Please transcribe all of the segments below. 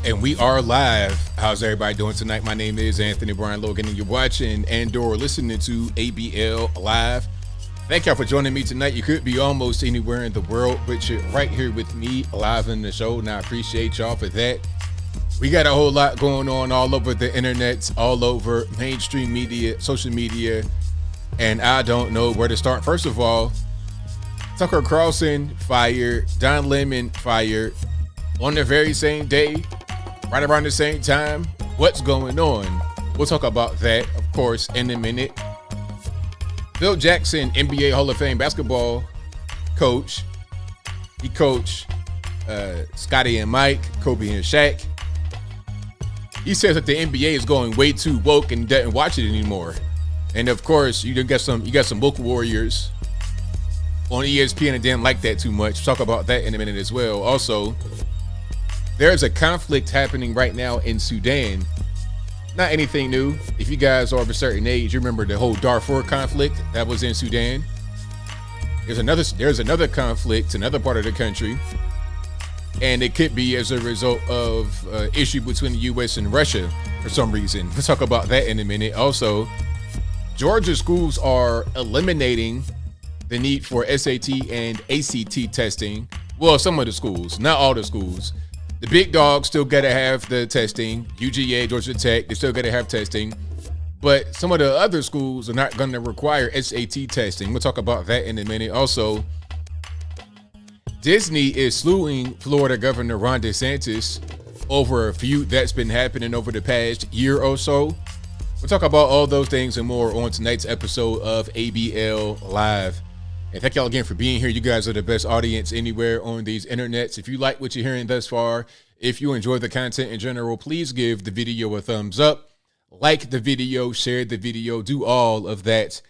And we are live. How's everybody doing tonight? My name is Anthony Brian Logan, and you're watching and/or listening to ABL Live. Thank y'all for joining me tonight. You could be almost anywhere in the world, but you're right here with me live in the show, and I appreciate y'all for that. We got a whole lot going on all over the internet, all over mainstream media, social media, and I don't know where to start. First of all, Tucker Carlson fired, Don Lemon fired on the very same day, right around the same time. What's going on? We'll talk about that, of course, in a minute. Phil Jackson, NBA Hall of Fame basketball coach. He coached Scottie and Mike, Kobe and Shaq. He says that the NBA is going way too woke and doesn't watch it anymore. And of course, you got some woke warriors on ESPN and didn't like that too much. We'll talk about that in a minute as well. Also, there's a conflict happening right now in Sudan. Not anything new. If you guys are of a certain age, you remember the whole Darfur conflict that was in Sudan. There's another conflict, another part of the country, and it could be as a result of issue between the U.S. and Russia for some reason. We'll talk about that in a minute. Also, Georgia schools are eliminating the need for SAT and ACT testing. Well, some of the schools, not all the schools. The big dogs still got to have the testing. UGA, Georgia Tech, they still got to have testing. But some of the other schools are not going to require SAT testing. We'll talk about that in a minute. Also, Disney is suing Florida Governor Ron DeSantis over a feud that's been happening over the past year or so. We'll talk about all those things and more on tonight's episode of ABL Live. And thank y'all again for being here. You guys are the best audience anywhere on these internets. If you like what you're hearing thus far, if you enjoy the content in general, please give the video a thumbs up, like the video, share the video, do all of that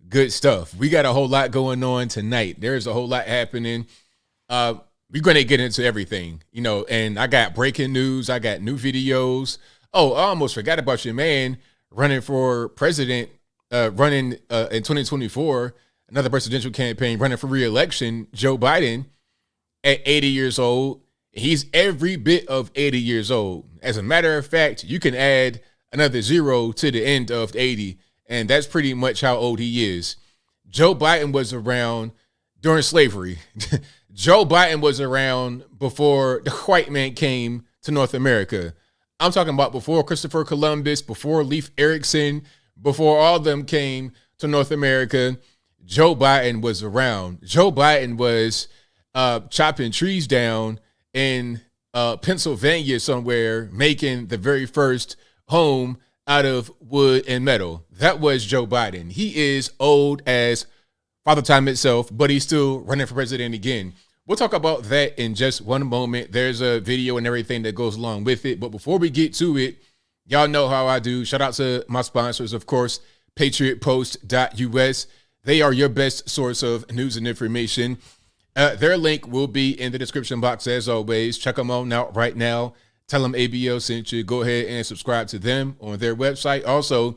good stuff. We got a whole lot going on tonight. There's a whole lot happening. We're going to get into everything, and I got breaking news. I got new videos. Oh, I almost forgot about your man running for president, in 2024. Another presidential campaign, running for reelection, Joe Biden, at 80 years old. He's every bit of 80 years old. As a matter of fact, you can add another 0 to the end of 80, and that's pretty much how old he is. Joe Biden was around during slavery. Joe Biden was around before the white man came to North America. I'm talking about before Christopher Columbus, before Leif Erikson, before all of them came to North America. Joe Biden was around. Joe Biden was chopping trees down in Pennsylvania somewhere, making the very first home out of wood and metal. That was Joe Biden. He is old as Father Time itself, but he's still running for president again. We'll talk about that in just one moment. There's a video and everything that goes along with it. But before we get to it, y'all know how I do. Shout out to my sponsors, of course, patriotpost.us. They are your best source of news and information. Their link will be in the description box as always. Check them out right now. Tell them ABL sent you. Go ahead and subscribe to them on their website. Also,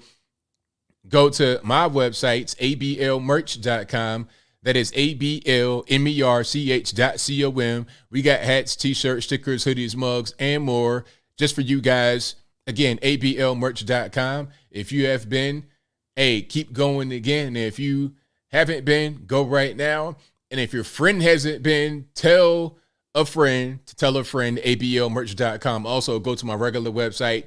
go to my website, ablmerch.com. That is ablmerch.com. We got hats, t-shirts, stickers, hoodies, mugs, and more just for you guys. Again, ablmerch.com. If you have been, hey, keep going again. And if you haven't been, go right now. And if your friend hasn't been, tell a friend to tell a friend, ablmerch.com. Also, go to my regular website,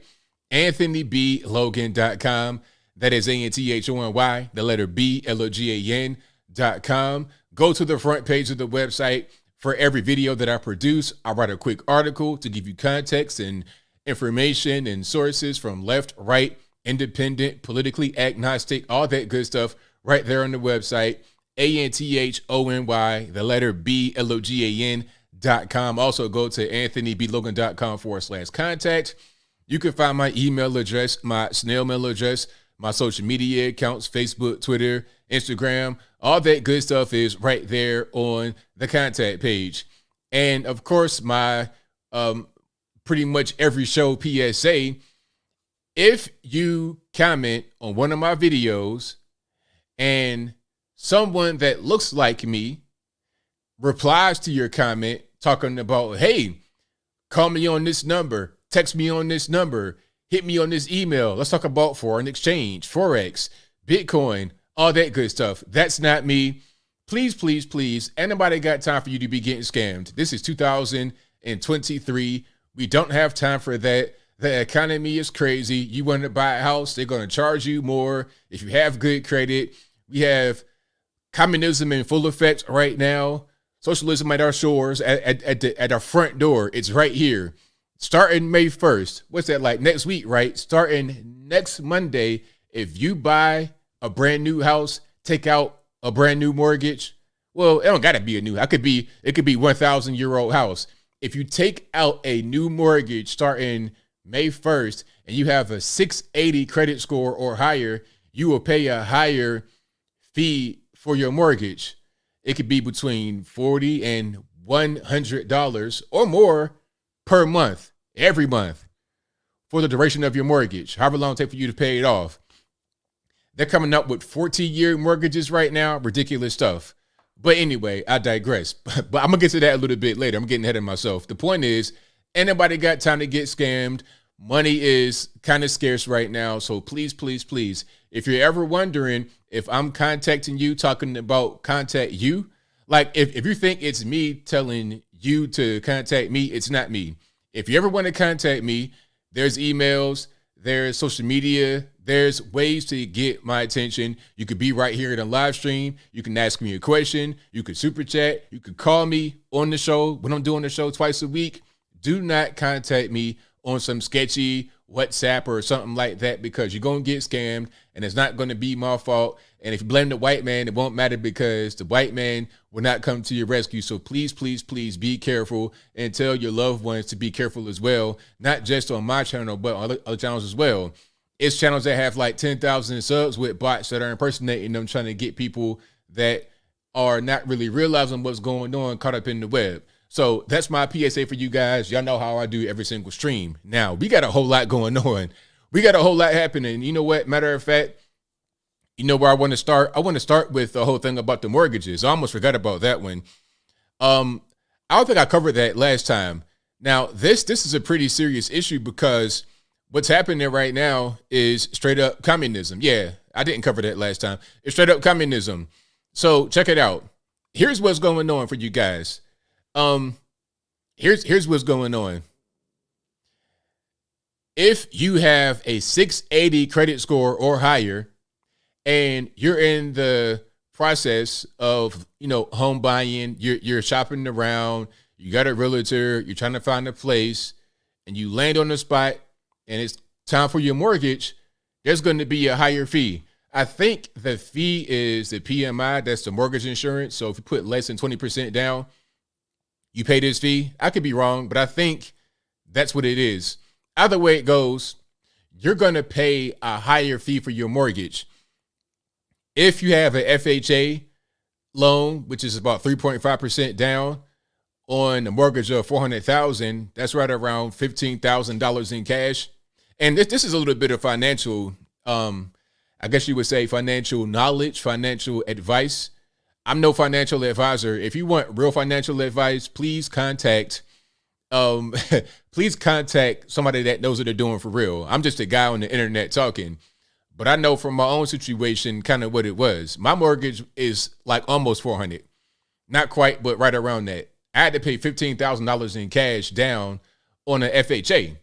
anthonyblogan.com. That is ANTHONY, the letter B, LOGAN.com. Go to the front page of the website. For every video that I produce, I write a quick article to give you context and information and sources from left, right, independent, politically agnostic, all that good stuff right there on the website, ANTHONY, the letter B, LOGAN.com. Also go to anthonyblogan.com/contact. You can find my email address, my snail mail address, my social media accounts, Facebook, Twitter, Instagram, all that good stuff is right there on the contact page. And of course, my pretty much every show PSA, if you comment on one of my videos and someone that looks like me replies to your comment talking about, hey, call me on this number, text me on this number, hit me on this email. Let's talk about foreign exchange, Forex, Bitcoin, all that good stuff. That's not me. Please, please, please. Anybody got time for you to be getting scammed? This is 2023. We don't have time for that. The economy is crazy. You want to buy a house, they're going to charge you more. If you have good credit, we have communism in full effect right now. Socialism at our shores, at our front door. It's right here. Starting May 1st. What's that like? Next week, right? Starting next Monday, if you buy a brand new house, take out a brand new mortgage. Well, it don't got to be a new. It could be 1,000-year-old house. If you take out a new mortgage starting May 1st and you have a 680 credit score or higher, you will pay a higher fee for your mortgage. It could be between $40 and $100 or more per month, every month, for the duration of your mortgage, however long it takes for you to pay it off. They're coming up with 14-year mortgages right now. Ridiculous stuff. But anyway, I digress. But I'm going to get to that a little bit later. I'm getting ahead of myself. The point is, anybody got time to get scammed? Money is kind of scarce right now. So please, please, please, if you're ever wondering if I'm contacting you, talking about contact you, like if you think it's me telling you to contact me, it's not me. If you ever want to contact me, there's emails, there's social media, there's ways to get my attention. You could be right here in a live stream. You can ask me a question. You could super chat. You could call me on the show when I'm doing the show twice a week. Do not contact me on some sketchy WhatsApp or something like that, because you're going to get scammed and it's not going to be my fault. And if you blame the white man, it won't matter, because the white man will not come to your rescue. So please, please, please be careful, and tell your loved ones to be careful as well. Not just on my channel, but on other channels as well. It's channels that have like 10,000 subs with bots that are impersonating them, trying to get people that are not really realizing what's going on caught up in the web. So that's my PSA for you guys. Y'all know how I do every single stream. Now, we got a whole lot going on. We got a whole lot happening. You know what? Matter of fact, you know where I want to start? I want to start with the whole thing about the mortgages. I almost forgot about that one. I don't think I covered that last time. Now, this is a pretty serious issue, because what's happening right now is straight up communism. Yeah, I didn't cover that last time. It's straight up communism. So check it out. Here's what's going on for you guys. Here's what's going on. If you have a 680 credit score or higher, and you're in the process of, home buying, you're shopping around, you got a realtor, you're trying to find a place, and you land on the spot, and it's time for your mortgage, there's going to be a higher fee. I think the fee is the PMI, that's the mortgage insurance. So if you put less than 20% down, you pay this fee. I could be wrong, but I think that's what it is. Either way it goes, you're going to pay a higher fee for your mortgage. If you have an FHA loan, which is about 3.5% down on a mortgage of $400,000, that's right around $15,000 in cash. And this is a little bit of financial, I guess you would say financial knowledge, financial advice. I'm no financial advisor. If you want real financial advice, please contact somebody that knows what they're doing for real. I'm just a guy on the internet talking. But I know from my own situation kind of what it was. My mortgage is like almost $400,000. Not quite, but right around that. I had to pay $15,000 in cash down on an FHA.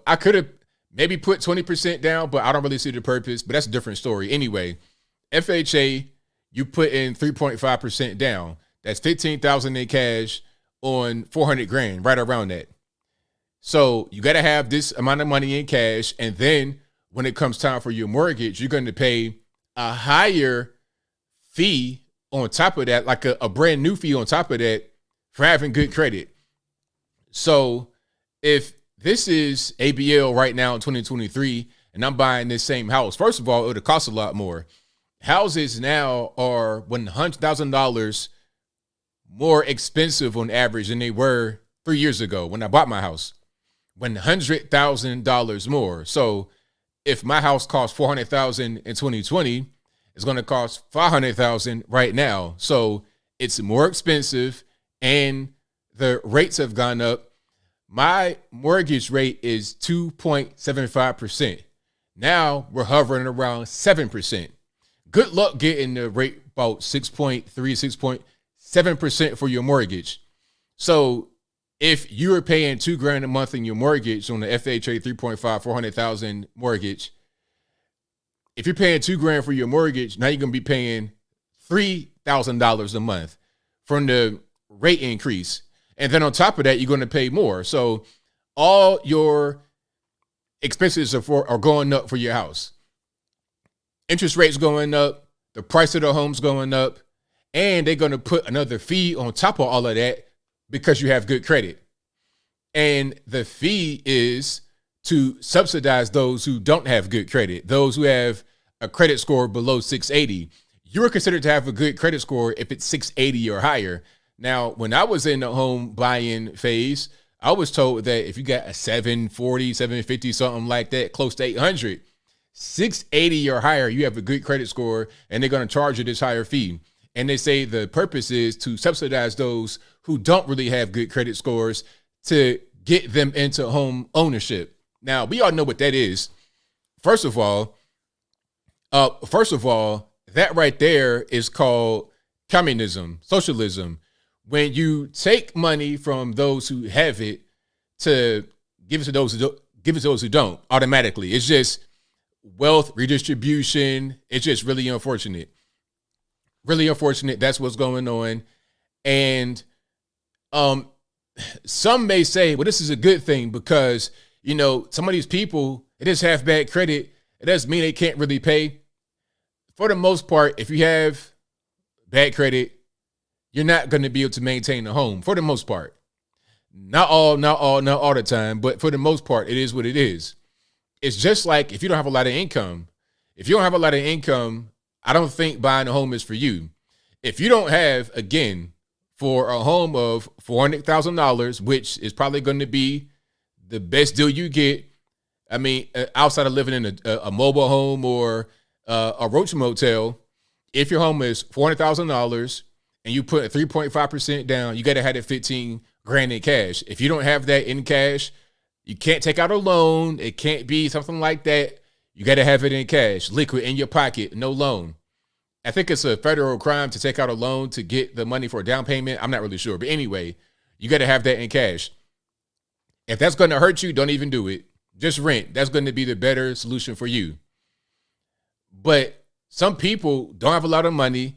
I could have maybe put 20% down, but I don't really see the purpose. But that's a different story. Anyway, FHA, you put in 3.5% down. That's $15,000 in cash on $400,000, right around that. So you got to have this amount of money in cash, and then when it comes time for your mortgage, you're going to pay a higher fee on top of that, like a brand new fee on top of that, for having good credit. So if this is ABL right now in 2023, and I'm buying this same house, first of all, it would cost a lot more. Houses now are $100,000 more expensive on average than they were 3 years ago when I bought my house. $100,000 more. So if my house costs $400,000 in 2020, it's going to cost $500,000 right now. So it's more expensive, and the rates have gone up. My mortgage rate is 2.75%. Now we're hovering around 7%. Good luck getting the rate about 6.3, 6.7% for your mortgage. So if you're paying $2,000 a month in your mortgage on the FHA 3.5, 400,000 mortgage, if you're paying $2,000 for your mortgage, now you're going to be paying $3,000 a month from the rate increase. And then on top of that, you're going to pay more. So all your expenses are going up for your house. Interest rates going up, the price of the home's going up, and they're going to put another fee on top of all of that because you have good credit. And the fee is to subsidize those who don't have good credit, those who have a credit score below 680. You're considered to have a good credit score if it's 680 or higher. Now, when I was in the home buying phase, I was told that if you got a 740, 750, something like that, close to 800, 680 or higher, you have a good credit score, and they're going to charge you this higher fee. And they say the purpose is to subsidize those who don't really have good credit scores to get them into home ownership. Now, we all know what that is. First of all, that right there is called communism, socialism. When you take money from those who have it to give it to those who don't automatically. It's just wealth redistribution. It's just really unfortunate. Really unfortunate. That's what's going on. And some may say, well, this is a good thing because, you know, some of these people, they just have bad credit. It doesn't mean they can't really pay. For the most part, if you have bad credit, you're not going to be able to maintain a home for the most part. Not all the time, but for the most part, it is what it is. It's just like if you don't have a lot of income. If you don't have a lot of income, I don't think buying a home is for you. If you don't have, again, for a home of $400,000, which is probably going to be the best deal you get. I mean, outside of living in a mobile home or a roach motel, if your home is $400,000 and you put 3.5% down, you got to have that $15,000 in cash. If you don't have that in cash, you can't take out a loan. It can't be something like that. You got to have it in cash, liquid in your pocket, no loan. I think it's a federal crime to take out a loan to get the money for a down payment. I'm not really sure. But anyway, you got to have that in cash. If that's going to hurt you, don't even do it. Just rent. That's going to be the better solution for you. But some people don't have a lot of money.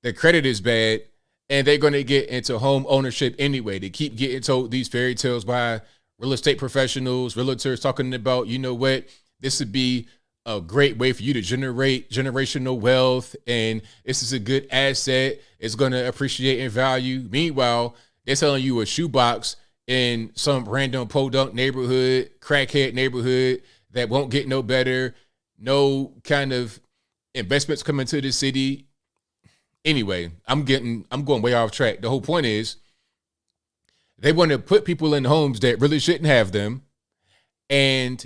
Their credit is bad, and they're going to get into home ownership anyway. They keep getting told these fairy tales by real estate professionals, realtors talking about, you know what, this would be a great way for you to generate generational wealth, and this is a good asset. It's going to appreciate in value. Meanwhile, they're selling you a shoebox in some random podunk neighborhood, crackhead neighborhood that won't get no better. No kind of investments coming to the city. Anyway, I'm going way off track. The whole point is they want to put people in homes that really shouldn't have them. And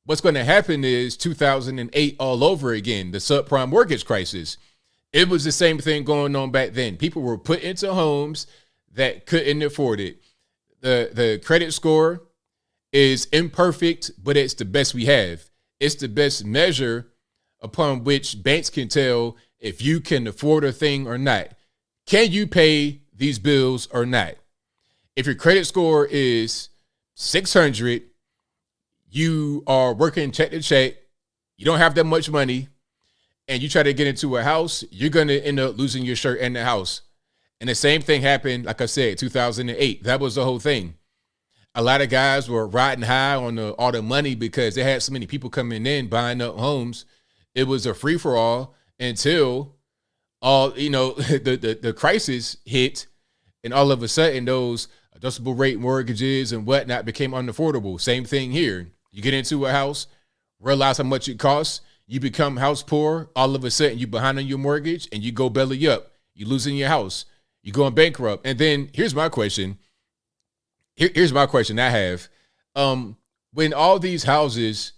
what's going to happen is 2008 all over again, the subprime mortgage crisis. It was the same thing going on back then. People were put into homes that couldn't afford it. The credit score is imperfect, but it's the best we have. It's the best measure upon which banks can tell if you can afford a thing or not. Can you pay these bills or not? If your credit score is 600, you are working check to check, you don't have that much money, and you try to get into a house, you're going to end up losing your shirt in the house. And the same thing happened, like I said, 2008. That was the whole thing. A lot of guys were riding high on all the money because they had so many people coming in buying up homes. It was a free for all until the crisis hit, and all of a sudden those adjustable rate mortgages and whatnot became unaffordable. Same thing here. You get into a house, realize how much it costs, you become house poor. All of a sudden you behind on your mortgage and you go belly up. You losing your house. You going bankrupt. And then here's my question. Here's my question I have. When all these houses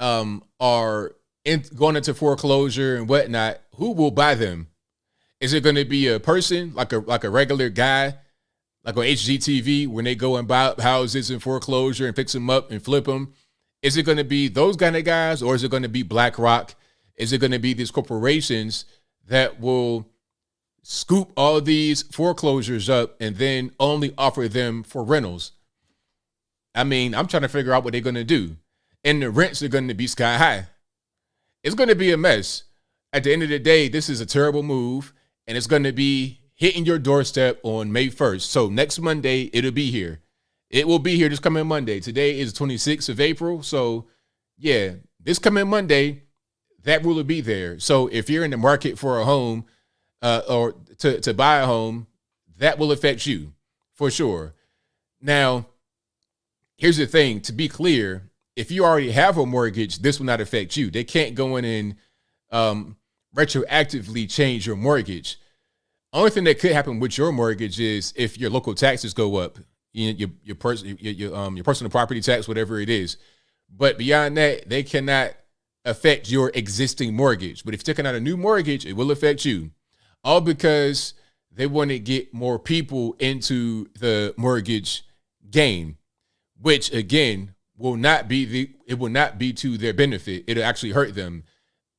are going into foreclosure and whatnot, who will buy them? Is it going to be a person like a regular guy like on HGTV, when they go and buy up houses in foreclosure and fix them up and flip them? Is it going to be those kind of guys, or is it going to be BlackRock? Is it going to be these corporations that will scoop all these foreclosures up and then only offer them for rentals? I mean, I'm trying to figure out what they're going to do. And the rents are going to be sky high. It's going to be a mess. At the end of the day, this is a terrible move, and it's going to be hitting your doorstep on May 1st. So next Monday, it'll be here. It will be here this coming Monday. Today is the 26th of April. So, yeah, this coming Monday, that rule will be there. So if you're in the market for a home or to buy a home, that will affect you for sure. Now, here's the thing. To be clear, if you already have a mortgage, this will not affect you. They can't go in and retroactively change your mortgage. Only thing that could happen with your mortgage is if your local taxes go up, your personal property tax, whatever it is. But beyond that, they cannot affect your existing mortgage. But if you're taking out a new mortgage, it will affect you. All because they want to get more people into the mortgage game, which again will not be to their benefit. It'll actually hurt them.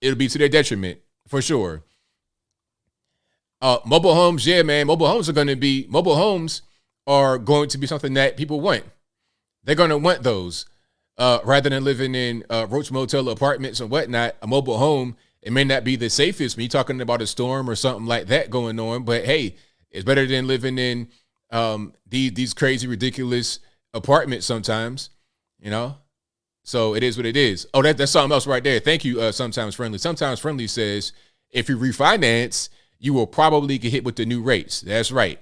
It'll be to their detriment for sure. Mobile homes, yeah, man. Mobile homes are going to be something that people want. They're going to want those rather than living in Roach Motel apartments and whatnot. A mobile home, it may not be the safest when you're talking about a storm or something like that going on, but hey, it's better than living in these crazy, ridiculous apartments sometimes, you know? So it is what it is. Oh, that's something else right there. Thank you, Sometimes Friendly. Sometimes Friendly says, if you refinance, you will probably get hit with the new rates. That's right.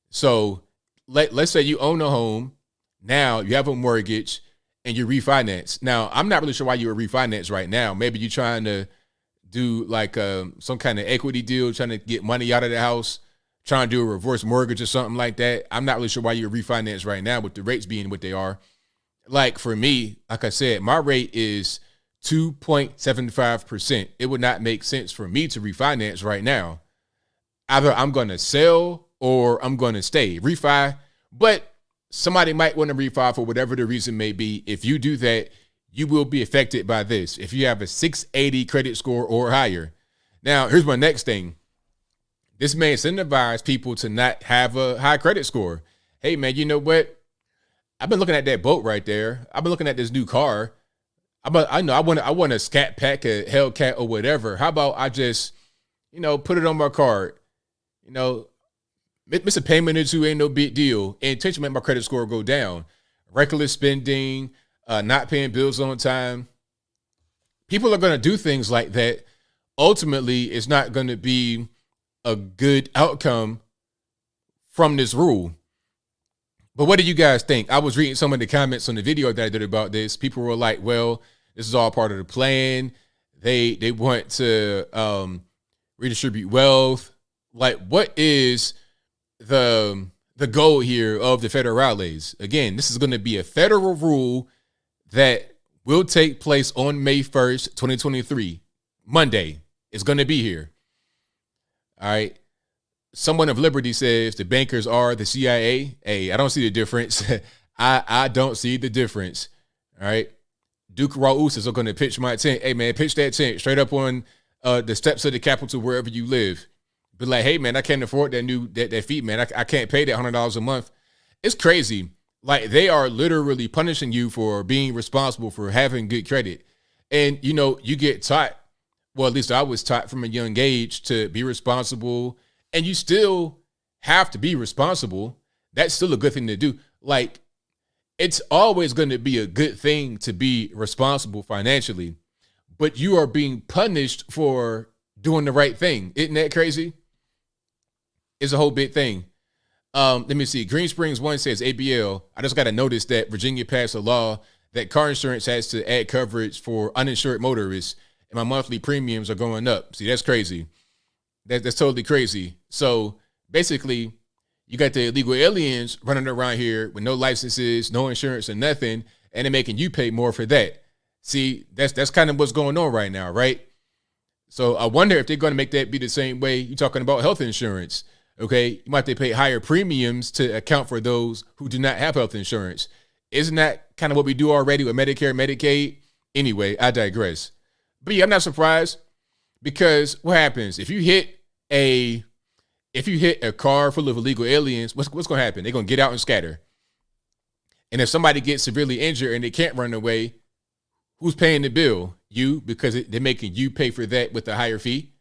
So let's say you own a home. Now you have a mortgage and you refinance. Now, I'm not really sure why you would refinance right now. Maybe you're trying to do like some kind of equity deal, trying to get money out of the house, trying to do a reverse mortgage or something like that. I'm not really sure why you would refinance right now with the rates being what they are. Like for me, like I said, my rate is 2.75%. It would not make sense for me to refinance right now. Either I'm going to sell or I'm going to stay. Refi, but somebody might want to refi for whatever the reason may be. If you do that, you will be affected by this. If you have a 680 credit score or higher. Now, here's my next thing. This may incentivize people to not have a high credit score. Hey, man, you know what? I've been looking at that boat right there. I've been looking at this new car. I want a Scat Pack, a Hellcat or whatever. How about I just, put it on my card? Miss a payment or two ain't no big deal. And intentionally make my credit score go down. Reckless spending, not paying bills on time. People are going to do things like that. Ultimately, it's not going to be a good outcome from this rule. But what do you guys think? I was reading some of the comments on the video that I did about this. People were like, well, this is all part of the plan. They want to redistribute wealth. Like, what is the goal here of the federales? Again, this is going to be a federal rule that will take place on May 1st, 2023. Monday. It's going to be here. All right. Someone of Liberty says the bankers are the CIA. Hey, I don't see the difference. I don't see the difference. All right. Duke Raul says, I'm going to pitch my tent. Hey, man, pitch that tent straight up on the steps of the Capitol wherever you live. Be like, hey, man, I can't afford that fee, man. I can't pay that $100 a month. It's crazy. Like, they are literally punishing you for being responsible for having good credit. And, you get taught, well, at least I was taught from a young age to be responsible. And you still have to be responsible. That's still a good thing to do. Like, it's always going to be a good thing to be responsible financially, but you are being punished for doing the right thing. Isn't that crazy? It's a whole big thing. Let me see. Green Springs 1 says ABL. I just got to notice that Virginia passed a law that car insurance has to add coverage for uninsured motorists, and my monthly premiums are going up. See, that's crazy. That's totally crazy. So basically, you got the illegal aliens running around here with no licenses, no insurance, and nothing, and they're making you pay more for that. See, that's kind of what's going on right now, right? So I wonder if they're going to make that be the same way. You're talking about health insurance. Okay, you might have to pay higher premiums to account for those who do not have health insurance. Isn't that kind of what we do already with Medicare and Medicaid? Anyway, I digress. But yeah, I'm not surprised, because what happens if you hit a car full of illegal aliens? What's going to happen? They're going to get out and scatter. And if somebody gets severely injured and they can't run away, who's paying the bill? You, because they're making you pay for that with a higher fee.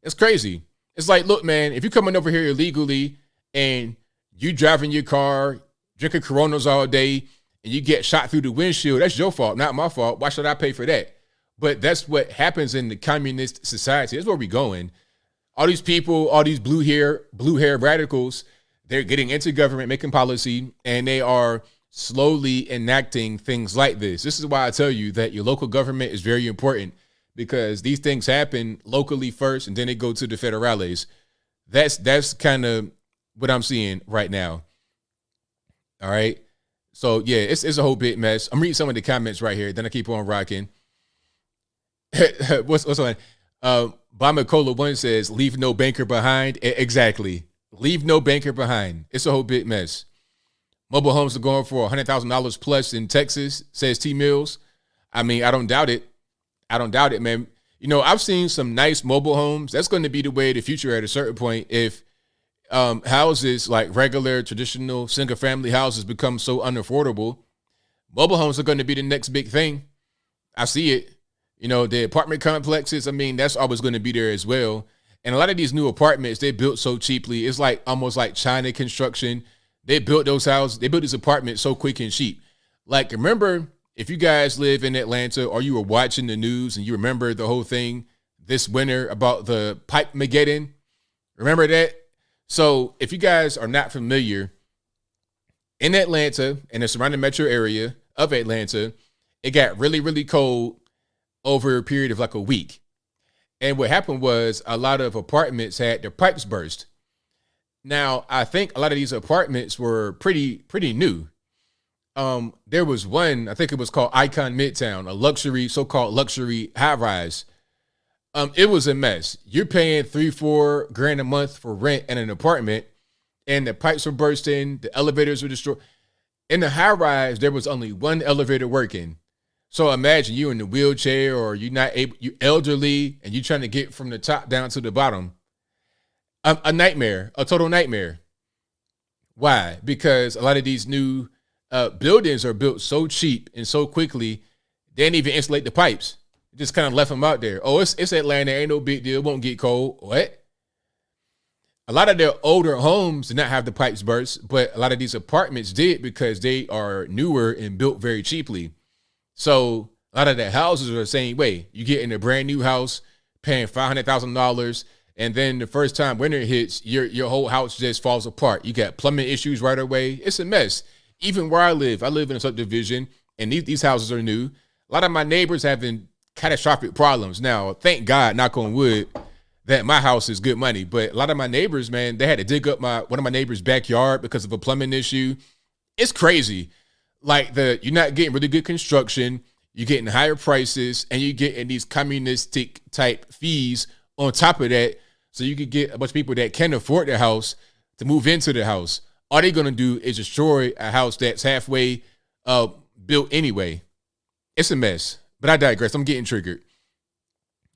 It's crazy. It's like, look, man, if you're coming over here illegally and you driving your car, drinking Coronas all day, and you get shot through the windshield, that's your fault, not my fault. Why should I pay for that? But that's what happens in the communist society. That's where we're going. All these people, all these blue hair radicals, they're getting into government, making policy, and they are slowly enacting things like this. This is why I tell you that your local government is very important, because these things happen locally first, and then they go to the federales. That's kind of what I'm seeing right now. All right. So yeah, it's a whole big mess. I'm reading some of the comments right here. Then I keep on rocking. what's on? Bama Cola 1 says, leave no banker behind. Exactly. Leave no banker behind. It's a whole big mess. Mobile homes are going for $100,000 plus in Texas, says T Mills. I mean, I don't doubt it. I don't doubt it, man. You know, I've seen some nice mobile homes. That's going to be the way of the future at a certain point. If houses, like regular, traditional, single-family houses, become so unaffordable, mobile homes are going to be the next big thing. I see it. You know, the apartment complexes, I mean, that's always going to be there as well. And a lot of these new apartments, they built so cheaply. It's like almost like China construction. They built those houses, they built these apartments so quick and cheap. Like, remember, if you guys live in Atlanta or you were watching the news and you remember the whole thing this winter about the pipe Mageddon, remember that? So if you guys are not familiar, in Atlanta and the surrounding metro area of Atlanta, it got really, really cold over a period of like a week. And what happened was a lot of apartments had their pipes burst. Now, I think a lot of these apartments were pretty new. There was one, I think it was called Icon Midtown, a luxury, so-called luxury high-rise. It was a mess. You're paying $3-4 grand a month for rent in an apartment, and the pipes were bursting, the elevators were destroyed. In the high-rise, there was only one elevator working. So imagine you in the wheelchair, or you're not able, you're elderly, and you're trying to get from the top down to the bottom. A nightmare, a total nightmare. Why? Because a lot of these new buildings are built so cheap and so quickly, they didn't even insulate the pipes. Just kind of left them out there. Oh, it's Atlanta, ain't no big deal, won't get cold. What? A lot of their older homes did not have the pipes burst, but a lot of these apartments did, because they are newer and built very cheaply. So a lot of the houses are the same way. You get in a brand new house, paying $500,000, and then the first time winter hits, your whole house just falls apart. You got plumbing issues right away. It's a mess. Even where I live in a subdivision, and these houses are new. A lot of my neighbors having catastrophic problems. Now, thank God, knock on wood, that my house is good money. But a lot of my neighbors, man, they had to dig up one of my neighbors' backyard because of a plumbing issue. It's crazy. Like, you're not getting really good construction, you're getting higher prices, and you're getting these communistic type fees on top of that, so you could get a bunch of people that can afford their house to move into the house. All they're going to do is destroy a house that's halfway built anyway. It's a mess. But I digress. I'm getting triggered.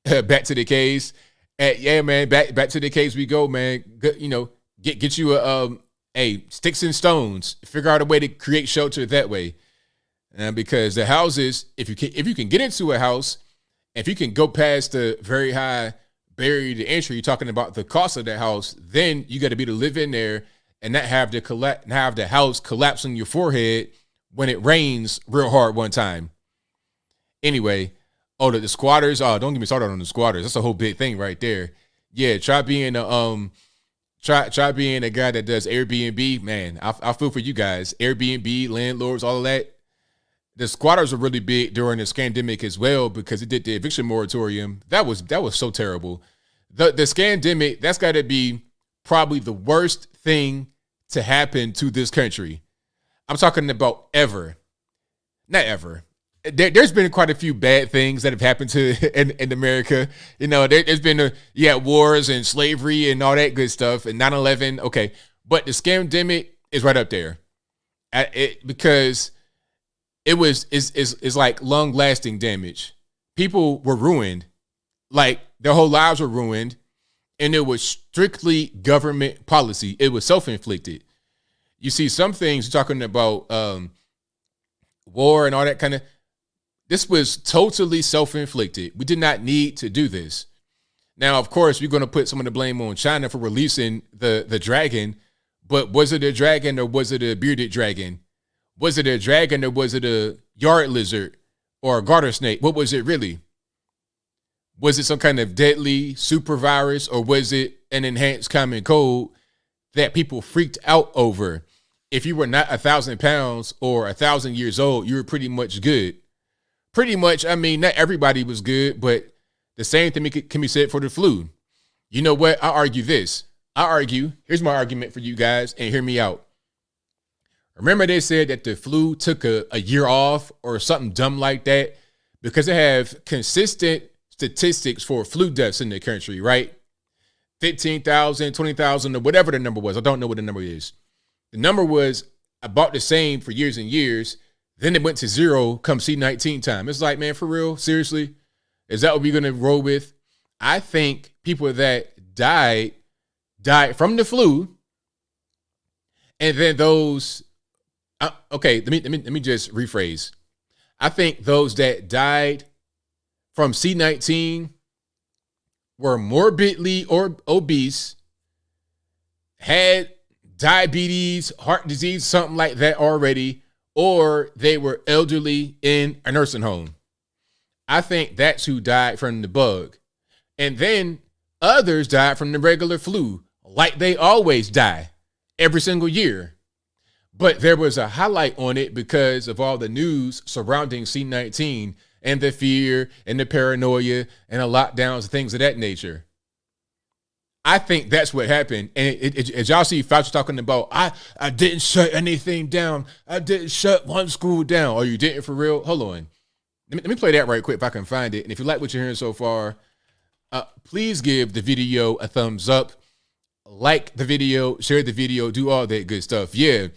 Back to the case. Yeah, man, back to the case we go, man. You know, get you a sticks and stones. Figure out a way to create shelter that way. Because the houses, if you can get into a house, if you can go past the very high barrier to entry, you're talking about the cost of that house, then you got to be to live in there and not have the house collapse on your forehead when it rains real hard one time. Anyway, the squatters. Oh, don't get me started on the squatters. That's a whole big thing right there. Yeah, try being try being a guy that does Airbnb. Man, I feel for you guys. Airbnb, landlords, all of that. The squatters were really big during the scandemic as well, because it did the eviction moratorium. That was so terrible. The scandemic, that's got to be probably the worst thing to happen to this country. I'm talking about ever. Not ever. there's been quite a few bad things that have happened to in America. You know, there's been wars and slavery and all that good stuff and 9/11. Okay, but the scamdemic is right up there, because it's like long lasting damage. People were ruined, like their whole lives were ruined, and it was strictly government policy. It was self inflicted. You see, some things you're talking about war and all that kind of. This was totally self-inflicted. We did not need to do this. Now, of course, we're going to put some of the blame on China for releasing the dragon, but was it a dragon or was it a bearded dragon? Was it a dragon or was it a yard lizard or a garter snake? What was it really? Was it some kind of deadly super virus, or was it an enhanced common cold that people freaked out over? If you were not 1,000 pounds or 1,000 years old, you were pretty much good. Pretty much, I mean, not everybody was good, but the same thing can be said for the flu. You know what? I argue this. Here's my argument for you guys, and hear me out. Remember they said that the flu took a year off or something dumb like that because they have consistent statistics for flu deaths in the country, right? 15,000, 20,000, or whatever the number was. I don't know what the number is. The number was about the same for years and years. Then it went to zero come C-19 time. It's like, man, for real? Seriously? Is that what we're going to roll with? I think people that died from the flu. And then those, okay, let me just rephrase. I think those that died from C-19 were morbidly or obese, had diabetes, heart disease, something like that already, or they were elderly in a nursing home. I think that's who died from the bug. And then others died from the regular flu, like they always die every single year. But there was a highlight on it because of all the news surrounding C-19 and the fear and the paranoia and the lockdowns and things of that nature. I think that's what happened. And as y'all see Fauci talking about, I didn't shut anything down. I didn't shut one school down. Oh, you didn't for real? Hold on. Let me play that right quick if I can find it. And if you like what you're hearing so far, please give the video a thumbs up. Like the video, share the video, do all that good stuff. Yeah,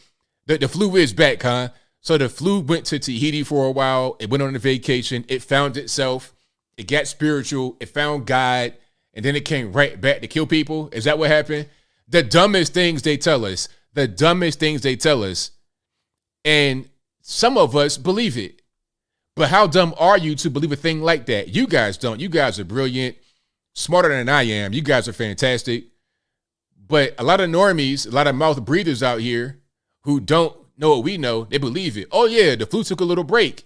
the flu is back, huh? So the flu went to Tahiti for a while. It went on a vacation. It found itself. It got spiritual. It found God. And then it came right back to kill people. Is that what happened? The dumbest things they tell us. The dumbest things they tell us. And some of us believe it. But how dumb are you to believe a thing like that? You guys don't. You guys are brilliant. Smarter than I am. You guys are fantastic. But a lot of normies, a lot of mouth breathers out here who don't know what we know, they believe it. Oh, yeah, the flu took a little break.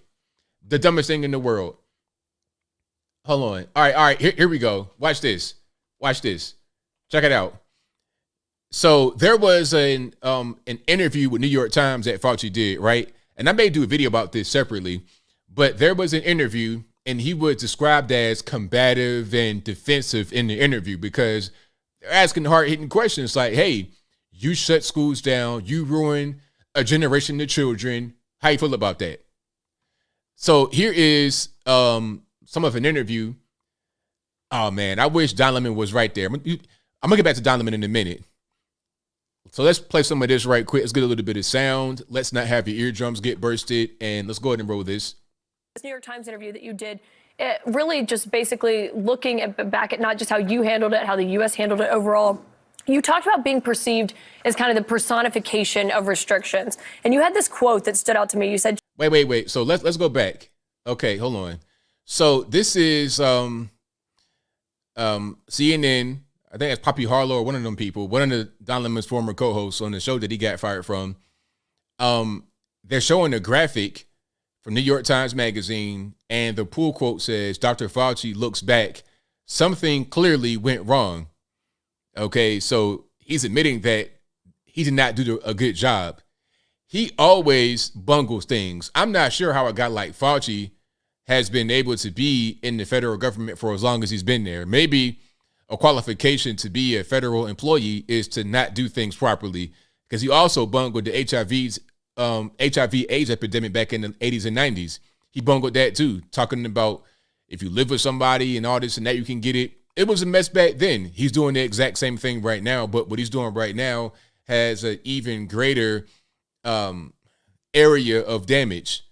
The dumbest thing in the world. Hold on. All right. Here we go. Watch this. Check it out. So there was an interview with New York Times that Fauci did, right? And I may do a video about this separately, but there was an interview and he was described as combative and defensive in the interview because they're asking hard-hitting questions like, hey, you shut schools down. You ruin a generation of children. How you feel about that? So here is some of an interview. Oh, man, I wish Don Lemon was right there. I'm going to get back to Don Lemon in a minute. So let's play some of this right quick. Let's get a little bit of sound. Let's not have your eardrums get bursted. And let's go ahead and roll this. This New York Times interview that you did, it really just basically looking back at not just how you handled it, how the U.S. handled it overall. You talked about being perceived as kind of the personification of restrictions. And you had this quote that stood out to me. You said, wait. So let's go back. Okay, hold on. So this is CNN. I think it's Poppy Harlow or one of them people, one of the Don Lemon's former co-hosts on the show that he got fired from. They're showing a graphic from New York Times Magazine, and the pull quote says, Dr. Fauci looks back. Something clearly went wrong. Okay, so he's admitting that he did not do a good job. He always bungles things. I'm not sure how a guy like Fauci has been able to be in the federal government for as long as he's been there. Maybe a qualification to be a federal employee is to not do things properly, because he also bungled the HIV/AIDS epidemic back in the 80s and 90s. he bungled that too, talking about if you live with somebody and all this and that, you can get it. It was a mess back then. He's doing the exact same thing right now, but what he's doing right now has an even greater area of damage.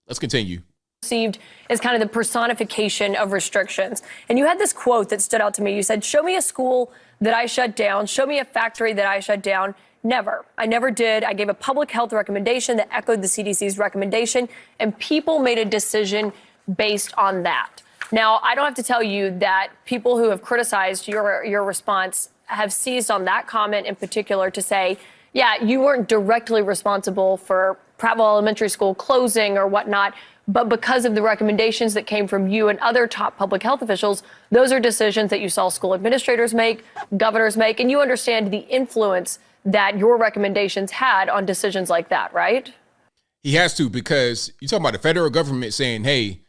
Let's continue. Perceived as kind of the personification of restrictions. And you had this quote that stood out to me. You said, show me a school that I shut down. Show me a factory that I shut down. Never. I never did. I gave a public health recommendation that echoed the CDC's recommendation, and people made a decision based on that. Now, I don't have to tell you that people who have criticized your response have seized on that comment in particular to say, yeah, you weren't directly responsible for Prattville Elementary School closing or whatnot, but because of the recommendations that came from you and other top public health officials, those are decisions that you saw school administrators make, governors make, and you understand the influence that your recommendations had on decisions like that, right? He has to, because you're talking about the federal government saying, hey,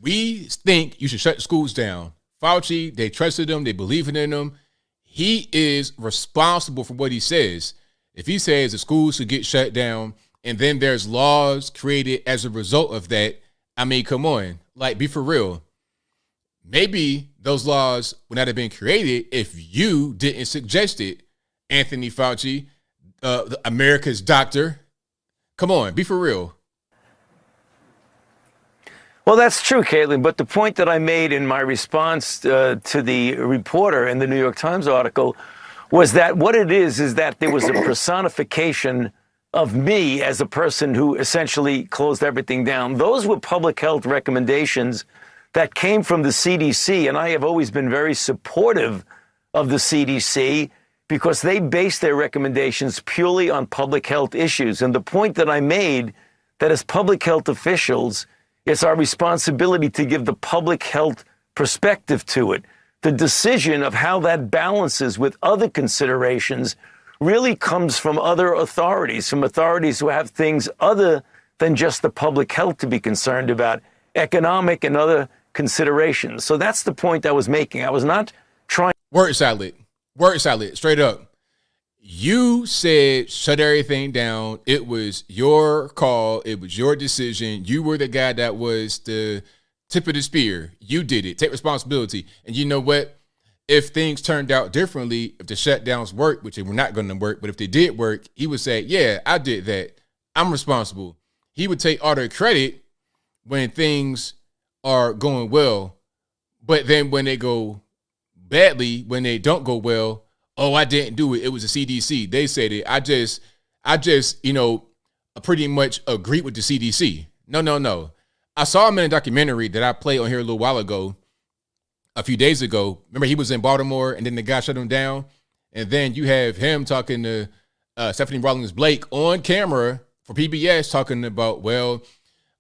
we think you should shut the schools down. Fauci, they trusted him, they believed in him. He is responsible for what he says. If he says the schools should get shut down and then there's laws created as a result of that, I mean, come on, like, be for real. Maybe those laws would not have been created if you didn't suggest it, Anthony Fauci, America's doctor. Come on, be for real. Well, that's true, Caitlin, but the point that I made in my response to the reporter in the New York Times article was that what it is that there was a personification of me as a person who essentially closed everything down. Those were public health recommendations that came from the CDC, and I have always been very supportive of the CDC because they base their recommendations purely on public health issues. And the point that I made, that as public health officials, it's our responsibility to give the public health perspective to it. The decision of how that balances with other considerations really comes from other authorities, from authorities who have things other than just the public health to be concerned about, economic and other considerations. So that's the point I was making. I was not trying. Word salad, straight up. You said shut everything down. It was your call. It was your decision. You were the guy that was the tip of the spear. You did it. Take responsibility. And you know what? If things turned out differently, if the shutdowns worked, which they were not going to work, but if they did work, he would say, yeah, I did that. I'm responsible. He would take all the credit when things are going well. But then when they go badly, when they don't go well, oh, I didn't do it. It was the CDC. They said it. I just, pretty much agreed with the CDC. No. I saw him in a documentary that I played on here a little while ago, a few days ago. Remember, he was in Baltimore and then the guy shut him down. And then you have him talking to Stephanie Rawlings-Blake on camera for PBS talking about, well,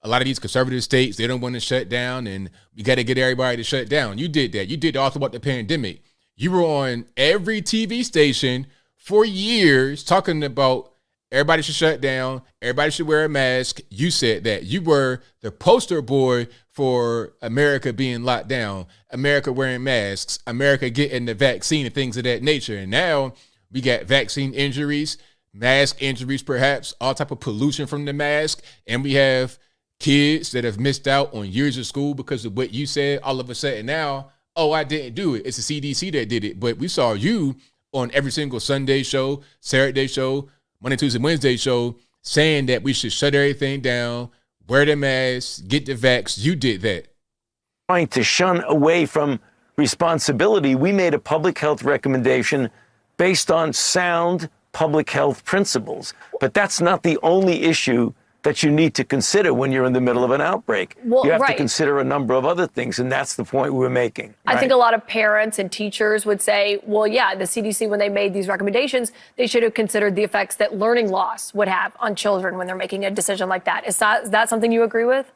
a lot of these conservative states, they don't want to shut down and we got to get everybody to shut down. You did that. You did all about the pandemic. You were on every TV station for years talking about everybody should shut down, everybody should wear a mask. You said that. You were the poster boy for America being locked down, America wearing masks, America getting the vaccine and things of that nature. And now we got vaccine injuries, mask injuries perhaps, all type of pollution from the mask. And we have kids that have missed out on years of school because of what you said. All of a sudden now, oh, I didn't do it. It's the CDC that did it. But we saw you on every single Sunday show, Saturday show, Monday, Tuesday, Wednesday show saying that we should shut everything down, wear the mask, get the vax. You did that. Trying to shun away from responsibility, we made a public health recommendation based on sound public health principles. But that's not the only issue that you need to consider when you're in the middle of an outbreak. Well, you have right. to consider a number of other things, and that's the point we were making. I think a lot of parents and teachers would say, well, yeah, the CDC, when they made these recommendations, they should have considered the effects that learning loss would have on children when they're making a decision like that. Is that something you agree with?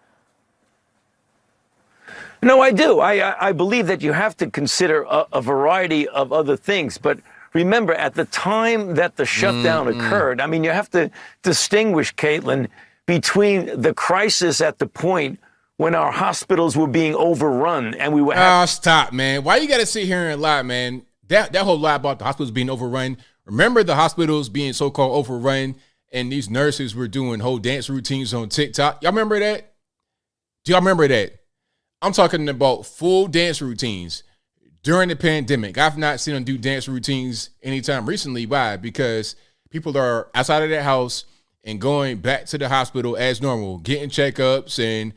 No, I do. I believe that you have to consider a variety of other things. But remember, at the time that the shutdown occurred, I mean, you have to distinguish, Caitlin, between the crisis at the point when our hospitals were being overrun and we were stop, man. Why you got to sit here and lie, man? That whole lie about the hospitals being overrun. Remember the hospitals being so-called overrun and these nurses were doing whole dance routines on TikTok? Y'all remember that? Do y'all remember that? I'm talking about full dance routines during the pandemic. I've not seen them do dance routines anytime recently. Why? Because people are outside of their house and going back to the hospital as normal, getting checkups and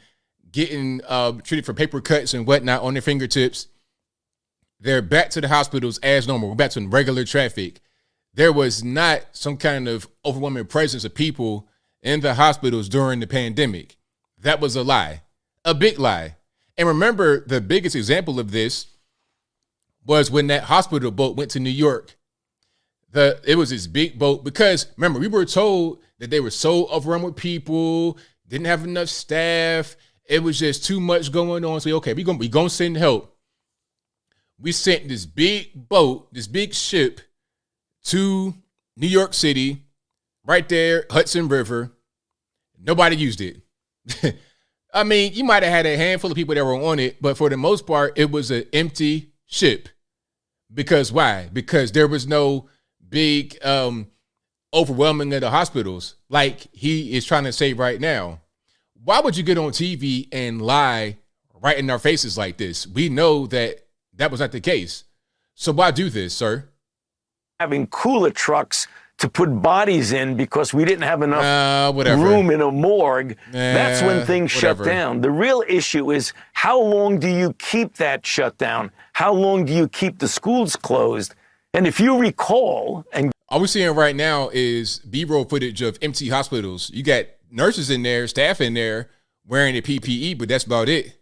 getting treated for paper cuts and whatnot on their fingertips. They're back to the hospitals as normal. We're back to regular traffic. There was not some kind of overwhelming presence of people in the hospitals during the pandemic. That was a lie, a big lie. And remember, the biggest example of this was when that hospital boat went to New York. It was this big boat because, remember, we were told that they were so overrun with people, didn't have enough staff. It was just too much going on. So, okay, we're gonna send help. We sent this big boat, this big ship to New York City, right there, Hudson River. Nobody used it. I mean, you might have had a handful of people that were on it, but for the most part, it was an empty ship. Because why? Because there was no big overwhelming of the hospitals like he is trying to say right now. Why would you get on TV and lie right in our faces like this? We know that was not the case. So why do this, sir? Having cooler trucks to put bodies in because we didn't have enough room in a morgue. That's when things shut down. The real issue is, how long do you keep that shut down? How long do you keep the schools closed? And if you recall, and all we're seeing right now is B-roll footage of empty hospitals. You got nurses in there, staff in there wearing the PPE, but that's about it.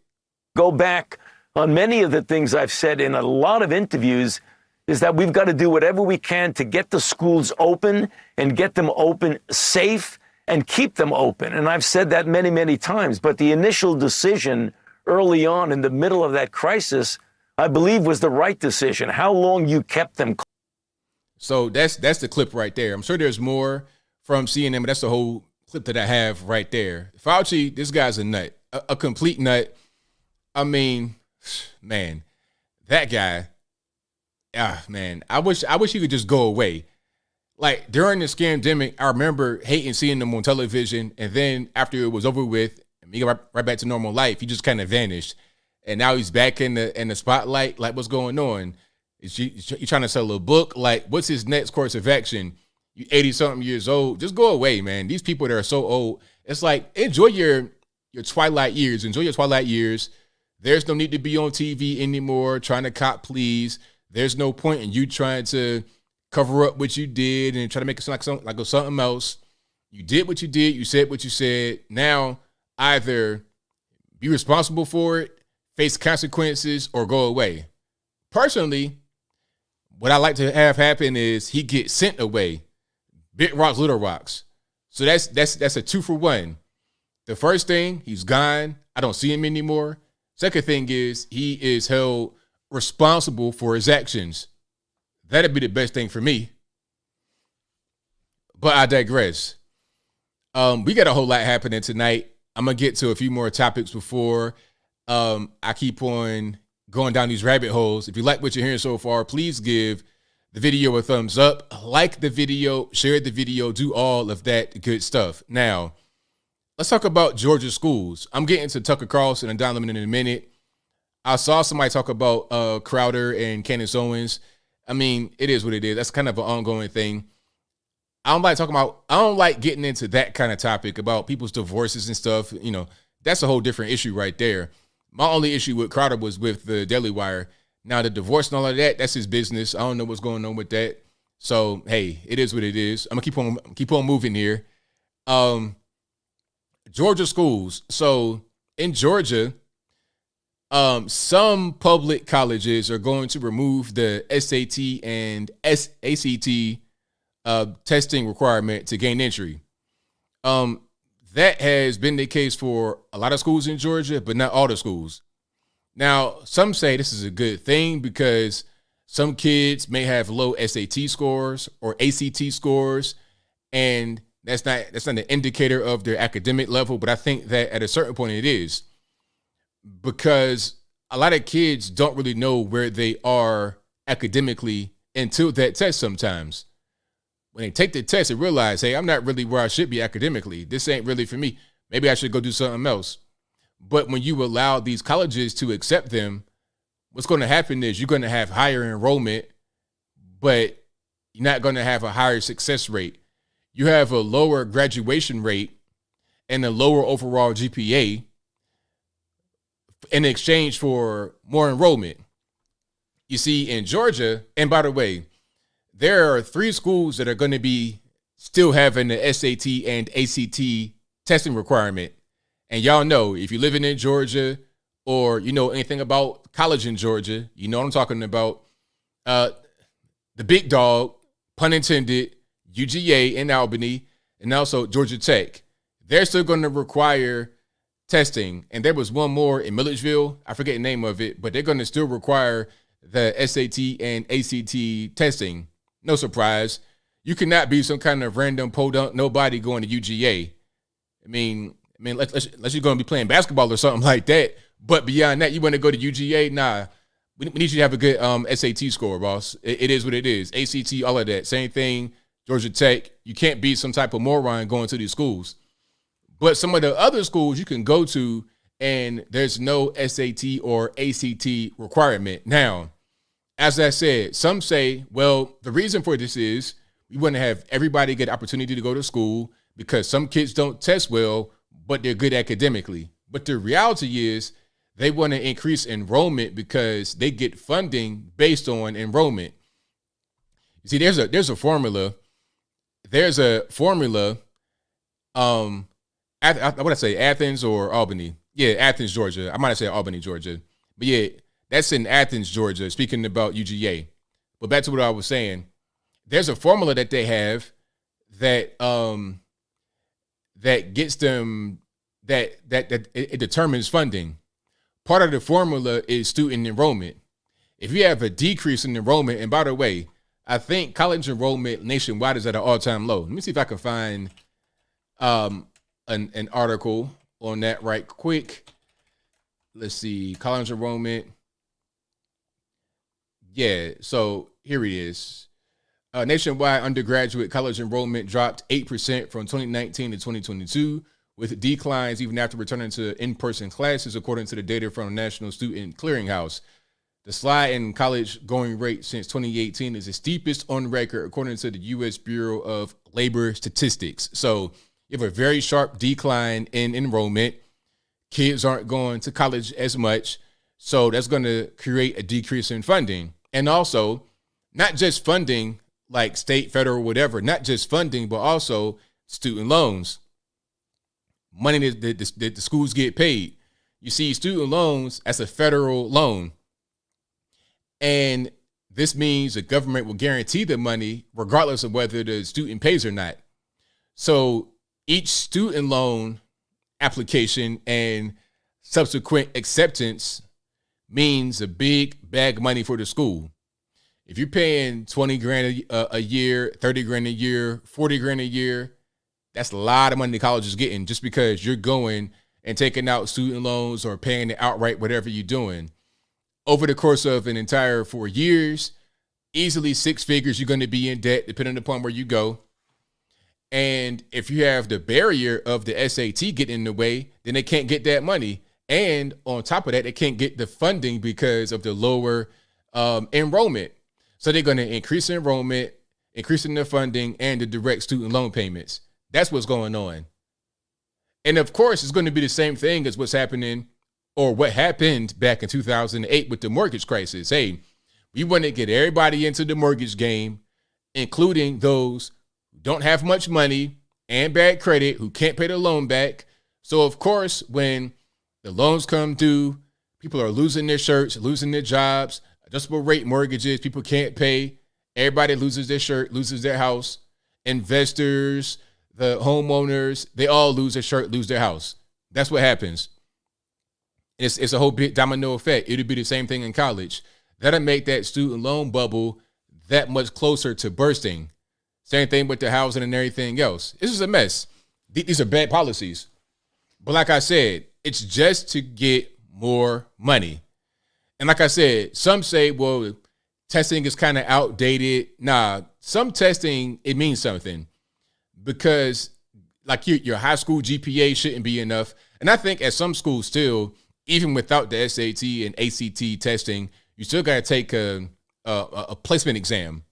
Go back on many of the things I've said in a lot of interviews, is that we've got to do whatever we can to get the schools open and get them open safe and keep them open. And I've said that many, many times. But the initial decision early on in the middle of that crisis, I believe, was the right decision. How long you kept them closed. So that's the clip right there. I'm sure there's more from CNN, but that's the whole clip that I have right there. Fauci, this guy's a nut, a complete nut. I mean, man, that guy. Man, I wish he could just go away. Like, during the scandemic, I remember hating seeing him on television, and then after it was over with, and he got right back to normal life, he just kind of vanished. And now he's back in the spotlight. Like, what's going on? Is you trying to sell a book? Like, what's his next course of action? You 80-something years old. Just go away, man. These people that are so old, it's like, enjoy your twilight years. Enjoy your twilight years. There's no need to be on TV anymore trying to cop please. There's no point in you trying to cover up what you did and try to make it sound like something else. You did what you did. You said what you said. Now, either be responsible for it, face consequences, or go away. Personally, what I like to have happen is he gets sent away. Big rocks, little rocks. So that's a 2-for-1. The first thing, he's gone. I don't see him anymore. Second thing is he is held responsible for his actions. That'd be the best thing for me. But I digress. We got a whole lot happening tonight. I'm gonna get to a few more topics before I keep on going down these rabbit holes. If you like what you're hearing so far, please give the video a thumbs up, like the video, share the video, do all of that good stuff. Now, let's talk about Georgia schools. I'm getting to Tucker Carlson and Don Lemon in a minute. I saw somebody talk about Crowder and Candace Owens. I mean, it is what it is. That's kind of an ongoing thing. I don't like getting into that kind of topic about people's divorces and stuff. You know, that's a whole different issue right there. My only issue with Crowder was with the Daily Wire. Now, the divorce and all of that, that's his business. I don't know what's going on with that. So, hey, it is what it is. I'm going to keep on moving here. Georgia schools. So, in Georgia, some public colleges are going to remove the SAT and ACT testing requirement to gain entry. That has been the case for a lot of schools in Georgia, but not all the schools. Now, some say this is a good thing because some kids may have low SAT scores or ACT scores, and that's not an indicator of their academic level, but I think that at a certain point it is. Because a lot of kids don't really know where they are academically until that test sometimes. When they take the test and realize, hey, I'm not really where I should be academically. This ain't really for me. Maybe I should go do something else. But when you allow these colleges to accept them, what's going to happen is you're going to have higher enrollment, but you're not going to have a higher success rate. You have a lower graduation rate and a lower overall GPA in exchange for more enrollment. You see, in Georgia, and by the way, there are 3 schools that are going to be still having the SAT and ACT testing requirement. And y'all know, if you're living in Georgia or you know anything about college in Georgia, you know what I'm talking about. The big dog, pun intended, UGA in Albany, and also Georgia Tech. They're still going to require testing. And there was one more in Milledgeville. I forget the name of it, but they're going to still require the SAT and ACT testing. No surprise. You cannot be some kind of random podunk nobody going to UGA. I mean, unless you're going to be playing basketball or something like that. But beyond that, you want to go to UGA? Nah. We need you to have a good SAT score, boss. It is what it is. ACT, all of that. Same thing, Georgia Tech. You can't be some type of moron going to these schools. But some of the other schools you can go to, and there's no SAT or ACT requirement. Now, as I said, some say, well, the reason for this is we want to have everybody get opportunity to go to school because some kids don't test well, but they're good academically. But the reality is they want to increase enrollment because they get funding based on enrollment. You see, there's a formula. There's a formula. What did I say? Athens or Albany? Yeah, Athens, Georgia. I might have said Albany, Georgia. But yeah, that's in Athens, Georgia, speaking about UGA. But back to what I was saying. There's a formula that they have that that gets them that it determines funding. Part of the formula is student enrollment. If you have a decrease in enrollment, and by the way, I think college enrollment nationwide is at an all-time low. Let me see if I can find an article on that right quick. Let's see, college enrollment. Yeah, so here it is. Nationwide undergraduate college enrollment dropped 8% from 2019 to 2022, with declines even after returning to in-person classes, according to the data from the National Student Clearinghouse. The slide in college going rate since 2018 is the steepest on record, according to the U.S. Bureau of Labor Statistics. So you have a very sharp decline in enrollment. Kids aren't going to college as much, so that's going to create a decrease in funding. And also, not just funding like state, federal, whatever, not just funding, but also student loans. Money that the schools get paid. You see, student loans, that's a federal loan. And this means the government will guarantee the money regardless of whether the student pays or not. So each student loan application and subsequent acceptance means a big bag of money for the school. If you're paying 20 grand a year, 30 grand a year, 40 grand a year, that's a lot of money the college is getting just because you're going and taking out student loans or paying it outright, whatever you're doing. Over the course of an entire 4 years, easily 6 figures you're going to be in debt, depending upon where you go. And if you have the barrier of the SAT getting in the way, then they can't get that money. And on top of that, they can't get the funding because of the lower enrollment. So they're going to increase enrollment, increasing the funding, and the direct student loan payments. That's what's going on. And of course, it's going to be the same thing as what's happening or what happened back in 2008 with the mortgage crisis. Hey, we want to get everybody into the mortgage game, including those who don't have much money and bad credit, who can't pay the loan back. So, of course, when the loans come due, people are losing their shirts, losing their jobs, adjustable rate mortgages, people can't pay. Everybody loses their shirt, loses their house. Investors, the homeowners, they all lose their shirt, lose their house. That's what happens. It's a whole big domino effect. It'll be the same thing in college. That'll make that student loan bubble that much closer to bursting. Same thing with the housing and everything else. This is a mess. These are bad policies. But like I said, it's just to get more money. And like I said, some say, well, testing is kind of outdated. Nah, some testing, it means something. Because like your high school GPA shouldn't be enough. And I think at some schools still, even without the SAT and ACT testing, you still got to take a placement exam.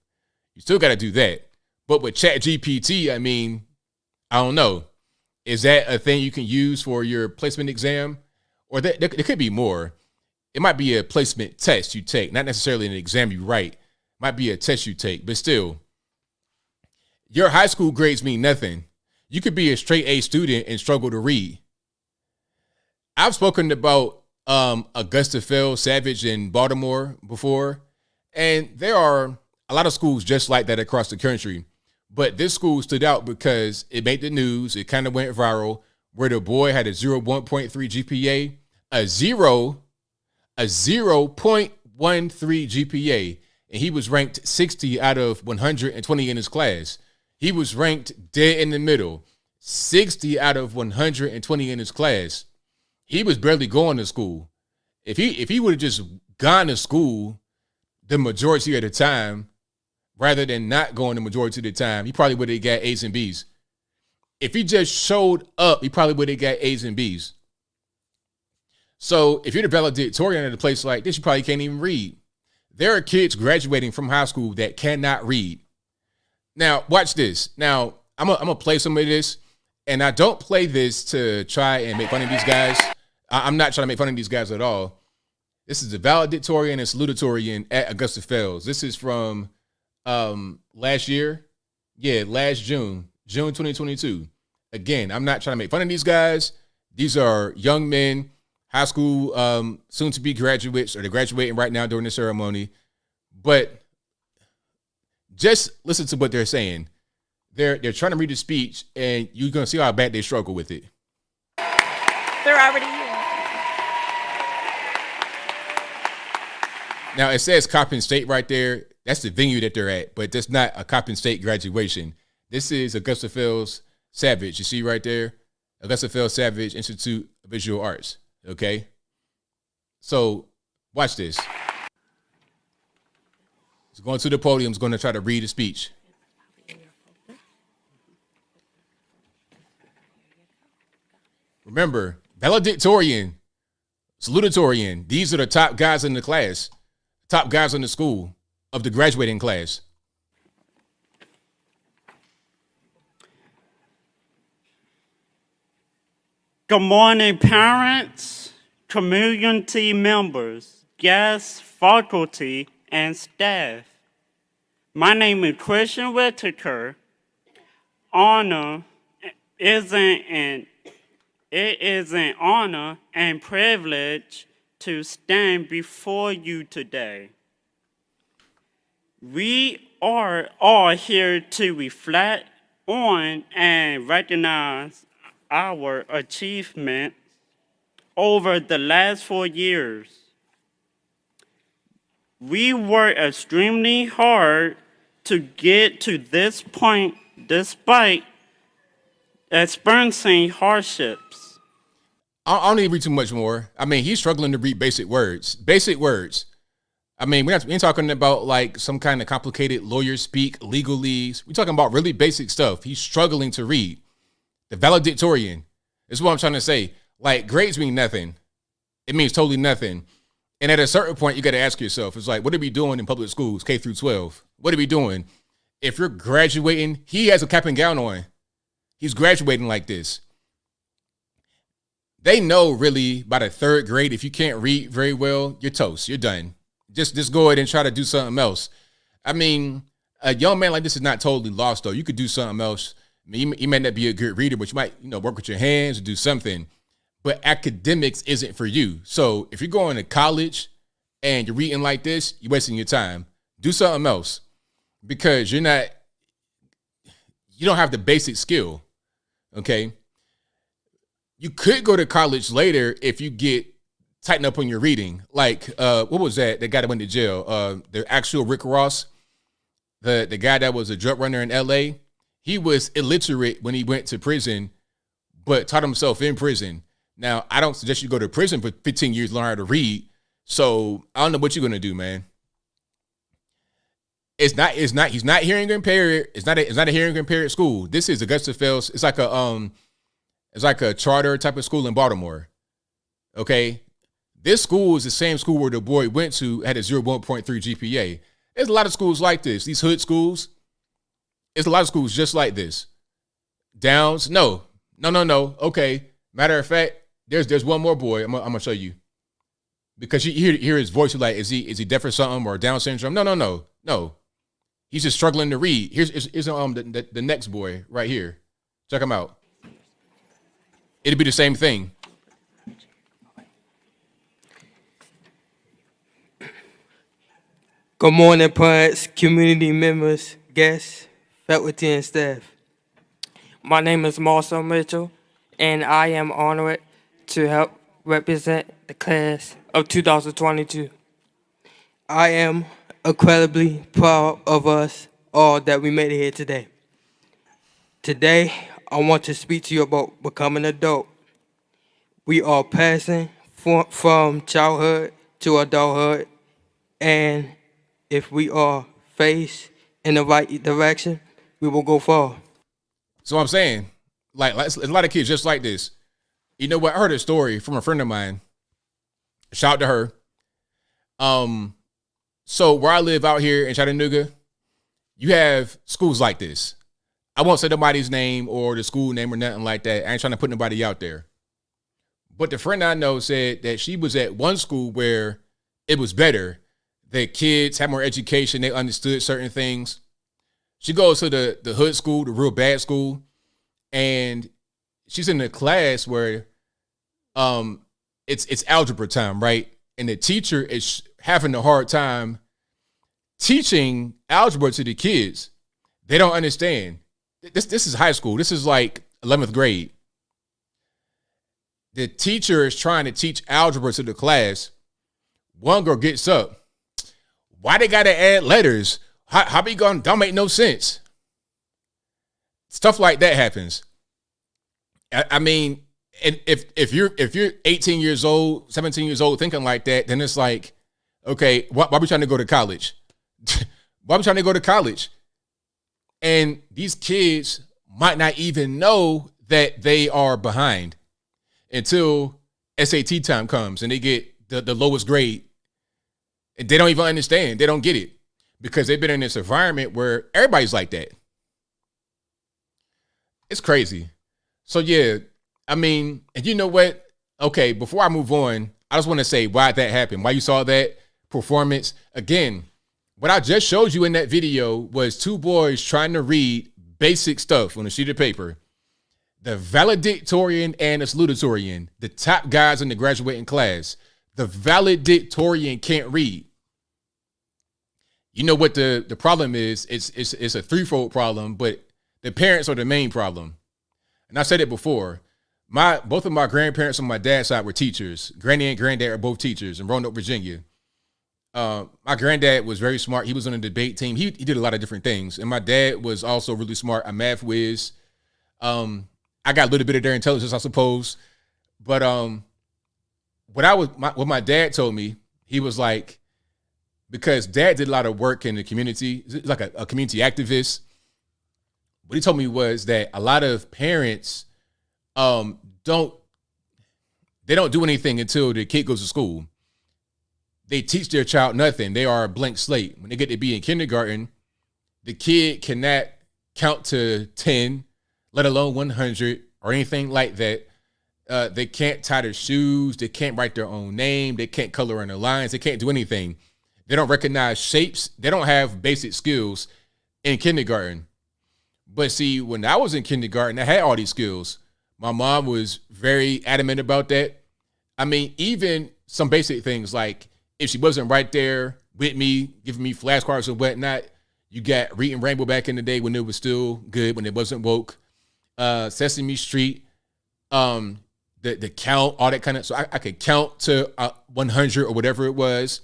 You still got to do that. But with ChatGPT, I mean, I don't know. Is that a thing you can use for your placement exam? Or there could be more. It might be a placement test you take, not necessarily an exam you write. It might be a test you take, but still, your high school grades mean nothing. You could be a straight A student and struggle to read. I've spoken about Augusta Fell Savage in Baltimore before, and there are a lot of schools just like that across the country. But this school stood out because it made the news. It kind of went viral, where the boy had a 1.3 GPA, a 0.13 GPA, and he was ranked 60 out of 120 in his class. He was ranked dead in the middle, 60 out of 120 in his class. He was barely going to school. If he would have just gone to school the majority of the time, rather than not going the majority of the time, he probably would have got A's and B's. If he just showed up, he probably would have got A's and B's. So if you're the valedictorian at a place like this, you probably can't even read. There are kids graduating from high school that cannot read. Now, watch this. Now, I'm gonna play some of this, and I don't play this to try and make fun of these guys. I'm not trying to make fun of these guys at all. This is the valedictorian and salutatorian at Augusta Fells. This is from last year. Yeah, last June 2022. Again, I'm not trying to make fun of these guys. These are young men, high school, soon to be graduates, or they're graduating right now during the ceremony. But just listen to what they're saying. They're trying to read the speech, and you're gonna see how bad they struggle with it. They're already here. Now it says Coppin State right there. That's the venue that they're at, but that's not a Coppin State graduation. This is Augusta Fells Savage. You see right there? Augusta Fells Savage Institute of Visual Arts. Okay? So watch this. He's going to the podium. He's going to try to read a speech. Remember, valedictorian, salutatorian. These are the top guys in the class, top guys in the school of the graduating class. Good morning, parents, community members, guests, faculty, and staff. My name is Christian Whitaker. It is an honor and privilege to stand before you today. We are all here to reflect on and recognize our achievements over the last 4 years. We worked extremely hard to get to this point despite experiencing hardships. I don't need to read too much more. I mean, he's struggling to read basic words. Basic words. I mean, we ain't talking about like some kind of complicated lawyer speak, legalese. We're talking about really basic stuff. He's struggling to read. The valedictorian. This is what I'm trying to say. Like, grades mean nothing. It means totally nothing. And at a certain point, you got to ask yourself, it's like, what are we doing in public schools, K through 12? What are we doing? If you're graduating, he has a cap and gown on. He's graduating like this. They know really by the third grade, if you can't read very well, you're toast. You're done. Just go ahead and try to do something else. I mean, a young man like this is not totally lost, though. You could do something else. I mean, you may not be a good reader, but you might, work with your hands or do something. But academics isn't for you. So if you're going to college and you're reading like this, you're wasting your time. Do something else, because you don't have the basic skill. Okay. You could go to college later if you tighten up on your reading. Like, what was that? The guy that went to jail, the actual Rick Ross, the guy that was a drug runner in LA. He was illiterate when he went to prison, but taught himself in prison. Now, I don't suggest you go to prison for 15 years to learn how to read. So I don't know what you're going to do, man. It's not. He's not hearing impaired. It's not a hearing impaired school. This is Augusta Fells. It's like a charter type of school in Baltimore. Okay, this school is the same school where the boy went to, had a 0.3 GPA. There's a lot of schools like this. These hood schools. There's a lot of schools just like this. Downs, no. Okay. Matter of fact, there's one more boy. I'm gonna show you, because you hear his voice. You're like, is he deaf or something, or Down syndrome? No. He's just struggling to read. Here's the next boy right here. Check him out. It'd be the same thing. Good morning, parents, community members, guests, faculty, and staff. My name is Marcel Mitchell, and I am honored to help represent the class of 2022. I am incredibly proud of us all that we made it here today. Today, I want to speak to you about becoming an adult. We are passing from childhood to adulthood, and if we are faced in the right direction, we will go far. So I'm saying, like a lot of kids just like this. You know what? I heard a story from a friend of mine. Shout out to her. So where I live out here in Chattanooga, you have schools like this. I won't say nobody's name or the school name or nothing like that. I ain't trying to put nobody out there. But the friend I know said that she was at one school where it was better. The kids had more education. They understood certain things. She goes to the hood school, the real bad school, and she's in a class where it's algebra time, right? And the teacher is having a hard time teaching algebra to the kids. They don't understand. This is high school. This is like 11th grade. The teacher is trying to teach algebra to the class. One girl gets up. Why they gotta add letters? How we gonna, don't make no sense. Stuff like that happens. I mean, and if you're 18 years old, 17 years old thinking like that, then it's like, okay, why are we trying to go to college? Why are we trying to go to college? And these kids might not even know that they are behind until SAT time comes and they get the lowest grade. And they don't even understand. They don't get it because they've been in this environment where everybody's like that. It's crazy. So, yeah, I mean, and you know what? Okay, before I move on, I just want to say why that happened, why you saw that performance. Again, what I just showed you in that video was two boys trying to read basic stuff on a sheet of paper. The valedictorian and the salutatorian, the top guys in the graduating class. The valedictorian can't read. You know what the problem is? It's a threefold problem, but the parents are the main problem. And I said it before. Both of my grandparents on my dad's side were teachers. Granny and granddad are both teachers in Roanoke, Virginia. My granddad was very smart. He was on a debate team. He did a lot of different things. And my dad was also really smart, a math whiz. I got a little bit of their intelligence, I suppose. But what my dad told me, he was like, because dad did a lot of work in the community, he's like a community activist. What he told me was that a lot of parents don't do anything until the kid goes to school. They teach their child nothing. They are a blank slate. When they get to be in kindergarten, the kid cannot count to 10, let alone 100 or anything like that. They can't tie their shoes. They can't write their own name. They can't color in the lines. They can't do anything. They don't recognize shapes. They don't have basic skills in kindergarten. But see, when I was in kindergarten, I had all these skills. My mom was very adamant about that. I mean, even some basic things like if she wasn't right there with me, giving me flashcards and whatnot, you got Reading Rainbow back in the day when it was still good, when it wasn't woke. Sesame Street, the count, all that kind of. So I could count to 100 or whatever it was.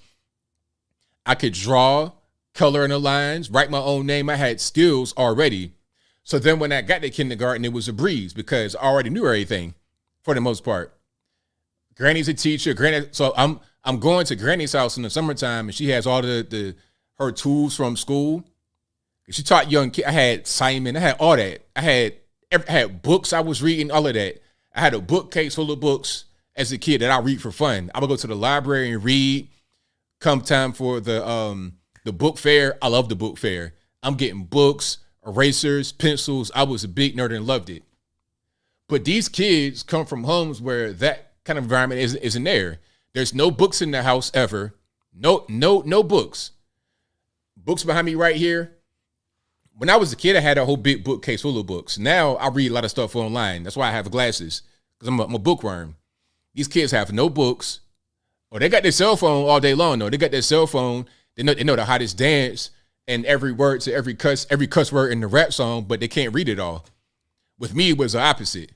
I could draw, color in the lines, write my own name. I had skills already. So then when I got to kindergarten, it was a breeze because I already knew everything for the most part. Granny's a teacher. So I'm going to Granny's house in the summertime, and she has all her tools from school. She taught young kids. I had Simon. I had all that. I had books I was reading, all of that. I had a bookcase full of books as a kid that I read for fun. I would go to the library and read. Come time for the book fair, I love the book fair. I'm getting books, erasers, pencils. I was a big nerd and loved it. But these kids come from homes where that kind of environment isn't there. There's no books in the house ever. No books. Books behind me right here. When I was a kid, I had a whole big bookcase full of books. Now I read a lot of stuff online. That's why I have glasses, because I'm a bookworm. These kids have no books. Or they got their cell phone all day long, though. They got their cell phone. They know the hottest dance and every word to every cuss word in the rap song, but they can't read it all. With me, it was the opposite.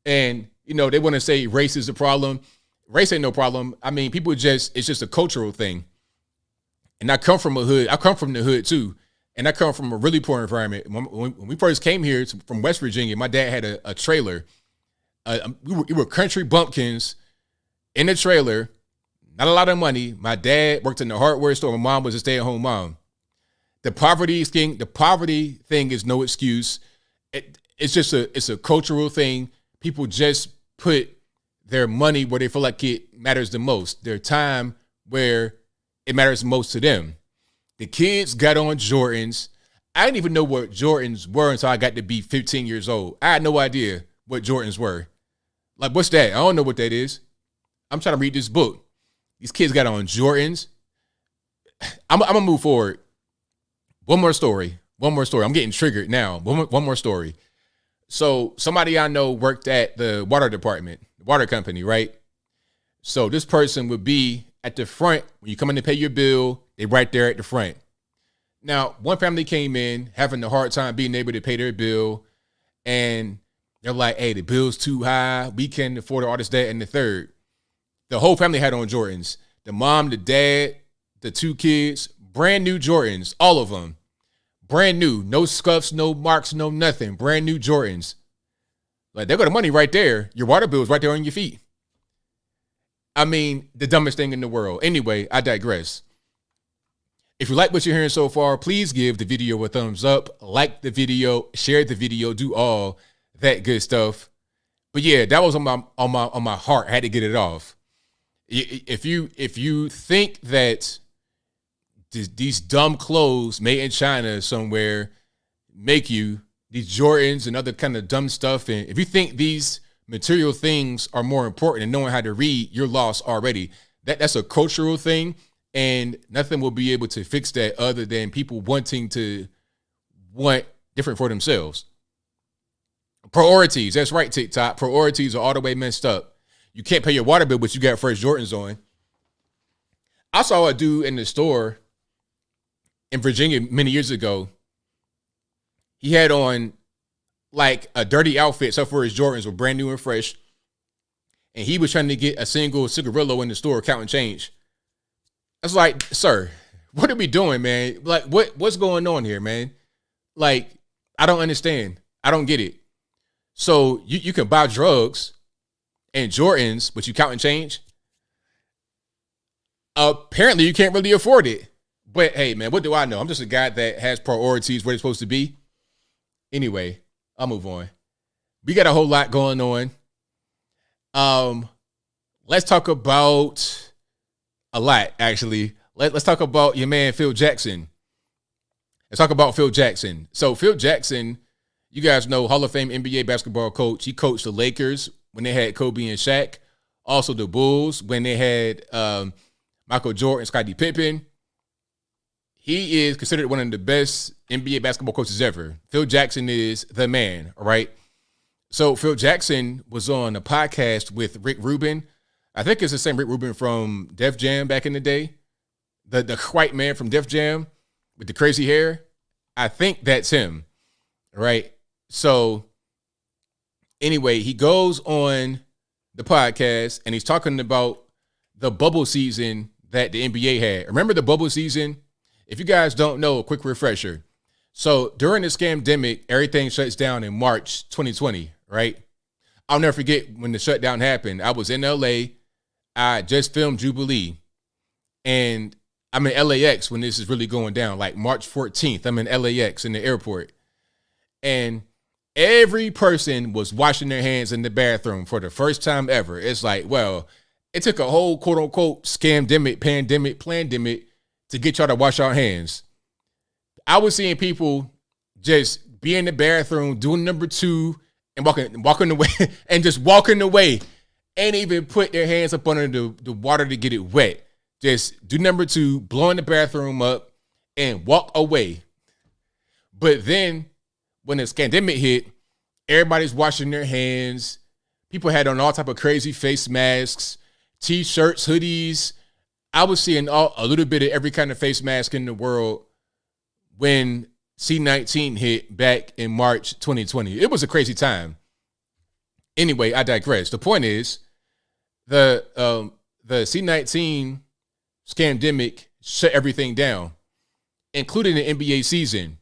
And, they want to say race is a problem. Race ain't no problem. I mean, it's just a cultural thing. And I come from a hood. I come from the hood, too. And I come from a really poor environment. When we first came here from West Virginia, my dad had a trailer. We were country bumpkins in a trailer. Not a lot of money. My dad worked in the hardware store. My mom was a stay-at-home mom. The poverty thing is no excuse. It's a cultural thing. People just put their money where they feel like it matters the most. Their time where it matters most to them. The kids got on Jordans. I didn't even know what Jordans were until I got to be 15 years old. I had no idea what Jordans were. Like, what's that? I don't know what that is. I'm trying to read this book. These kids got on Jordans. I'm going to move forward. One more story. I'm getting triggered now. One more story. So somebody I know worked at the water department, the water company, right? So this person would be at the front. When you come in to pay your bill, they're right there at the front. Now, one family came in having a hard time being able to pay their bill. And they're like, hey, the bill's too high. We can't afford all this, that, and the third. The whole family had on Jordans. The mom, the dad, the two kids, brand new Jordans, all of them. Brand new, no scuffs, no marks, no nothing. Brand new Jordans. Like, they got the money right there. Your water bill is right there on your feet. I mean, the dumbest thing in the world. Anyway, I digress. If you like what you're hearing so far, please give the video a thumbs up, like the video, share the video, do all that good stuff. But yeah, that was on my heart. I had to get it off. If you think that these dumb clothes made in China somewhere make you these Jordans and other kind of dumb stuff, and if you think these material things are more important than knowing how to read, you're lost already. That's a cultural thing, and nothing will be able to fix that other than people wanting to want different for themselves. Priorities. That's right, TikTok. Priorities are all the way messed up. You can't pay your water bill, but you got fresh Jordans on. I saw a dude in the store in Virginia many years ago. He had on like a dirty outfit, except for his Jordans were brand new and fresh. And he was trying to get a single cigarillo in the store counting change. I was like, sir, what are we doing, man? Like, what's going on here, man? Like, I don't understand. I don't get it. So you can buy drugs and Jordans, but you count and change? Apparently you can't really afford it. But hey, man, what do I know? I'm just a guy that has priorities where they're supposed to be. Anyway, I'll move on. We got a whole lot going on. Let's talk about a lot, actually. Let's talk about your man, Phil Jackson. Let's talk about Phil Jackson. So Phil Jackson, you guys know, Hall of Fame NBA basketball coach. He coached the Lakers when they had Kobe and Shaq. Also the Bulls when they had Michael Jordan, Scottie Pippen. He is considered one of the best NBA basketball coaches ever. Phil Jackson is the man, all right? So Phil Jackson was on a podcast with Rick Rubin. I think it's the same Rick Rubin from Def Jam back in the day. The white man from Def Jam with the crazy hair. I think that's him, right? So anyway, he goes on the podcast and he's talking about the bubble season that the NBA had. Remember the bubble season? If you guys don't know, a quick refresher. So during the scamdemic, everything shuts down in March 2020, right? I'll never forget when the shutdown happened. I was in LA. I just filmed Jubilee. And I'm in LAX when this is really going down. Like March 14th, I'm in LAX in the airport. And every person was washing their hands in the bathroom for the first time ever. It's like, well, it took a whole quote unquote scamdemic, pandemic, plandemic to get y'all to wash our hands. I was seeing people just be in the bathroom doing number 2 and walking away and just walking away. Ain't even put their hands up under the water to get it wet. Just do number 2, blowing the bathroom up, and walk away. But then when the scandemic hit, everybody's washing their hands. People had on all type of crazy face masks, T-shirts, hoodies. I was seeing a little bit of every kind of face mask in the world when C-19 hit back in March 2020. It was a crazy time. Anyway, I digress. The point is, the C-19 scandemic shut everything down, including the NBA season.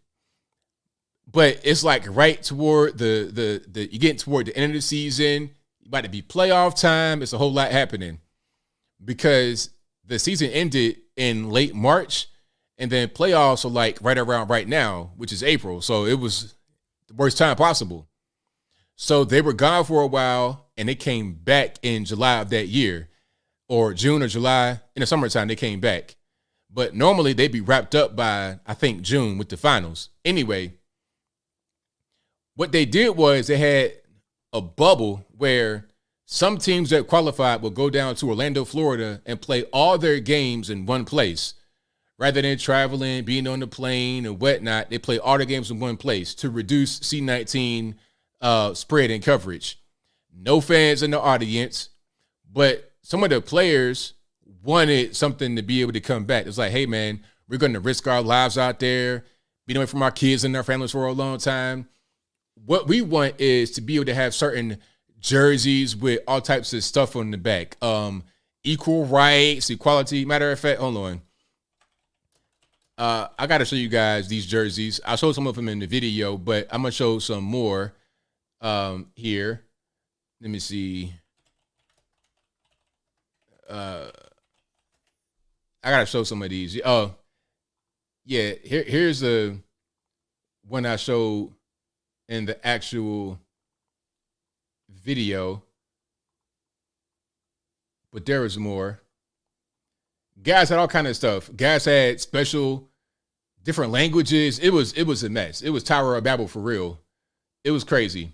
But it's like right toward you getting toward the end of the season, about to be playoff time. It's a whole lot happening because the season ended in late March, and then playoffs are like right around right now, which is April. So it was the worst time possible. So they were gone for a while, and they came back in July of that year, or June or July. In the summertime, they came back. But normally they'd be wrapped up by, I think, June with the finals. Anyway, what they did was they had a bubble where some teams that qualified will go down to Orlando, Florida, and play all their games in one place. Rather than traveling, being on the plane and whatnot, they play all their games in one place to reduce C-19 spread and coverage. No fans in the audience, but some of the players wanted something to be able to come back. It's like, hey, man, we're going to risk our lives out there, being away from our kids and our families for a long time. What we want is to be able to have certain jerseys with all types of stuff on the back. Equal rights, equality. Matter of fact, hold on. I got to show you guys these jerseys. I showed some of them in the video, but I'm going to show some more here. Let me see. I got to show some of these. Oh, yeah. Here's the one I showed in the actual video, but there was more. Guys had all kind of stuff. Guys had special different languages. It was a mess. It was Tower of Babel for real. It was crazy.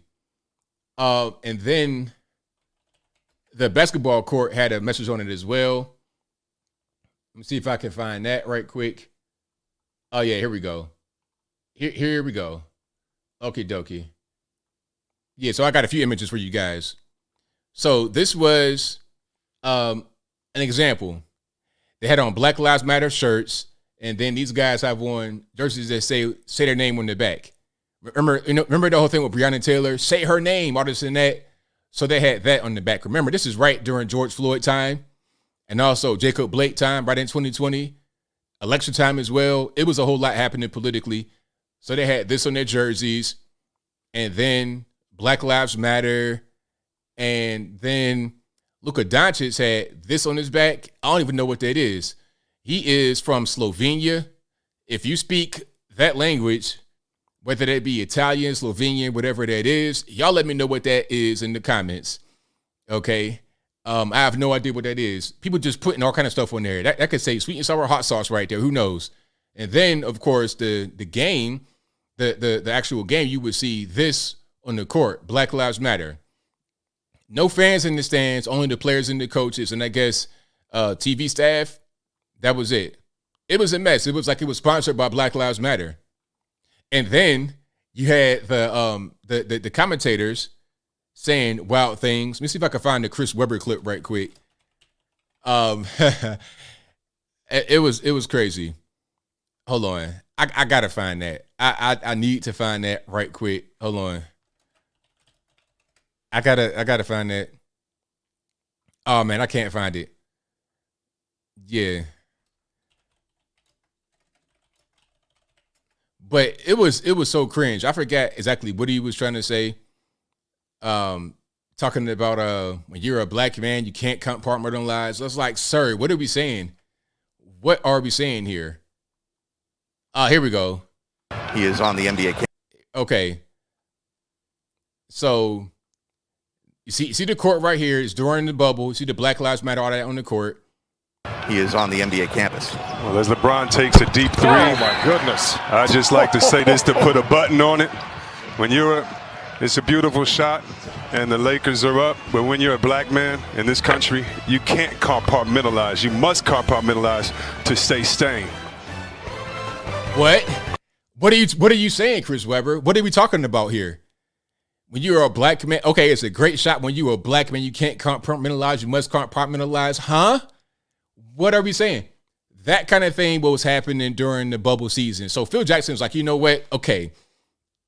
And then the basketball court had a message on it as well. Let me see if I can find that right quick. Oh yeah, here we go. Here we go. Okie dokie. Yeah, so I got a few images for you guys. So this was an example. They had on Black Lives Matter shirts, and then these guys have on jerseys that say their name on the back. Remember the whole thing with Breonna Taylor? Say her name, all this and that. So they had that on the back. Remember, this is right during George Floyd time, and also Jacob Blake time, right in 2020, election time as well. It was a whole lot happening politically. So they had this on their jerseys, and then Black Lives Matter, and then Luka Doncic had this on his back. I don't even know what that is. He is from Slovenia. If you speak that language, whether that be Italian, Slovenian, whatever that is, y'all let me know what that is in the comments. Okay. I have no idea what that is. People just putting all kind of stuff on there. That could say sweet and sour hot sauce right there. Who knows? And then, of course, the game, the actual game, you would see this on the court. Black Lives Matter. No fans in the stands, only the players and the coaches, and I guess TV staff. That was it. It was a mess. It was like it was sponsored by Black Lives Matter. And then you had the commentators saying wild things. Let me see if I can find the Chris Webber clip right quick. It was crazy. Hold on. I gotta find that. I need to find that right quick. Hold on. I gotta find that. Oh man, I can't find it. Yeah. But it was so cringe. I forgot exactly what he was trying to say. Talking about when you're a black man, you can't compartmentalize. I was like, sir, what are we saying? What are we saying here? Here we go. He is on the NBA campus. Okay. So you see the court right here. It's during the bubble. You see the Black Lives Matter, all that on the court. He is on the NBA campus. Well, as LeBron takes a deep three, my goodness. I just like to say this to put a button on it. When you're it's a beautiful shot and the Lakers are up, but when you're a black man in this country, you can't compartmentalize. You must compartmentalize to stay sane. What? What are you saying, Chris Webber? What are we talking about here? When you're a black man, okay, it's a great shot. When you're a black man, you can't compartmentalize. You must compartmentalize. Huh? What are we saying? That kind of thing was happening during the bubble season. So Phil Jackson's like, you know what? Okay,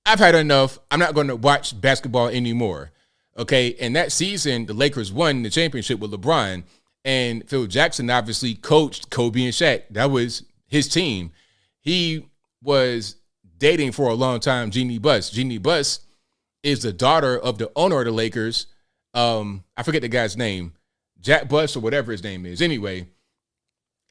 I've had enough. I'm not going to watch basketball anymore. Okay, and that season, the Lakers won the championship with LeBron. And Phil Jackson obviously coached Kobe and Shaq. That was his team. He was dating for a long time Jeannie Buss. Jeannie Buss is the daughter of the owner of the Lakers. I forget the guy's name. Jack Buss or whatever his name is. Anyway,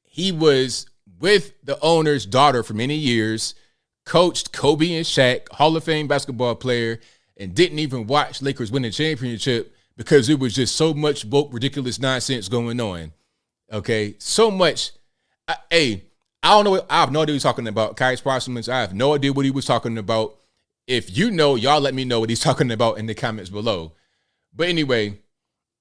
he was with the owner's daughter for many years, coached Kobe and Shaq, Hall of Fame basketball player, and didn't even watch Lakers win the championship because it was just so much woke, ridiculous nonsense going on. Okay, so much. I don't know. I have no idea what he's talking about. Kai Sparsimans, I have no idea what he was talking about. If you know, y'all let me know what he's talking about in the comments below. But anyway,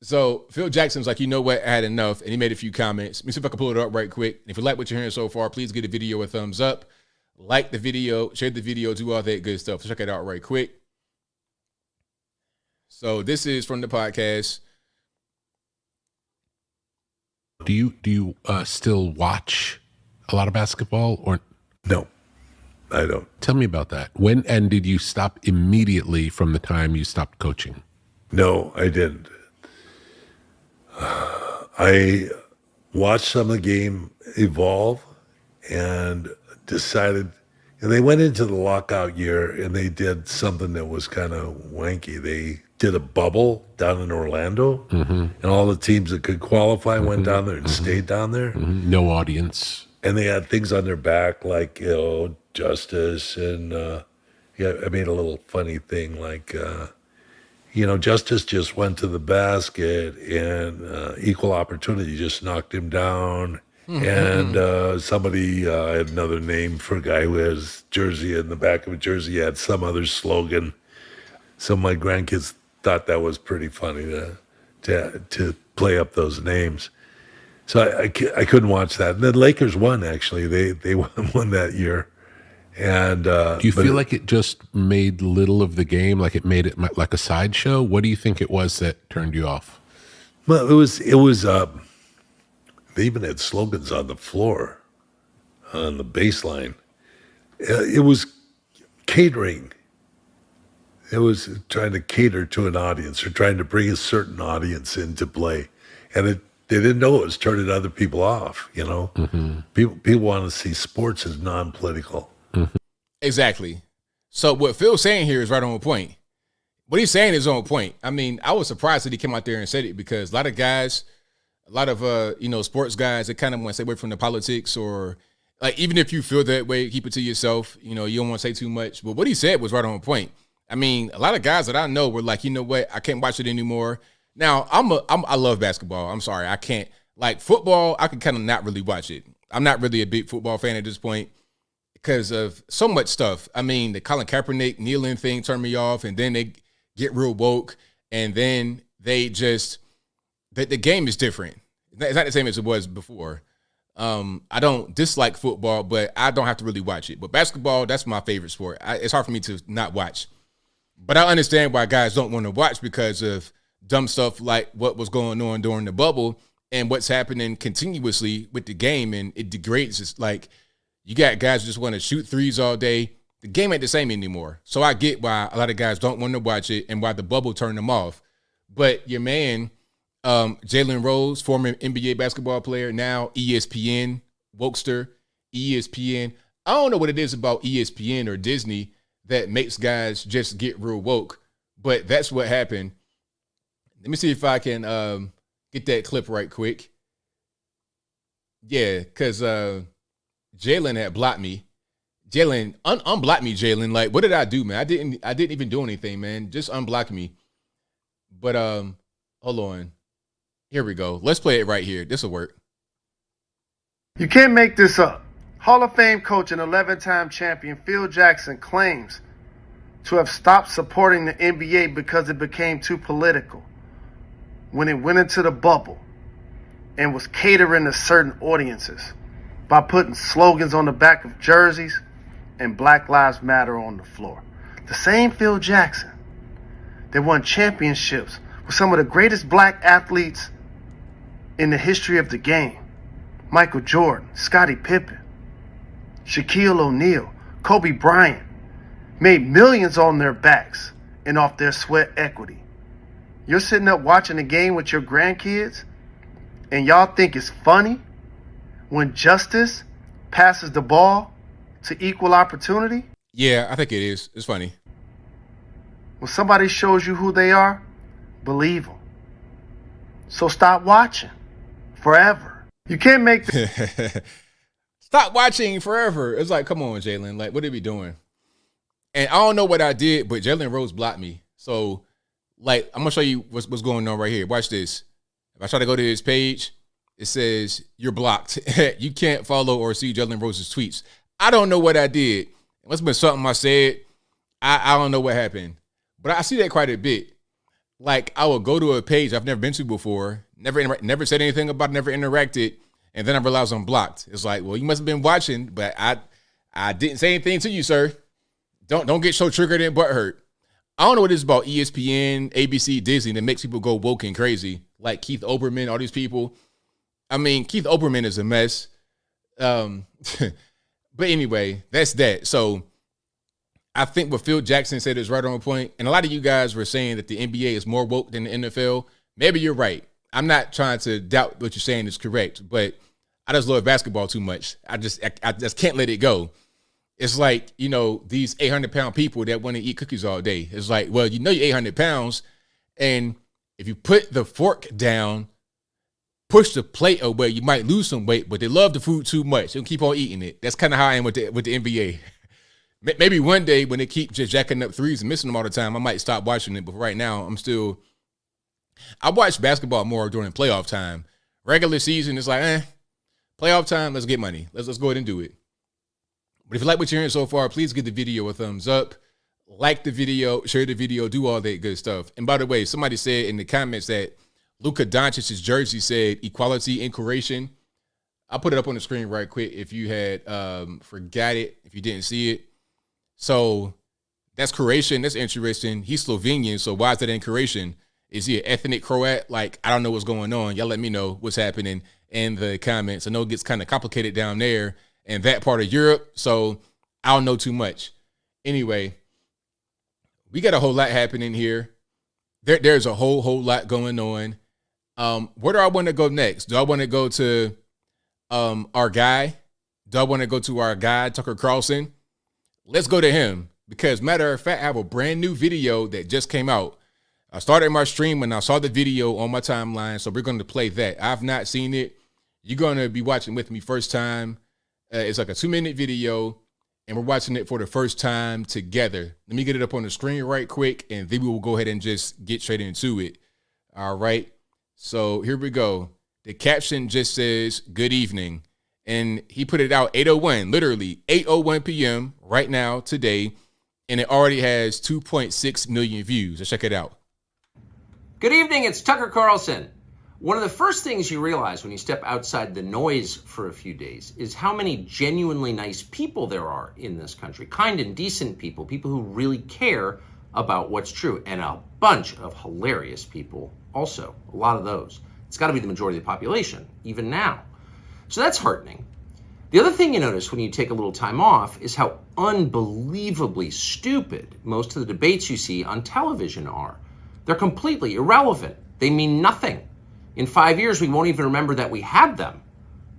so Phil Jackson's like, you know what? I had enough. And he made a few comments. Let me see if I can pull it up right quick. And if you like what you're hearing so far, please give the video a thumbs up. Like the video, share the video, do all that good stuff. Check it out right quick. So this is from the podcast. Do you still watch a lot of basketball or no? I don't. Tell me about that. When and did you stop immediately from the time you stopped coaching? No, I didn't. I watched some of the game evolve and decided, and they went into the lockout year and they did something that was kind of wanky. They did a bubble down in Orlando, and all the teams that could qualify went down there and stayed down there. No audience. And they had things on their back like, Justice, and I made a little funny thing like, Justice just went to the basket and Equal Opportunity just knocked him down. And somebody, I had another name for a guy who has jersey in the back of a jersey, had some other slogan. So my grandkids thought that was pretty funny to play up those names. So I couldn't watch that. And the Lakers won, actually. They won that year. And do you feel like it just made little of the game, like it made it like a sideshow? What do you think it was that turned you off? Well, it was. They even had slogans on the floor, on the baseline. It was catering. It was trying to cater to an audience or trying to bring a certain audience into play, and they didn't know it was turning other people off. People want to see sports as non-political. Exactly. So what Phil's saying here is right on point. What he's saying is on point. I mean, I was surprised that he came out there and said it because a lot of guys, sports guys, they kind of want to stay away from the politics or like, even if you feel that way, keep it to yourself. You don't want to say too much. But what he said was right on point. I mean, a lot of guys that I know were like, you know what? I can't watch it anymore. Now, I love basketball. I'm sorry. I can't. Like football, I can kind of not really watch it. I'm not really a big football fan at this point because of so much stuff. I mean, the Colin Kaepernick kneeling thing turned me off, and then they get real woke, and then they just the game is different. It's not the same as it was before. I don't dislike football, but I don't have to really watch it. But basketball, that's my favorite sport. It's hard for me to not watch. But I understand why guys don't want to watch because of dumb stuff like what was going on during the bubble and what's happening continuously with the game, and it degrades. It's like you got guys who just want to shoot threes all day. The game ain't the same anymore. So I get why a lot of guys don't want to watch it and why the bubble turned them off. But your man, Jalen Rose, former NBA basketball player, now ESPN, wokester, ESPN. I don't know what it is about ESPN or Disney that makes guys just get real woke, but that's what happened. Let me see if I can get that clip right quick. Yeah, because Jalen had blocked me. Jalen, unblock me, Jalen. Like, what did I do, man? I didn't even do anything, man. Just unblock me. But hold on. Here we go. Let's play it right here. This will work. You can't make this up. Hall of Fame coach and 11-time champion Phil Jackson claims to have stopped supporting the NBA because it became too political when it went into the bubble and was catering to certain audiences by putting slogans on the back of jerseys and Black Lives Matter on the floor. The same Phil Jackson that won championships with some of the greatest black athletes in the history of the game. Michael Jordan, Scottie Pippen, Shaquille O'Neal, Kobe Bryant, made millions on their backs and off their sweat equity. You're sitting up watching a game with your grandkids and y'all think it's funny when justice passes the ball to equal opportunity? Yeah, I think it is. It's funny. When somebody shows you who they are, believe them. So stop watching forever. You can't make Stop watching forever. It's like, come on, Jalen. Like, what are we doing? And I don't know what I did, but Jalen Rose blocked me. So, like, I'm going to show you what's going on right here. Watch this. If I try to go to his page, it says, you're blocked. You can't follow or see Jalen Rose's tweets. I don't know what I did. It must have been something I said. I don't know what happened. But I see that quite a bit. Like, I will go to a page I've never been to before, never said anything about it, never interacted, and then I realize I'm blocked. It's like, well, you must have been watching, but I didn't say anything to you, sir. Don't get so triggered and butthurt. I don't know what it is about ESPN, ABC, Disney that makes people go woke and crazy. Like Keith Olbermann, all these people. I mean, Keith Olbermann is a mess. But anyway, that's that. So I think what Phil Jackson said is right on point. And a lot of you guys were saying that the NBA is more woke than the NFL. Maybe you're right. I'm not trying to doubt what you're saying is correct, but I just love basketball too much. I just can't let it go. It's like, you know, these 800-pound people that want to eat cookies all day. It's like, well, you know you're 800 pounds, and if you put the fork down, push the plate away, you might lose some weight, but they love the food too much. They'll keep on eating it. That's kind of how I am with the NBA. Maybe one day when they keep just jacking up threes and missing them all the time, I might stop watching it. But right now, I watch basketball more during playoff time. Regular season, it's like, playoff time, let's get money. Let's go ahead and do it. But if you like what you're hearing so far, please give the video a thumbs up, like the video, share the video, do all that good stuff. And by the way, somebody said in the comments that Luka Doncic's jersey said equality and curation. I'll put it up on the screen right quick if you had forgot it, if you didn't see it. So that's Croatian. That's interesting. He's Slovenian, so why is that in Croatian? Is he an ethnic Croat? Like, I don't know what's going on. Y'all let me know what's happening in the comments. I know it gets kind of complicated down there in that part of Europe, so I don't know too much. Anyway, we got a whole lot happening here. There's a whole lot going on. Where do I want to go next? Do I want to go to our guy? Do I want to go to our guy, Tucker Carlson? Let's go to him because, matter of fact, I have a brand new video that just came out. I started my stream and I saw the video on my timeline, so we're going to play that. I've not seen it. You're going to be watching with me first time. It's like a 2-minute video, and we're watching it for the first time together. Let me get it up on the screen right quick, and then we will go ahead and just get straight into it. All right. So here we go. The caption just says, "Good evening." And he put it out 8:01, literally 8:01 p.m. right now, today. And it already has 2.6 million views. Let's check it out. Good evening, it's Tucker Carlson. One of the first things you realize when you step outside the noise for a few days is how many genuinely nice people there are in this country. Kind and decent people, people who really care about what's true, and a bunch of hilarious people also, a lot of those. It's got to be the majority of the population, even now. So that's heartening. The other thing you notice when you take a little time off is how unbelievably stupid most of the debates you see on television are. They're completely irrelevant. They mean nothing. In 5 years, we won't even remember that we had them.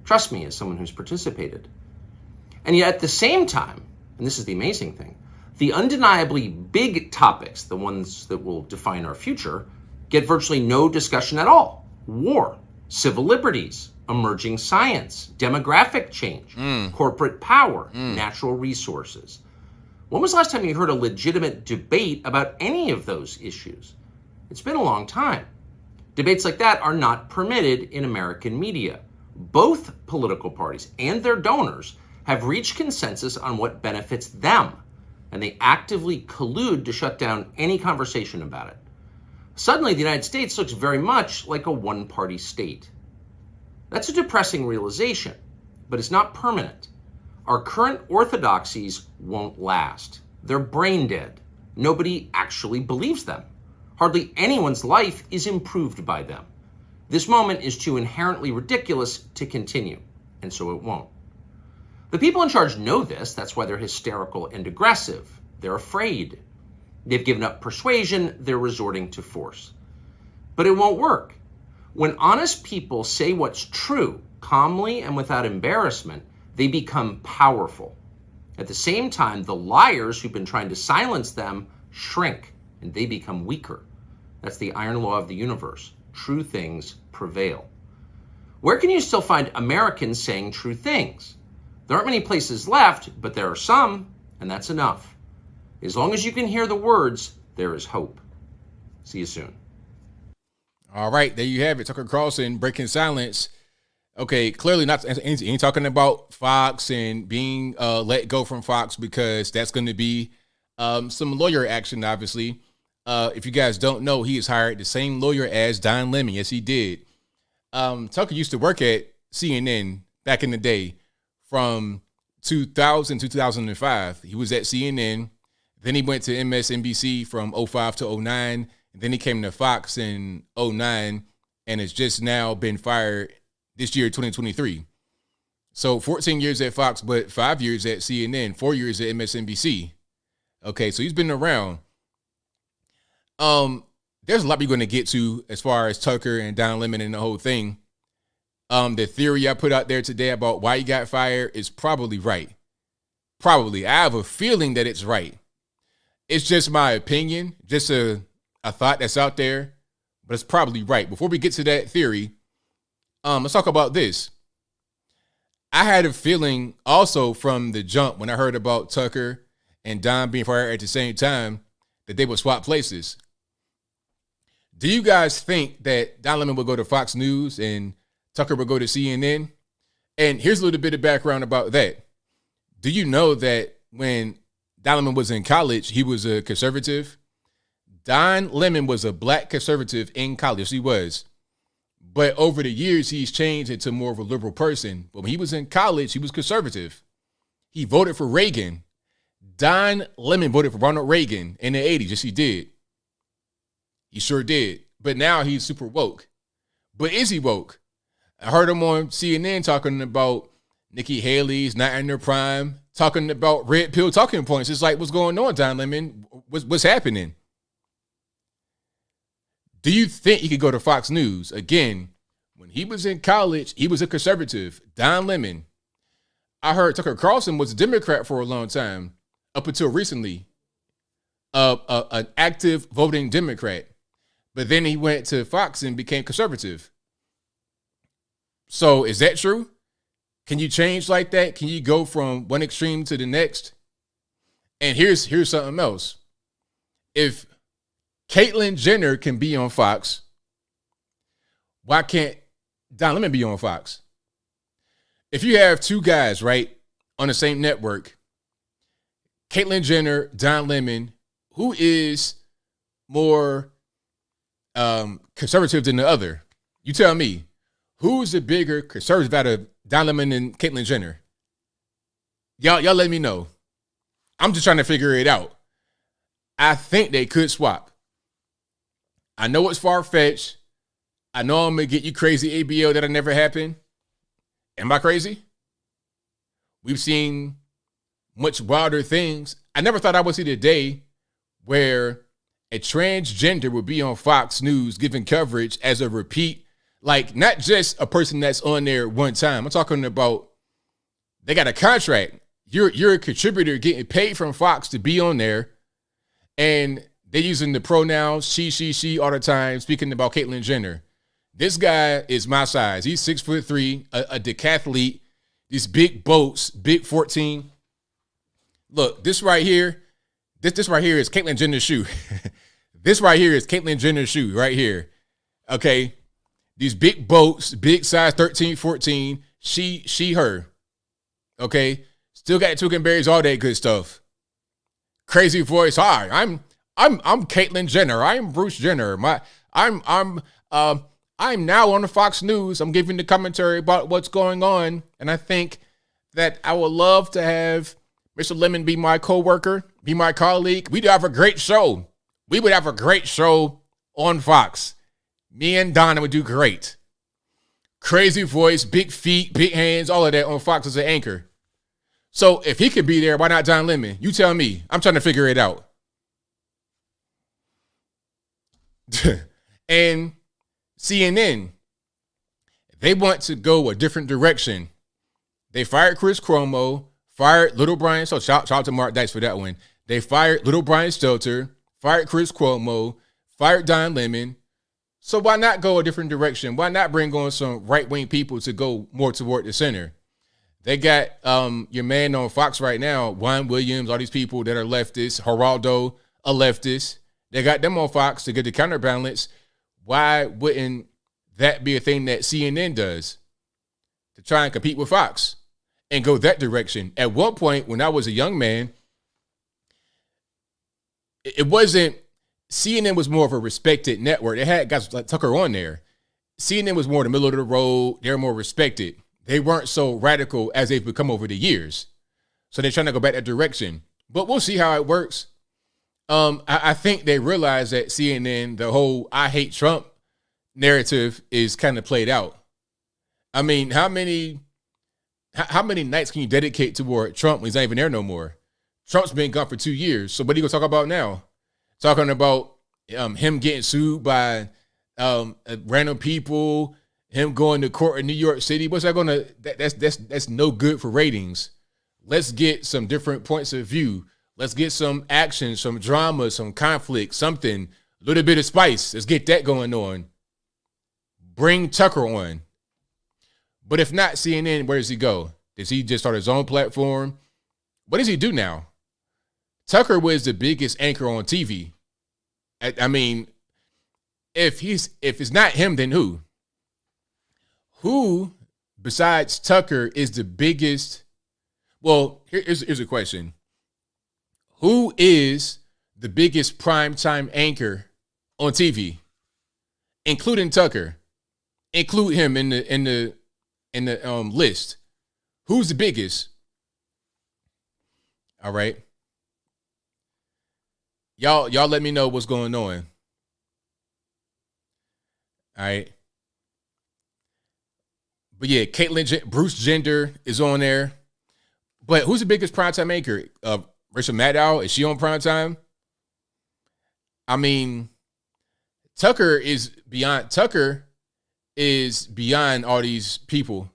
Trust me, as someone who's participated. And yet at the same time, and this is the amazing thing, the undeniably big topics, the ones that will define our future, get virtually no discussion at all. War, civil liberties, emerging science, demographic change, corporate power, natural resources. When was the last time you heard a legitimate debate about any of those issues? It's been a long time. Debates like that are not permitted in American media. Both political parties and their donors have reached consensus on what benefits them, and they actively collude to shut down any conversation about it. Suddenly, the United States looks very much like a one-party state. That's a depressing realization, but it's not permanent. Our current orthodoxies won't last. They're brain dead. Nobody actually believes them. Hardly anyone's life is improved by them. This moment is too inherently ridiculous to continue, and so it won't. The people in charge know this. That's why they're hysterical and aggressive. They're afraid. They've given up persuasion. They're resorting to force. But it won't work. When honest people say what's true, calmly and without embarrassment, they become powerful. At the same time, the liars who've been trying to silence them shrink, and they become weaker. That's the iron law of the universe. True things prevail. Where can you still find Americans saying true things? There aren't many places left, but there are some, and that's enough. As long as you can hear the words, there is hope. See you soon. All right, there you have it. Tucker Carlson breaking silence. Okay, clearly not. He ain't talking about Fox and being let go from Fox, because that's going to be some lawyer action, obviously. If you guys don't know, he has hired the same lawyer as Don Lemon. Yes, he did. Tucker used to work at CNN back in the day from 2000 to 2005. He was at CNN. Then he went to MSNBC from 05 to 09. And then he came to Fox in 09 and has just now been fired this year, 2023. So 14 years at Fox, but 5 years at CNN, 4 years at MSNBC. Okay, so he's been around. There's a lot we're going to get to as far as Tucker and Don Lemon and the whole thing. The theory I put out there today about why he got fired is probably right. Probably. I have a feeling that it's right. It's just my opinion, just a thought that's out there, but it's probably right. Before we get to that theory, let's talk about this. I had a feeling also from the jump when I heard about Tucker and Don being fired at the same time that they would swap places. Do you guys think that Don Lemon would go to Fox News and Tucker would go to CNN? And here's a little bit of background about that. Do you know that when Don Lemon was in college, he was a conservative? Don Lemon was a black conservative in college. He was. But over the years, he's changed into more of a liberal person. But when he was in college, he was conservative. He voted for Reagan. Don Lemon voted for Ronald Reagan in the 80s. Yes, he did. He sure did. But now he's super woke. But is he woke? I heard him on CNN talking about Nikki Haley's not in her prime, talking about red pill talking points. It's like, what's going on, Don Lemon? What's happening? Do you think he could go to Fox News? Again, when he was in college, he was a conservative. Don Lemon. I heard Tucker Carlson was a Democrat for a long time, up until recently, an active voting Democrat. But then he went to Fox and became conservative. So is that true? Can you change like that? Can you go from one extreme to the next? And here's something else. If Caitlyn Jenner can be on Fox, why can't Don Lemon be on Fox? If you have two guys, right, on the same network, Caitlyn Jenner, Don Lemon, who is more conservative than the other? You tell me. Who's the bigger conservative out of Don Lemon and Caitlyn Jenner? Y'all let me know. I'm just trying to figure it out. I think they could swap. I know it's far-fetched. I know I'm going to get you crazy ABL that'll never happen. Am I crazy? We've seen much wilder things. I never thought I would see the day where a transgender would be on Fox News giving coverage as a repeat. Like, not just a person that's on there one time. I'm talking about they got a contract. You're a contributor getting paid from Fox to be on there. And they're using the pronouns she all the time, speaking about Caitlyn Jenner. This guy is my size. He's 6'3", a decathlete. These big boats, big 14. Look, this right here, this right here is Caitlyn Jenner's shoe. This right here is Caitlyn Jenner's shoe right here. Okay. These big boats, big size 13, 14. She, her. Okay. Still got Tukin berries, all that good stuff. Crazy voice. Hi, I'm Caitlyn Jenner. I'm Bruce Jenner. I'm now on the Fox News. I'm giving the commentary about what's going on. And I think that I would love to have Mr. Lemon be my coworker, be my colleague. We'd have a great show. We would have a great show on Fox. Me and Donna would do great. Crazy voice, big feet, big hands, all of that on Fox as an anchor. So if he could be there, why not Don Lemon? You tell me. I'm trying to figure it out. And CNN, they want to go a different direction. They fired Chris Cuomo, fired Little Brian. So shout out to Mark Dice for that one. They fired Little Brian Stelter, fired Chris Cuomo, fired Don Lemon. So why not go a different direction? Why not bring on some right-wing people to go more toward the center? They got your man on Fox right now, Juan Williams, all these people that are leftists, Geraldo, a leftist. They got them on Fox to get the counterbalance. Why wouldn't that be a thing that CNN does to try and compete with Fox and go that direction? At one point, when I was a young man, it wasn't, CNN was more of a respected network. They had guys like Tucker on there. CNN was more the middle of the road. They're more respected. They weren't so radical as they've become over the years. So they're trying to go back that direction. But we'll see how it works. I think they realize that CNN, the whole I hate Trump narrative is kind of played out. I mean, how many nights can you dedicate toward Trump when he's not even there no more? Trump's been gone for 2 years. So what are you going to talk about now? Talking about him getting sued by random people, him going to court in New York City. What's that going to, that's no good for ratings. Let's get some different points of view. Let's get some action, some drama, some conflict, something, a little bit of spice. Let's get that going on. Bring Tucker on. But if not CNN, where does he go? Does he just start his own platform? What does he do now? Tucker was the biggest anchor on TV. I mean, if it's not him, then who? Who besides Tucker is the biggest? Well, here's a question. Who is the biggest primetime anchor on TV, including Tucker? Include him in the list. Who's the biggest? All right. Y'all let me know what's going on. All right. But yeah, Bruce Jenner is on there. But who's the biggest primetime anchor? Rachel Maddow, is she on primetime? I mean, Tucker is beyond all these people.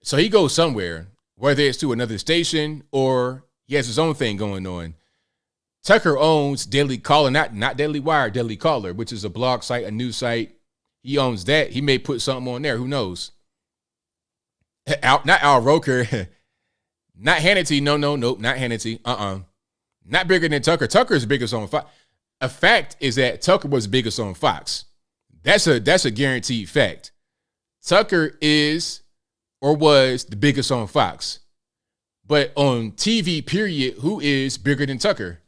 So he goes somewhere, whether it's to another station or he has his own thing going on. Tucker owns Daily Caller, not Daily Wire, Daily Caller, which is a blog site, a news site. He owns that. He may put something on there. Who knows? Not Al Roker. Not Hannity. No, not Hannity. Not bigger than Tucker. Tucker is biggest on Fox. A fact is that Tucker was biggest on Fox. That's a guaranteed fact. Tucker is or was the biggest on Fox. But on TV, period, who is bigger than Tucker?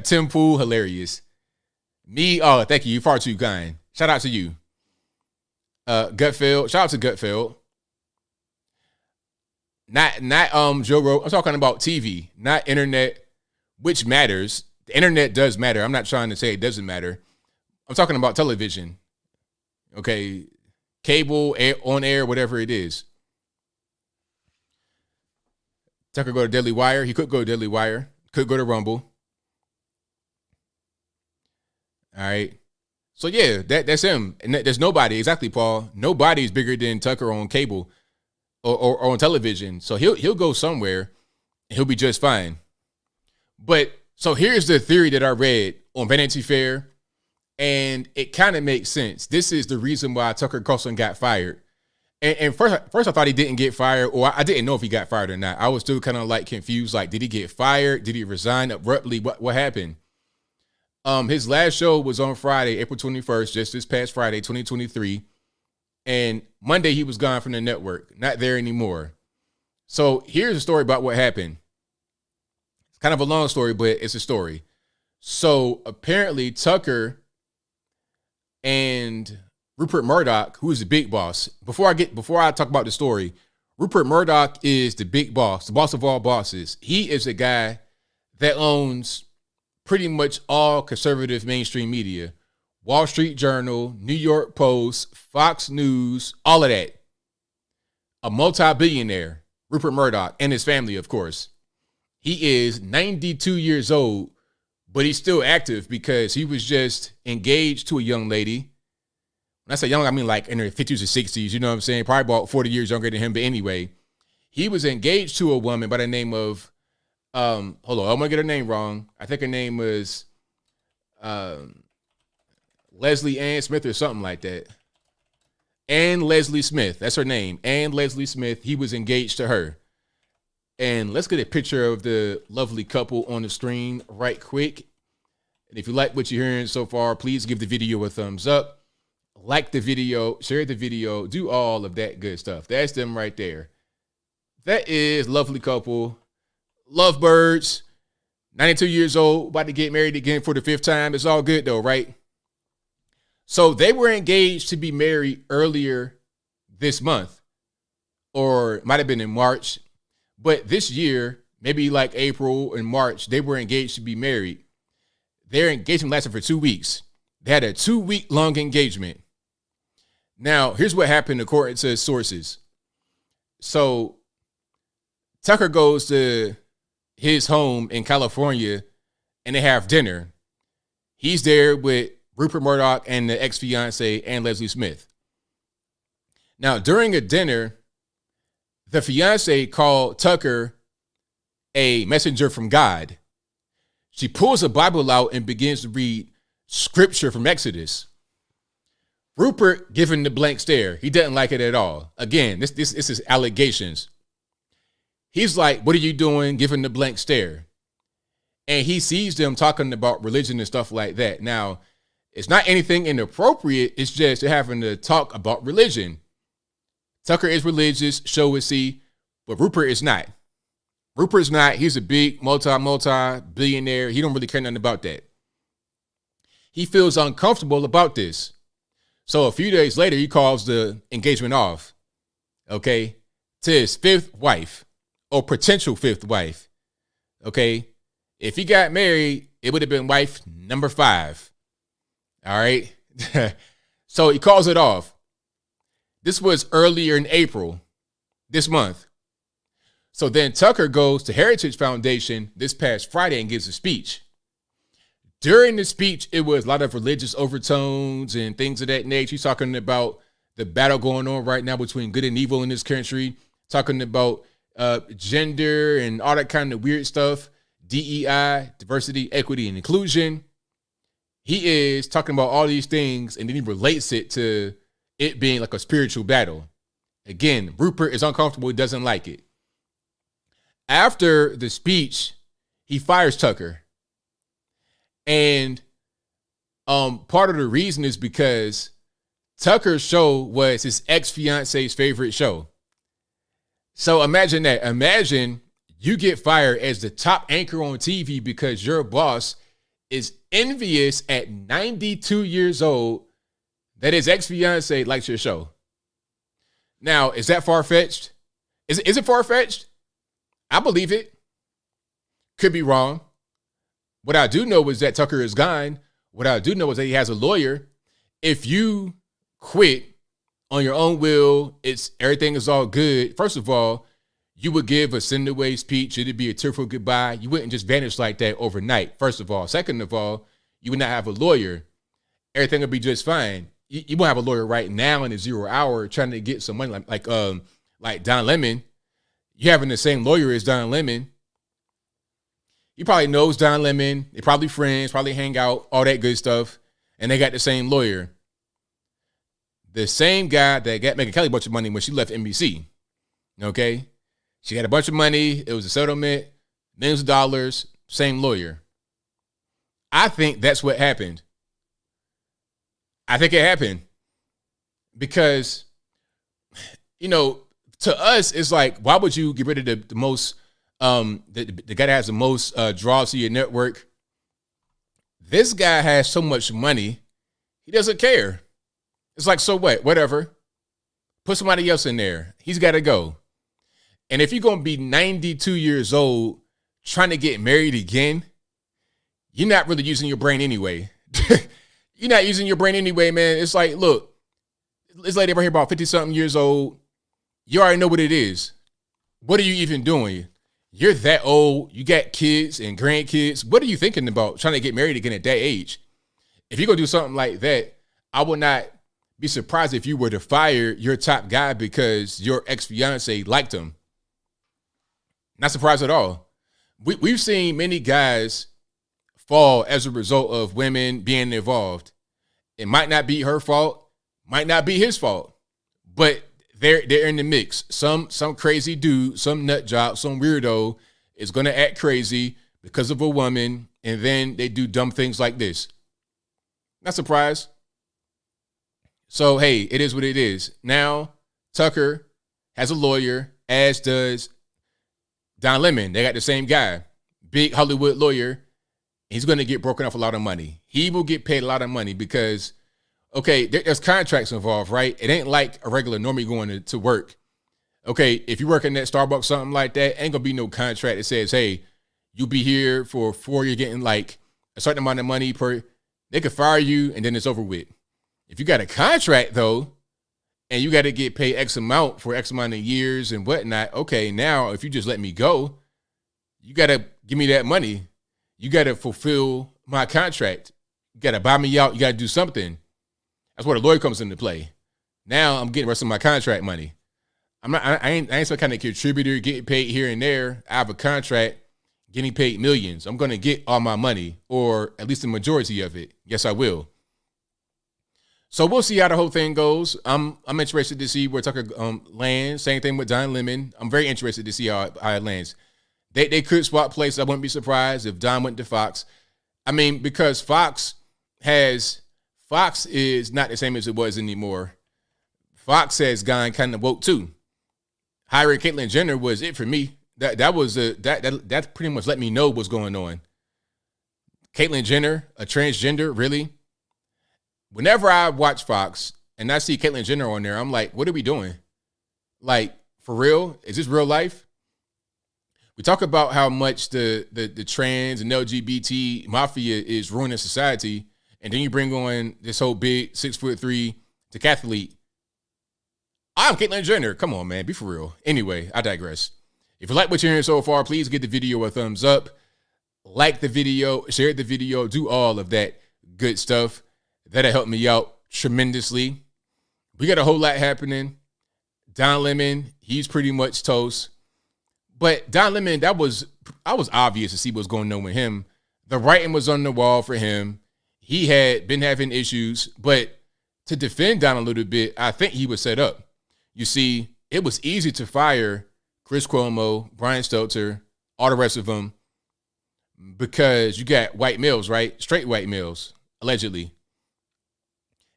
Tim Pool, hilarious. Me, oh, thank you. You're far too kind. Shout out to you. Gutfeld. Shout out to Gutfeld. Not Joe Rogan. I'm talking about TV, not internet, which matters. The internet does matter. I'm not trying to say it doesn't matter. I'm talking about television. Okay. Cable, on air, whatever it is. Tucker go to Daily Wire. He could go to Daily Wire. Could go to Rumble. All right. So yeah, that's him. And there's nobody, exactly, Paul. Nobody's bigger than Tucker on cable or on television. So he'll go somewhere and he'll be just fine. But so here's the theory that I read on Vanity Fair. And it kind of makes sense. This is the reason why Tucker Carlson got fired. And first I thought he didn't get fired, or I didn't know if he got fired or not. I was still kind of like confused. Like, did he get fired? Did he resign abruptly? What happened? His last show was on Friday, April 21st, just this past Friday, 2023. And Monday he was gone from the network, not there anymore. So here's a story about what happened. It's kind of a long story, but it's a story. So apparently Tucker and Rupert Murdoch, who is the big boss. Before I talk about the story, Rupert Murdoch is the big boss, the boss of all bosses. He is a guy that owns pretty much all conservative mainstream media. Wall Street Journal, New York Post, Fox News, all of that. A multi-billionaire, Rupert Murdoch, and his family, of course. He is 92 years old, but he's still active because he was just engaged to a young lady. When I say young, I mean like in her 50s or 60s, you know what I'm saying? Probably about 40 years younger than him, but anyway. He was engaged to a woman by the name of, hold on, I'm gonna get her name wrong. I think her name was Leslie Ann Smith or something like that. Ann Leslie Smith, that's her name. Ann Leslie Smith, he was engaged to her. And let's get a picture of the lovely couple on the screen right quick. And if you like what you're hearing so far, please give the video a thumbs up. Like the video, share the video, do all of that good stuff. That's them right there. That is lovely couple. Lovebirds. 92 years old, about to get married again for the 5th time. It's all good though, right? So they were engaged to be married earlier this month, or it might have been in March. But this year, maybe like April and March, they were engaged to be married. Their engagement lasted for 2 weeks. They had a 2-week-long engagement. Now, here's what happened according to sources. So Tucker goes to his home in California and they have dinner. He's there with Rupert Murdoch and the ex-fiance, Ann Leslie Smith. Now, during a dinner, the fiance called Tucker a messenger from God. She pulls a Bible out and begins to read scripture from Exodus. Rupert giving the blank stare. He doesn't like it at all. Again, this is allegations. He's like, what are you doing? Giving the blank stare. And he sees them talking about religion and stuff like that. Now, it's not anything inappropriate. It's just they're having to talk about religion. Tucker is religious, so is he, but Rupert is not. Rupert's not. He's a big multi-billionaire. He don't really care nothing about that. He feels uncomfortable about this. So a few days later, he calls the engagement off, okay, to his 5th wife or potential 5th wife, okay? If he got married, it would have been wife number 5, all right? So he calls it off. This was earlier in April, this month. So then Tucker goes to Heritage Foundation this past Friday and gives a speech. During the speech, it was a lot of religious overtones and things of that nature. He's talking about the battle going on right now between good and evil in this country, talking about gender and all that kind of weird stuff, DEI, diversity, equity, and inclusion. He is talking about all these things, and then he relates it to it being like a spiritual battle. Again, Rupert is uncomfortable. He doesn't like it. After the speech, he fires Tucker. And part of the reason is because Tucker's show was his ex-fiance's favorite show. So imagine that. Imagine you get fired as the top anchor on TV because your boss is envious at 92 years old that his ex-fiance likes your show. Now, is that far-fetched? Is it far-fetched? I believe it. Could be wrong. What I do know is that Tucker is gone. What I do know is that he has a lawyer. If you quit on your own will, everything is all good. First of all, you would give a send away speech. It'd be a tearful goodbye. You wouldn't just vanish like that overnight. First of all. Second of all, you would not have a lawyer. Everything would be just fine. You won't have a lawyer right now in the 0 hour trying to get some money like Don Lemon. You having the same lawyer as Don Lemon. He probably knows Don Lemon. They probably friends, probably hang out, all that good stuff. and they got the same lawyer. The same guy that got Megyn Kelly a bunch of money when she left NBC. Okay? She got a bunch of money. It was a settlement, millions of dollars, same lawyer. I think that's what happened. I think it happened because, you know, to us, it's like, why would you get rid of the most, the guy that has the most draws to your network? This guy has so much money, he doesn't care. It's like, so what? Whatever. Put somebody else in there. He's got to go. And if you're going to be 92 years old trying to get married again, you're not really using your brain anyway. You're not using your brain anyway, man. It's like, look, this lady right here about 50-something years old. You already know what it is. What are you even doing? You're that old. You got kids and grandkids. What are you thinking about trying to get married again at that age? If you're going to do something like that, I would not be surprised if you were to fire your top guy because your ex-fiance liked him. Not surprised at all. We've seen many guys fall as a result of women being involved. It might not be her fault, might not be his fault, but they're in the mix. Some crazy dude, some nut job, some weirdo is going to act crazy because of a woman, and then they do dumb things like this. Not surprised. So, hey, it is what it is. Now, Tucker has a lawyer, as does Don Lemon. They got the same guy, big Hollywood lawyer. He's going to get broken off a lot of money. He will get paid a lot of money because, okay, there's contracts involved, right? It ain't like a regular normie going to work. Okay, if you're working at Starbucks, something like that, ain't going to be no contract that says, hey, you'll be here for 4 years getting like a certain amount of money per. They could fire you and then it's over with. If you got a contract, though, and you got to get paid X amount for X amount of years and whatnot, okay, now if you just let me go, you got to give me that money. You got to fulfill my contract. You got to buy me out. You got to do something. That's where the lawyer comes into play. Now I'm getting the rest of my contract money. I ain't some kind of contributor getting paid here and there. I have a contract getting paid millions. I'm going to get all my money, or at least the majority of it. Yes, I will. So we'll see how the whole thing goes. I'm interested to see where Tucker lands. Same thing with Don Lemon. I'm very interested to see how it lands. They could swap places. I wouldn't be surprised if Don went to Fox. I mean, because Fox is not the same as it was anymore. Fox has gone kind of woke too. Hiring Caitlyn Jenner was it for me. That pretty much let me know what's going on. Caitlyn Jenner, a transgender, really? Whenever I watch Fox and I see Caitlyn Jenner on there, I'm like, what are we doing? Like, for real? Is this real life? We talk about how much the trans and LGBT mafia is ruining society, and then you bring on this whole big 6'3" decathlete. I'm Caitlyn Jenner. Come on, man. Be for real. Anyway, I digress. If you like what you're hearing so far, please give the video a thumbs up. Like the video, share the video, do all of that good stuff. That'll help me out tremendously. We got a whole lot happening. Don Lemon, he's pretty much toast. But Don Lemon, I was obvious to see what's going on with him. The writing was on the wall for him. He had been having issues, but to defend Don a little bit, I think he was set up. You see, it was easy to fire Chris Cuomo, Brian Stelter, all the rest of them, because you got white males, right? Straight white males, allegedly.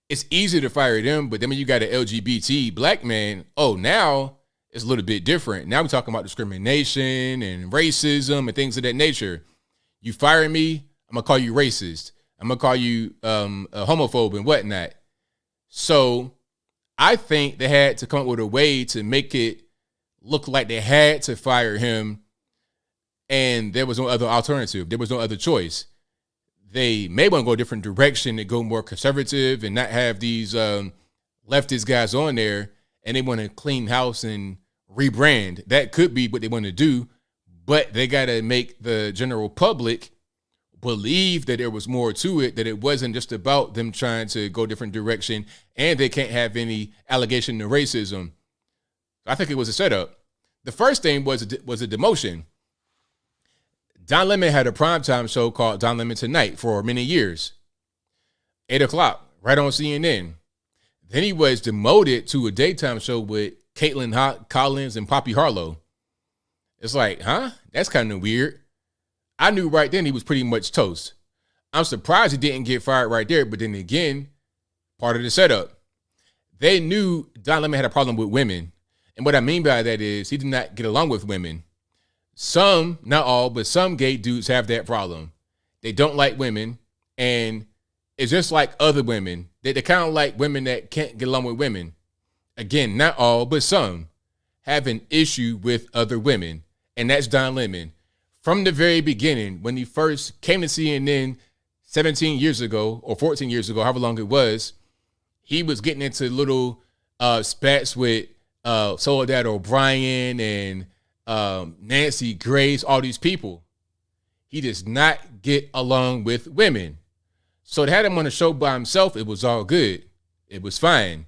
It's easy to fire them, but then when you got an LGBT black man, now it's a little bit different. Now we're talking about discrimination and racism and things of that nature. You fire me, I'm going to call you racist. I'm going to call you a homophobe and whatnot. So I think they had to come up with a way to make it look like they had to fire him, and there was no other alternative. There was no other choice. They may want to go a different direction and go more conservative and not have these leftist guys on there, and they want to clean house and rebrand. That could be what they want to do, but they got to make the general public believe that there was more to it, that it wasn't just about them trying to go a different direction, and they can't have any allegation of racism. I think it was a setup. The first thing was a demotion. Don Lemon had a primetime show called Don Lemon Tonight for many years. 8 o'clock, right on CNN. Then he was demoted to a daytime show with Caitlin Collins and Poppy Harlow. It's like, huh? That's kind of weird. I knew right then he was pretty much toast. I'm surprised he didn't get fired right there, but then again, part of the setup. They knew Don Lemon had a problem with women. And what I mean by that is he did not get along with women. Some, not all, but some gay dudes have that problem. They don't like women, and it's just like other women. They kind of like women that can't get along with women. Again, not all, but some have an issue with other women, and that's Don Lemon. From the very beginning, when he first came to CNN 17 years ago or 14 years ago, however long it was, he was getting into little spats with Soledad O'Brien and Nancy Grace, all these people. He does not get along with women. So they had him on the show by himself. It was all good. It was fine.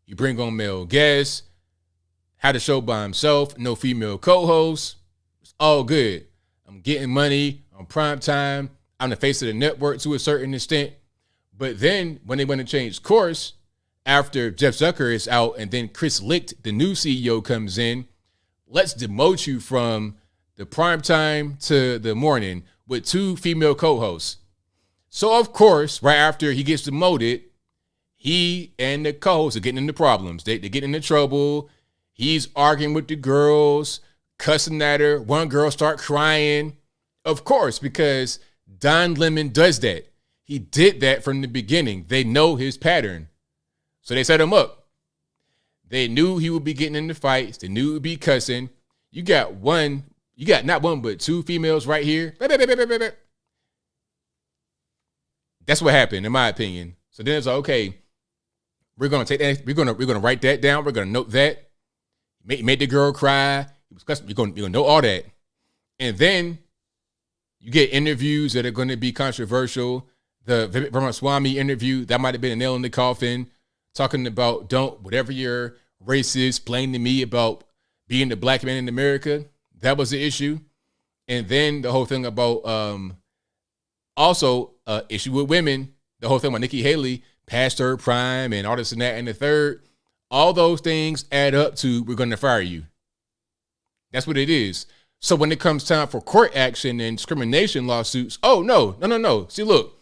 You bring on male guests, had a show by himself, no female co-hosts. It's all good. I'm getting money on prime time. I'm the face of the network to a certain extent. But then when they want to change course, after Jeff Zucker is out and then Chris Licht, the new CEO, comes in, let's demote you from the prime time to the morning with 2 female co-hosts. So, of course, right after he gets demoted, he and the co-hosts are getting into problems. They get into trouble. He's arguing with the girls, cussing at her. One girl start crying. Of course, because Don Lemon does that. He did that from the beginning. They know his pattern. So they set him up. They knew he would be getting into fights. They knew he would be cussing. You got not one, but 2 females right here. That's what happened, in my opinion. So then it's like, okay, we're gonna take that. We're gonna write that down. We're gonna note that. Made the girl cry. He was cussing. You're gonna know all that. And then you get interviews that are going to be controversial. The Vivek Ramaswamy interview, that might have been a nail in the coffin, talking about whatever your race is, playing to me about being the black man in America. That was the issue. And then the whole thing about also issue with women, the whole thing about Nikki Haley, past her prime and all this and that and the third. All those things add up to we're going to fire you. That's what it is. So when it comes time for court action and discrimination lawsuits, oh, no. See, look,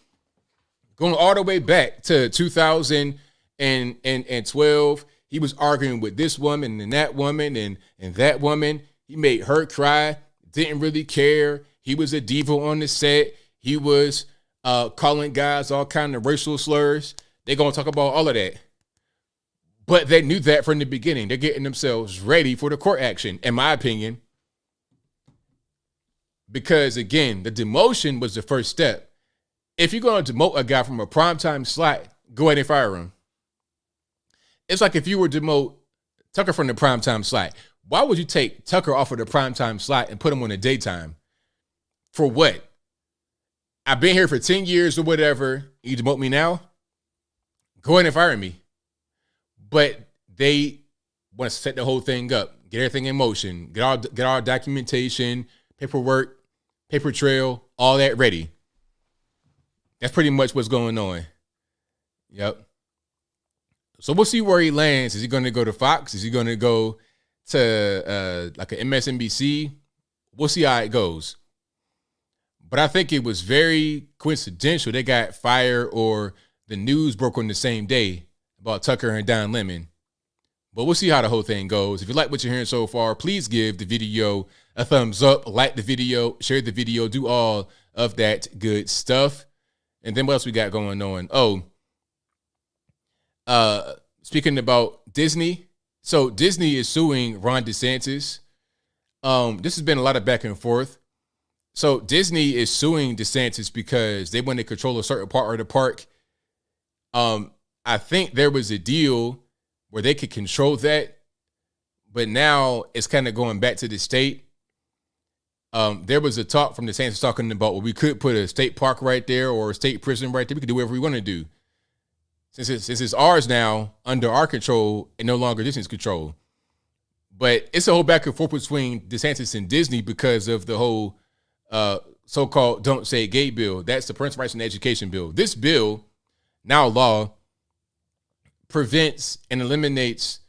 going all the way back to 2012, he was arguing with this woman and that woman and that woman. He made her cry, didn't really care. He was a diva on the set. He was calling guys all kind of racial slurs. They're going to talk about all of that. But they knew that from the beginning. They're getting themselves ready for the court action, in my opinion. Because, again, the demotion was the first step. If you're going to demote a guy from a primetime slot, go ahead and fire him. It's like if you were to demote Tucker from the primetime slot. Why would you take Tucker off of the primetime slot and put him on the daytime? For what? I've been here for 10 years or whatever. You demote me now? Go ahead and fire me. But they want to set the whole thing up, get everything in motion, get all documentation, paperwork, paper trail, all that ready. That's pretty much what's going on. Yep. So we'll see where he lands. Is he going to go to Fox? Is he going to go to like an MSNBC? We'll see how it goes. But I think it was very coincidental they got fired or the news broke on the same day about Tucker and Don Lemon. But we'll see how the whole thing goes. If you like what you're hearing so far, please give the video a thumbs up, like the video, share the video, do all of that good stuff. And then what else we got going on? Speaking about Disney. So Disney is suing Ron DeSantis. This has been a lot of back and forth. So Disney is suing DeSantis because they want to control a certain part of the park. I think there was a deal where they could control that, but now it's kind of going back to the state. There was a talk from DeSantis talking about, well, we could put a state park right there or a state prison right there. We could do whatever we want to do. Since it's ours now, under our control, and no longer Disney's control. But it's a whole back and forth between DeSantis and Disney because of the whole so-called Don't Say Gay bill. That's the Parental Rights and Education bill. This bill now law, prevents and eliminates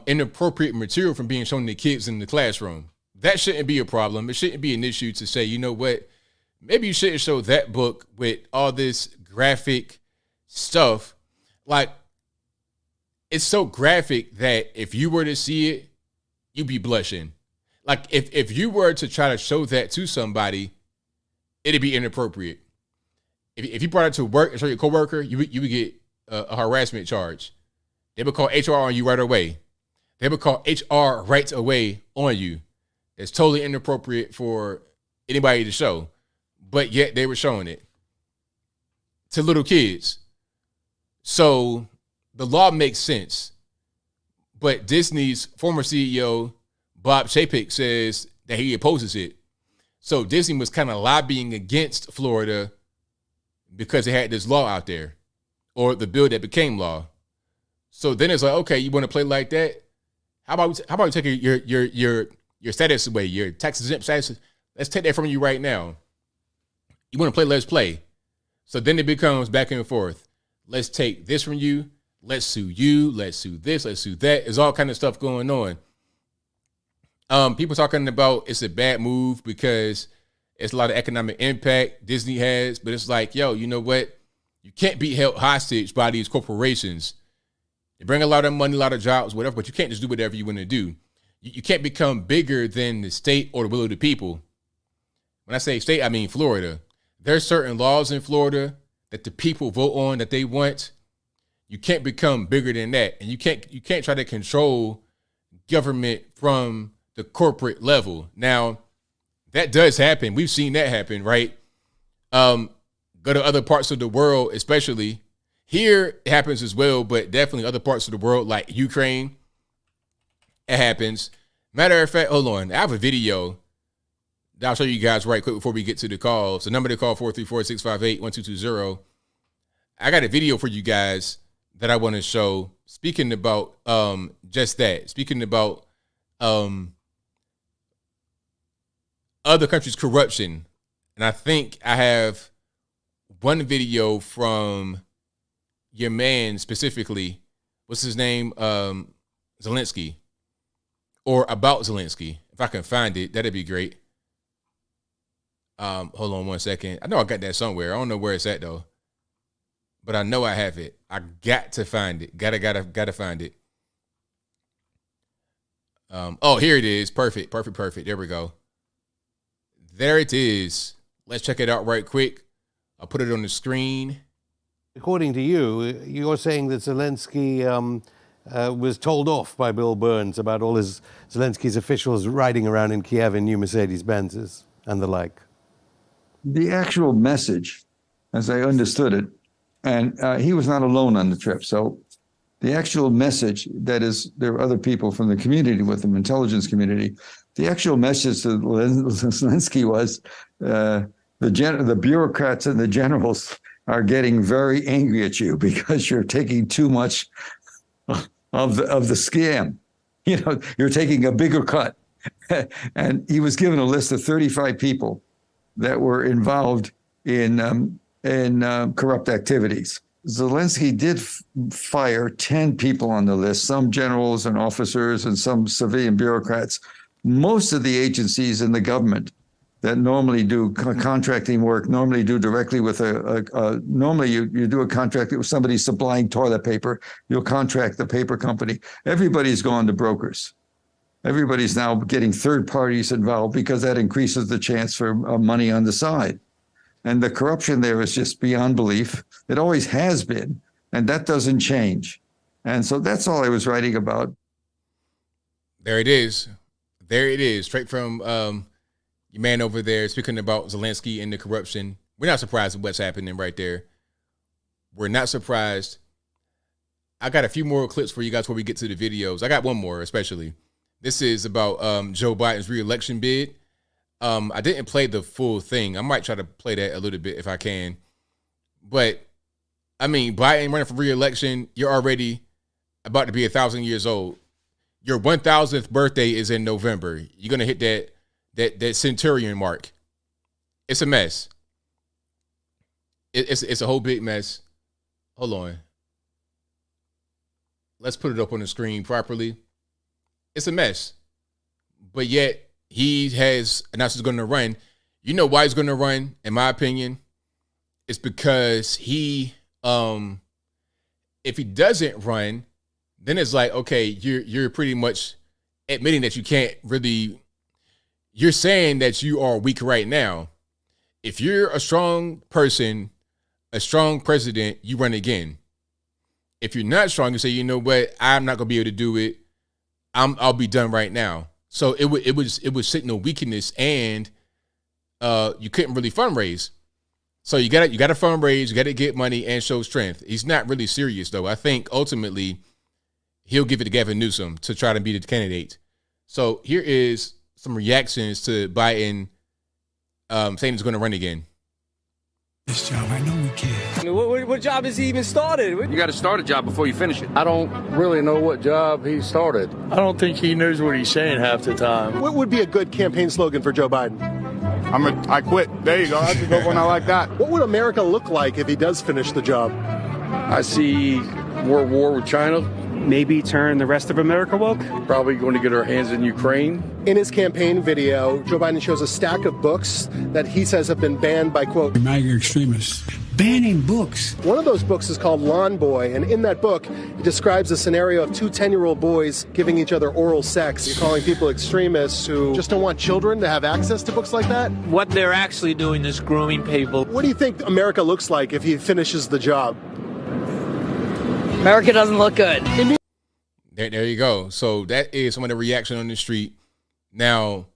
inappropriate material from being shown to kids in the classroom. That shouldn't be a problem. It shouldn't be an issue to say, you know what, maybe you shouldn't show that book with all this graphic stuff. Like, it's so graphic that if you were to see it, you'd be blushing. Like, if you were to try to show that to somebody, it'd be inappropriate. If you brought it to work and show your coworker, you would get a harassment charge. They would call HR on you right away. They would call HR right away on you. It's totally inappropriate for anybody to show, but yet they were showing it to little kids. So the law makes sense, but Disney's former CEO, Bob Chapek, says that he opposes it. So Disney was kind of lobbying against Florida because they had this law out there, or the bill that became law. So then it's like, okay, you want to play like that? How about you take your status away, your tax exempt status? Let's take that from you right now. You want to play? Let's play. So then it becomes back and forth. Let's take this from you. Let's sue you. Let's sue this. Let's sue that. There's all kind of stuff going on. People talking about it's a bad move because it's a lot of economic impact Disney has, but it's like, yo, you know what? You can't be held hostage by these corporations. They bring a lot of money, a lot of jobs, whatever, but you can't just do whatever you want to do. You can't become bigger than the state or the will of the people. When I say state, I mean Florida. There's certain laws in Florida that the people vote on that they want. You can't become bigger than that. And you can't try to control government from the corporate level. Now, that does happen. We've seen that happen, right? Go to other parts of the world, especially here it happens as well, but definitely other parts of the world like Ukraine, it happens. Matter of fact, hold on. I have a video that I'll show you guys right quick before we get to the calls. The number to call, 434-658-1220. I got a video for you guys that I want to show. Speaking about just that. Speaking about other countries' corruption. And I think I have one video from your man specifically. What's his name? Zelensky. Or about Zelensky. If I can find it, that'd be great. Hold on one second. I know I got that somewhere. I don't know where it's at though. But I know I have it. I got to find it. Gotta find it. Oh, here it is. Perfect. There we go. There it is. Let's check it out right quick. I'll put it on the screen. According to you, you're saying that Zelensky was told off by Bill Burns about all Zelensky's officials riding around in Kiev in new Mercedes-Benzes and the like. The actual message, as I understood it, and he was not alone on the trip. So the actual message, that is, there were other people from the community with him, intelligence community. The actual message to Zelensky was the bureaucrats and the generals are getting very angry at you because you're taking too much of the scam. You know, you're taking a bigger cut. And he was given a list of 35 people that were involved in corrupt activities. Zelensky did fire 10 people on the list, some generals and officers and some civilian bureaucrats. Most of the agencies in the government that normally do contracting work, normally do directly with normally you do a contract with somebody supplying toilet paper, you'll contract the paper company. Everybody's gone to brokers. Everybody's now getting third parties involved because that increases the chance for money on the side. And the corruption there is just beyond belief. It always has been, and that doesn't change. And so that's all I was writing about. There it is. Straight from your man over there speaking about Zelensky and the corruption. We're not surprised at what's happening right there. We're not surprised. I got a few more clips for you guys before we get to the videos. I got one more especially. This is about Joe Biden's reelection bid. I didn't play the full thing. I might try to play that a little bit if I can. But, I mean, Biden running for reelection, you're already about to be 1,000 years old. Your 1,000th birthday is in November. You're going to hit that centurion mark. It's a mess. It's a whole big mess. hold on. Let's put it up on the screen properly. It's a mess. But yet, he has announced he's going to run. You know why he's going to run, in my opinion? It's because he, if he doesn't run, then it's like, okay, you're pretty much admitting that you can't really, you're saying that you are weak right now. If you're a strong person, a strong president, you run again. If you're not strong, you say, you know what, I'm not gonna be able to do it. I'll be done right now. So it was signal weakness, and you couldn't really fundraise. So you got to fundraise, you got to get money and show strength. He's not really serious though. I think ultimately he'll give it to Gavin Newsom to try to be the candidate. So here is some reactions to Biden saying he's going to run again. This job, I know we can. I mean, what job has he even started? You got to start a job before you finish it. I don't really know what job he started. I don't think he knows what he's saying half the time. What would be a good campaign slogan for Joe Biden? I quit. There you go. I can go one I like that. What would America look like if he does finish the job? I see World War with China. Maybe turn the rest of America woke? Probably going to get our hands in Ukraine. In his campaign video, Joe Biden shows a stack of books that he says have been banned by, quote, MAGA extremists. Banning books. One of those books is called Lawn Boy, and in that book, it describes a scenario of two 10-year-old boys giving each other oral sex. You're calling people extremists who just don't want children to have access to books like that? What they're actually doing is grooming people. What do you think America looks like if he finishes the job? America doesn't look good. There you go. So that is some of the reaction on the street. Now,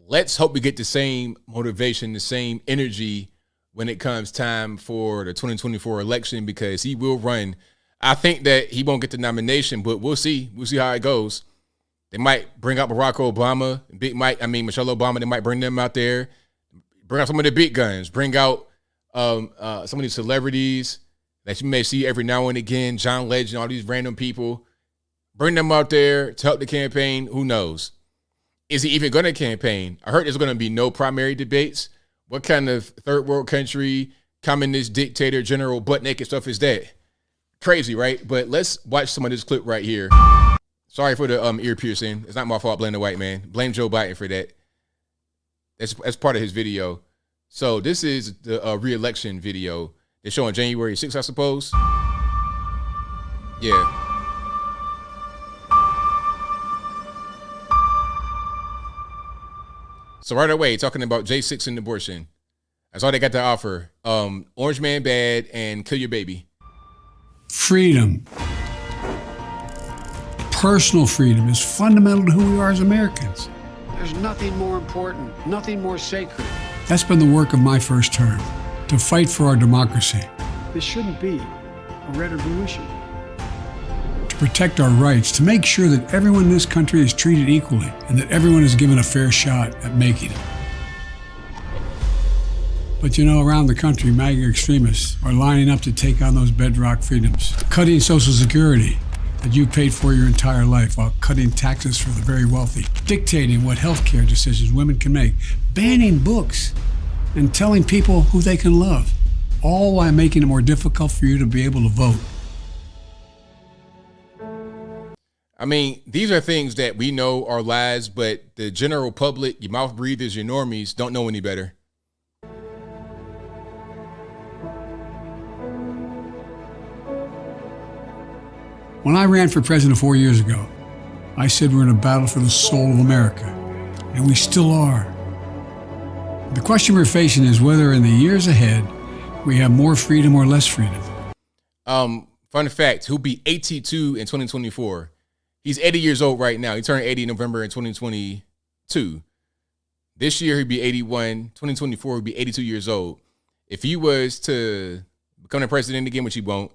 let's hope we get the same motivation, the same energy when it comes time for the 2024 election, because he will run. I think that he won't get the nomination, but we'll see. We'll see how it goes. They might bring out Barack Obama, Michelle Obama. They might bring them out there, bring out some of the big guns, bring out some of these celebrities that you may see every now and again, John Legend, all these random people. Bring them out there to help the campaign. Who knows? Is he even going to campaign? I heard there's going to be no primary debates. What kind of third world country, communist dictator, general butt naked stuff is that? Crazy, right? But let's watch some of this clip right here. Sorry for the ear piercing. It's not my fault. Blame the white man. Blame Joe Biden for that. That's part of his video. So this is the re-election video. They're showing January 6th, I suppose. Yeah. So right away, talking about J6 and abortion. That's all they got to offer. Orange man bad and kill your baby. Freedom. Personal freedom is fundamental to who we are as Americans. There's nothing more important, nothing more sacred. That's been the work of my first term, to fight for our democracy. This shouldn't be a red or blue issue. To protect our rights, to make sure that everyone in this country is treated equally and that everyone is given a fair shot at making it. But you know, around the country, MAGA extremists are lining up to take on those bedrock freedoms, cutting Social Security that you paid for your entire life while cutting taxes for the very wealthy, dictating what healthcare decisions women can make, banning books, and telling people who they can love, all while making it more difficult for you to be able to vote. I mean, these are things that we know are lies, but the general public, your mouth breathers, your normies, don't know any better. When I ran for president 4 years ago, I said we're in a battle for the soul of America, and we still are. The question we're facing is whether in the years ahead, we have more freedom or less freedom. Fun fact, he'll be 82 in 2024. He's 80 years old right now. He turned 80 in November in 2022. This year, he'll be 81. 2024, he'll be 82 years old. If he was to become the president again, which he won't,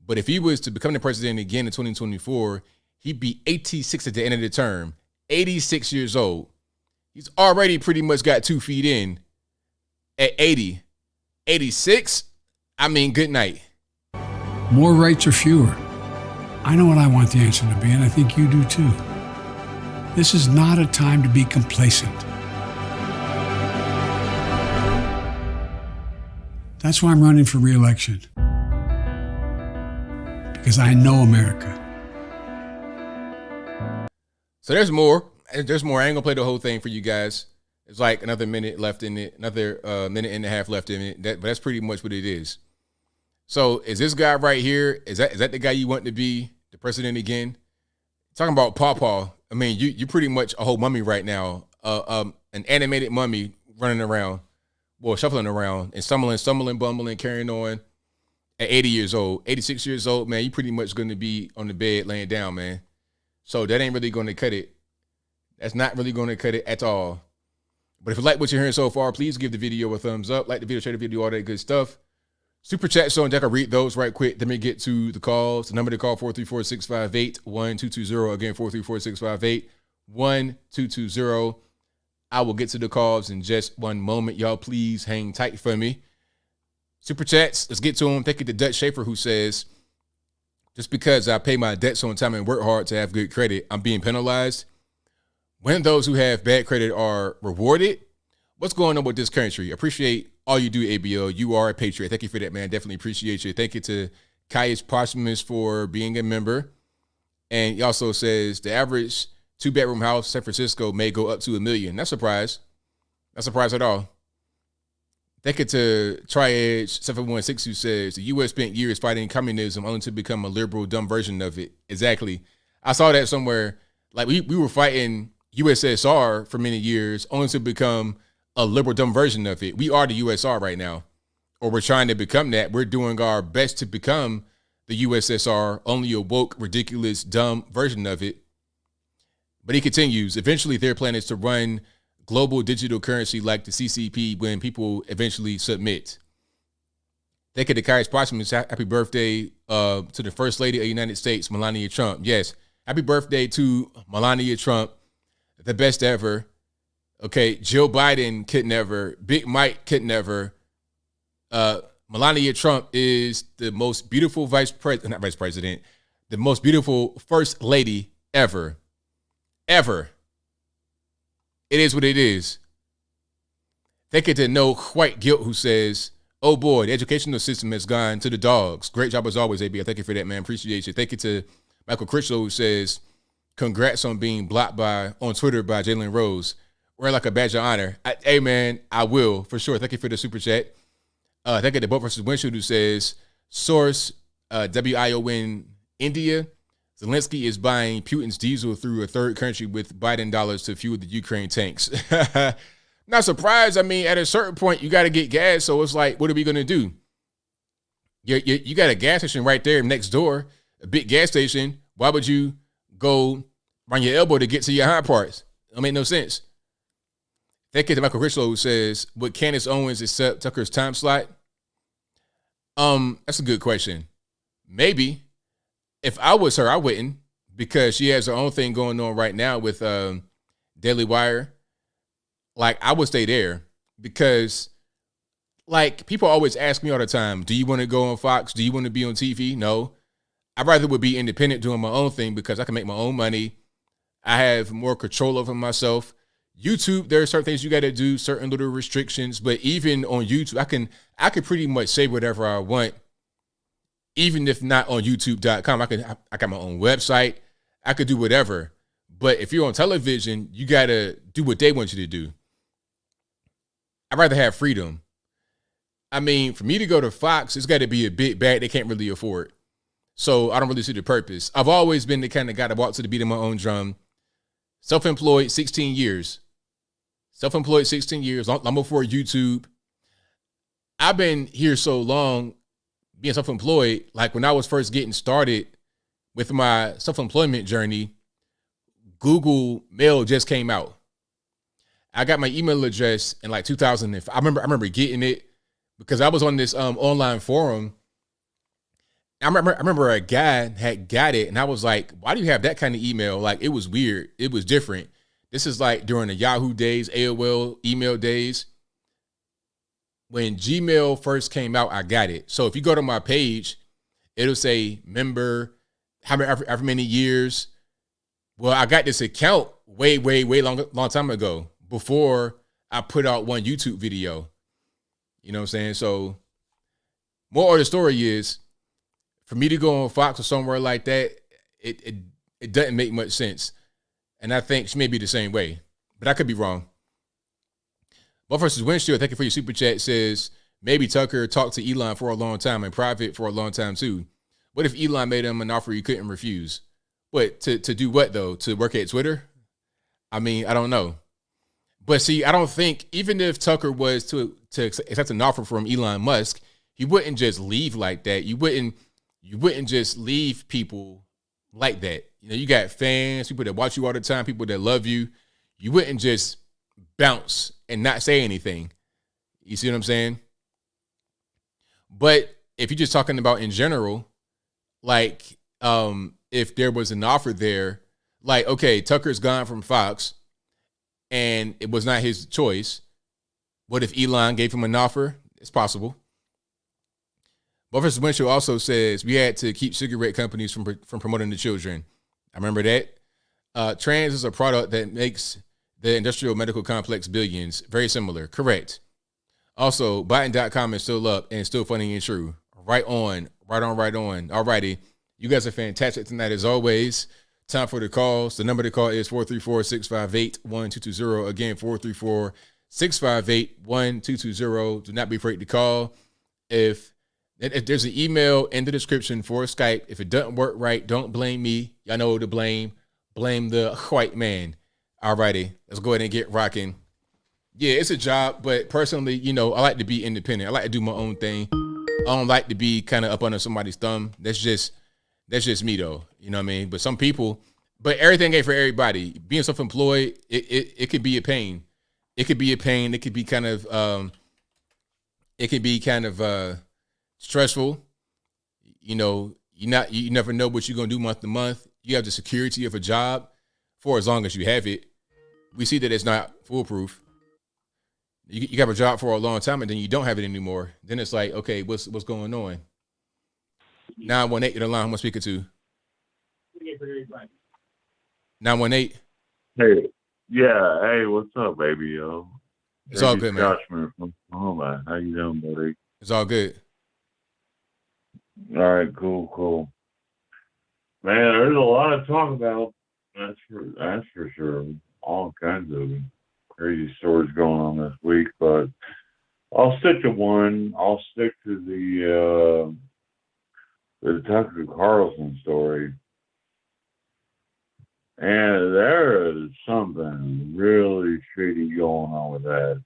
but if he was to become the president again in 2024, he'd be 86 at the end of the term. 86 years old. He's already pretty much got 2 feet in at 80. 86? I mean, good night. More rights or fewer? I know what I want the answer to be, and I think you do too. This is not a time to be complacent. That's why I'm running for re-election. because I know America. So there's more. There's more. I ain't gonna play the whole thing for you guys. It's like another minute left in it, another minute and a half left in it. But that's pretty much what it is. So is this guy right here? Is that the guy you want to be the president again? Talking about Pawpaw. I mean, you pretty much a whole mummy right now. An animated mummy running around, well, shuffling around and stumbling, bumbling, carrying on. At 80 years old, 86 years old, man, you pretty much going to be on the bed laying down, man. So that ain't really going to cut it. That's not really going to cut it at all. But if you like what you're hearing so far, please give the video a thumbs up. Like the video, share the video, all that good stuff. Super chat on deck. I'll read those right quick. Then we get to the calls. The number to call, 434-658-1220. Again, 434-658-1220. I will get to the calls in just one moment. Y'all, please hang tight for me. Super chats, let's get to them. Thank you to Dutch Schaefer, who says, just because I pay my debts on time and work hard to have good credit, I'm being penalized. When those who have bad credit are rewarded, what's going on with this country? Appreciate all you do, ABL. You are a patriot. Thank you for that, man. Definitely appreciate you. Thank you to Caius Posthumous for being a member. And he also says the average 2-bedroom house in San Francisco may go up to $1 million. Not surprised. Not surprised at all. Thank you to Tri-Edge 716, who says the U.S. spent years fighting communism only to become a liberal, dumb version of it. Exactly. I saw that somewhere. Like we were fighting USSR for many years only to become a liberal, dumb version of it. We are the USR right now, or we're trying to become that. We're doing our best to become the USSR, only a woke, ridiculous, dumb version of it. But he continues, eventually their plan is to run global digital currency like the CCP when people eventually submit. Thank you to Caius Posthumous. Happy birthday to the First Lady of the United States, Melania Trump. Yes, happy birthday to Melania Trump, the best ever. Okay, Joe Biden could never. Big Mike could never. Melania Trump is the most beautiful the most beautiful First Lady ever. Ever. It is what it is. Thank you to No White Guilt, who says, oh boy, the educational system has gone to the dogs. Great job as always, AB. Thank you for that, man. Appreciate you. Thank you to Michael Critchlow, who says, congrats on being blocked on Twitter by Jalen Rose. Wear like a badge of honor. Hey, man, I will, for sure. Thank you for the super chat. Thank you to Boat vs. Windshield, who says, source, WION, India. Zelensky is buying Putin's diesel through a third country with Biden dollars to fuel the Ukraine tanks. Not surprised. I mean, at a certain point, you got to get gas. So it's like, what are we going to do? You got a gas station right there next door, a big gas station. Why would you go on your elbow to get to your hind parts? It make no sense. Thank you to Michael Critchlow, who says, would Candace Owens accept Tucker's time slot? That's a good question. Maybe. If I was her, I wouldn't, because she has her own thing going on right now with Daily Wire. Like, I would stay there because, like, people always ask me all the time, do you want to go on Fox? Do you want to be on TV? No. I'd rather would be independent doing my own thing because I can make my own money. I have more control over myself. YouTube, there are certain things you got to do, certain little restrictions, but even on YouTube, I can pretty much say whatever I want. Even if not on YouTube.com, I got my own website. I could do whatever. But if you're on television, you got to do what they want you to do. I'd rather have freedom. I mean, for me to go to Fox, it's got to be a big bag they can't really afford. So I don't really see the purpose. I've always been the kind of guy that walks to the beat of my own drum. Self-employed, 16 years. Self-employed, 16 years. Long before YouTube. I've been here so long, being self-employed, like when I was first getting started with my self-employment journey, Google Mail just came out. I got my email address in like 2005. I remember getting it because I was on this online forum. I remember a guy had got it, and I was like, why do you have that kind of email? Like, it was weird. It was different. This is like during the Yahoo days, AOL email days. When Gmail first came out, I got it. So if you go to my page, it'll say member, however many years. Well, I got this account way long time ago before I put out one YouTube video. You know what I'm saying? So moral of the story is, for me to go on Fox or somewhere like that, it doesn't make much sense. And I think she may be the same way, but I could be wrong. But versus Windshield, thank you for your super chat, says maybe Tucker talked to Elon for a long time in private for a long time too. What if Elon made him an offer he couldn't refuse? What, to do what though? To work at Twitter? I mean, I don't know. But see, I don't think, even if Tucker was to accept an offer from Elon Musk, he wouldn't just leave like that. You wouldn't just leave people like that. You know, you got fans, people that watch you all the time, people that love you. You wouldn't just bounce and not say anything. You see what I'm saying? But if you're just talking about in general, like, if there was an offer there, like, okay, Tucker's gone from Fox and it was not his choice. What if Elon gave him an offer? It's possible. But versus Winchell also says we had to keep cigarette companies from promoting the children. I remember that. Trans is a product that makes the industrial medical complex billions. Very similar. Correct. Also, Biden.com is still up and still funny and true. Right on. All righty. You guys are fantastic tonight as always. Time for the calls. The number to call is 434-658-1220. Again, 434-658-1220. Do not be afraid to call. If there's an email in the description for Skype, if it doesn't work right, don't blame me. Y'all know who to blame. Blame the white man. All righty. Let's go ahead and get rocking. Yeah, it's a job, but personally, you know, I like to be independent. I like to do my own thing. I don't like to be kind of up under somebody's thumb. That's just me though. You know what I mean? But some people, but everything ain't for everybody. Being self-employed, it could be a pain. It could be a pain. It could be kind of stressful. You know, you never know what you're gonna do month to month. You have the security of a job for as long as you have it. We see that it's not foolproof. You have a job for a long time and then you don't have it anymore. Then it's like, okay, what's going on? 918, the line, who am I speaking to? 918. Hey, yeah, hey, what's up, baby, yo? It's all good, man. From Oklahoma. How you doing, buddy? It's all good. All right, cool. Man, there's a lot to talk about. That's for sure. All kinds of crazy stories going on this week, but I'll stick to one. I'll stick to the Tucker Carlson story. And there is something really shady going on with that.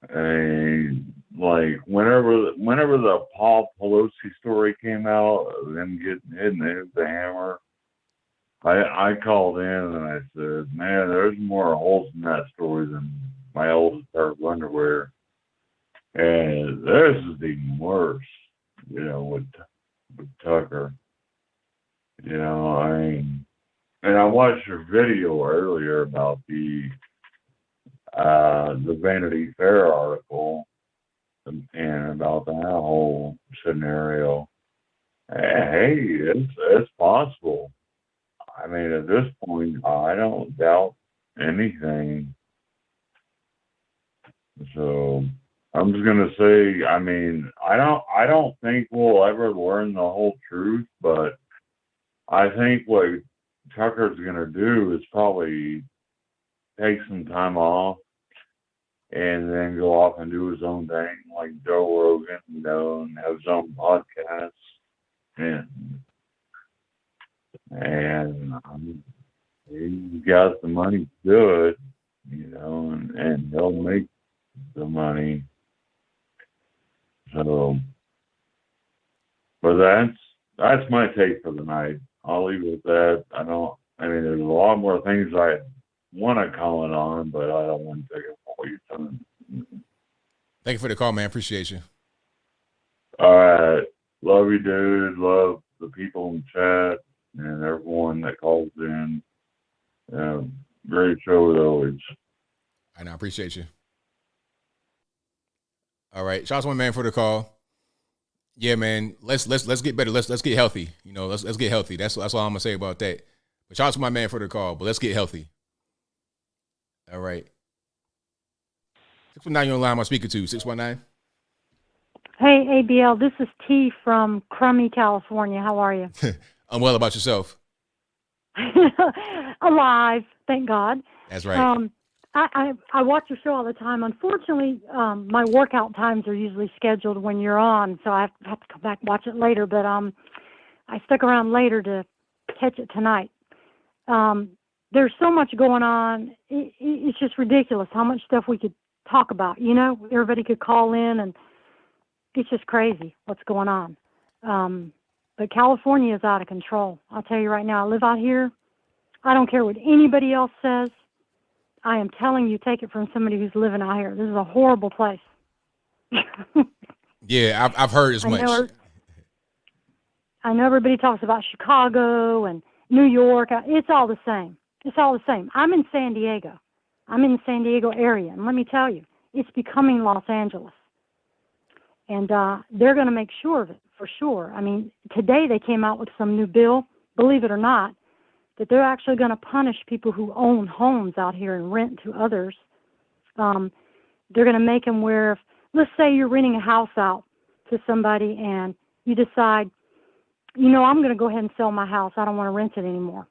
And like whenever the Paul Pelosi story came out, them getting hit with the hammer, I called in and I said, man, there's more holes in that story than my oldest pair of underwear. And this is even worse, you know, with Tucker. You know, I mean, and I watched your video earlier about the Vanity Fair article and about that whole scenario. Hey, it's possible. I mean, at this point, I don't doubt anything. So I'm just gonna say, I mean, I don't think we'll ever learn the whole truth, but I think what Tucker's gonna do is probably take some time off and then go off and do his own thing, like Joe Rogan, you know, and have his own podcast. And he got the money to do it, you know, and he'll make the money. So, but that's my take for the night. I'll leave it at that. I mean, there's a lot more things I want to comment on, but I don't want to take up all your time. Thank you for the call, man. Appreciate you. All right. Love you, dude. Love the people in chat and everyone that calls in. Great show as always. I know. Appreciate you. All right. Shout out to my man for the call. Yeah, man. Let's get better. Let's get healthy. You know, let's get healthy. That's all I'm gonna say about that. But shout out to my man for the call. But let's get healthy. All right. 619 on line. I'm speaking to 619. Hey, ABL, this is T from Crummy, California. How are you? I'm well. About yourself? Alive, thank God. That's right. I watch your show all the time. Unfortunately, my workout times are usually scheduled when you're on, so I have to come back and watch it later. But I stuck around later to catch it tonight. There's so much going on. It's just ridiculous how much stuff we could talk about. You know, everybody could call in, and it's just crazy what's going on. But California is out of control. I'll tell you right now, I live out here. I don't care what anybody else says. I am telling you, take it from somebody who's living out here. This is a horrible place. Yeah, I've heard as much. I know everybody talks about Chicago and New York. It's all the same. It's all the same. I'm in San Diego. I'm in the San Diego area, and let me tell you, it's becoming Los Angeles. And they're going to make sure of it, for sure. I mean, today they came out with some new bill, believe it or not, that they're actually going to punish people who own homes out here and rent to others. They're going to make them where, let's say you're renting a house out to somebody and you decide, you know, I'm going to go ahead and sell my house. I don't want to rent it anymore.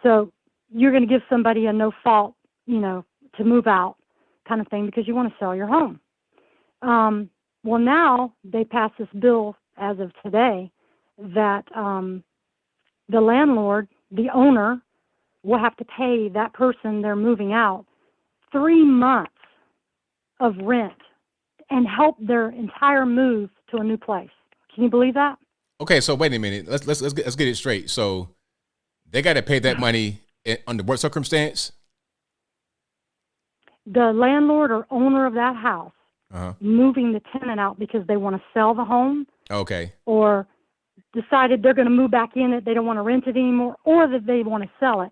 So you're going to give somebody a no-fault, you know, to move out kind of thing because you want to sell your home. Well, now they passed this bill as of today that the landlord, the owner, will have to pay that person they're moving out 3 months of rent and help their entire move to a new place. Can you believe that? Okay, so wait a minute. Let's get it straight. So they got to pay that money under what circumstance? The landlord or owner of that house moving the tenant out because they want to sell the home. Okay. Or decided they're going to move back in it, they don't want to rent it anymore, or that they want to sell it.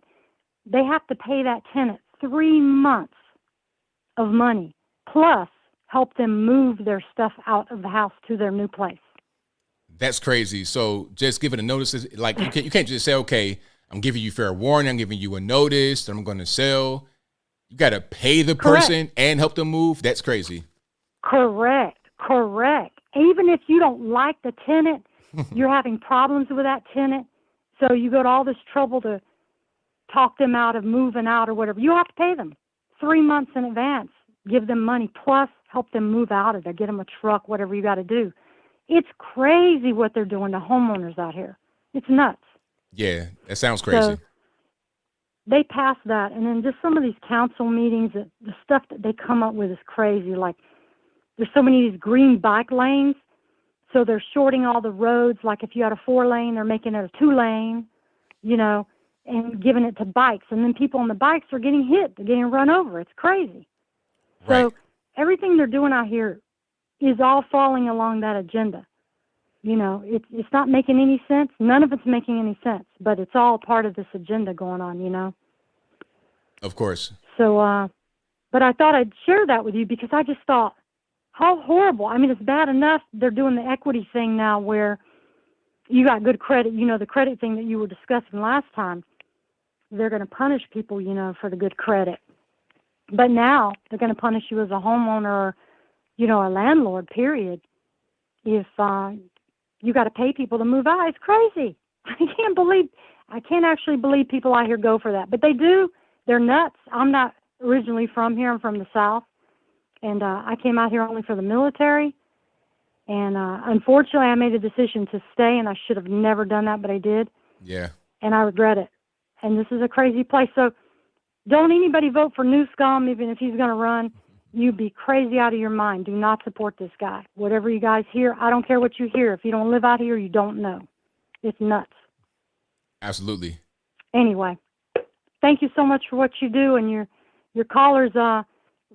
They have to pay that tenant 3 months of money, plus help them move their stuff out of the house to their new place. That's crazy. So just giving a notice, like you can't just say, okay, I'm giving you fair warning, I'm giving you a notice that I'm going to sell. You got to pay the person and help them move. That's crazy. Correct. Even if you don't like the tenant, you're having problems with that tenant, so you go to all this trouble to talk them out of moving out or whatever. You have to pay them 3 months in advance, give them money, plus help them move out of there, get them a truck, whatever you got to do. It's crazy what they're doing to homeowners out here. It's nuts. Yeah, that sounds crazy. So they passed that, and then just some of these council meetings, the stuff that they come up with is crazy. Like, there's so many of these green bike lanes, so they're shorting all the roads. Like if you had a 4-lane, they're making it a 2-lane, you know, and giving it to bikes. And then people on the bikes are getting hit. They're getting run over. It's crazy. Right. So everything they're doing out here is all falling along that agenda. You know, it's not making any sense. None of it's making any sense, but it's all part of this agenda going on, you know. Of course. So, but I thought I'd share that with you because I just thought, how horrible. I mean, it's bad enough they're doing the equity thing now where you got good credit, you know, the credit thing that you were discussing last time. They're going to punish people, you know, for the good credit. But now they're going to punish you as a homeowner or, you know, a landlord, period, if you got to pay people to move out. It's crazy. I can't actually believe people out here go for that. But they do. They're nuts. I'm not originally from here. I'm from the South. And I came out here only for the military. And unfortunately, I made a decision to stay, and I should have never done that, but I did. Yeah. And I regret it. And this is a crazy place. So don't anybody vote for Newscomb, even if he's going to run. You'd be crazy out of your mind. Do not support this guy. Whatever you guys hear, I don't care what you hear. If you don't live out here, you don't know. It's nuts. Absolutely. Anyway, thank you so much for what you do, and your callers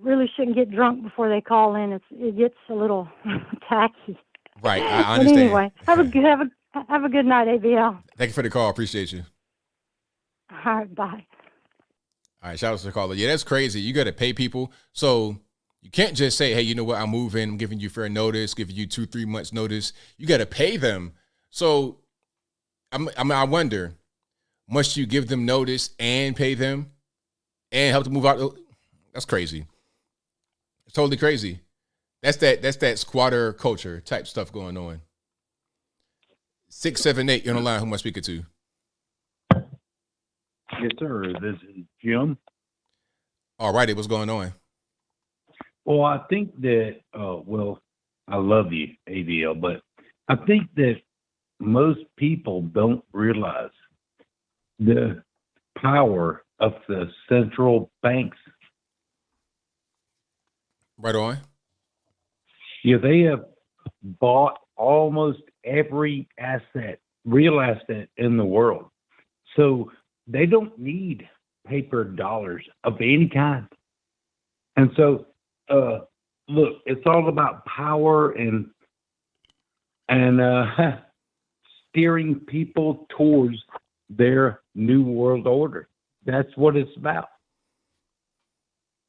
really shouldn't get drunk before they call in. It gets a little tacky. Right, I But understand. anyway, have a good night, ABL. Thank you for the call. Appreciate you. All right, bye. All right, shout out to the caller. Yeah, that's crazy. You got to pay people. So you can't just say, hey, you know what, I'm moving, I'm giving you fair notice, giving you 2-3 months notice. You got to pay them. So I wonder, must you give them notice and pay them and help them move out? That's crazy. It's totally crazy. That's that squatter culture type stuff going on. 678, you're on the line. Who am I speaking to? Yes, sir. This is Jim. All righty, what's going on? Well, I think that, I love you, ABL, but I think that most people don't realize the power of the central banks. Right on. Yeah, they have bought almost every real asset in the world. So they don't need paper dollars of any kind. And so, look, it's all about power and steering people towards their new world order. That's what it's about.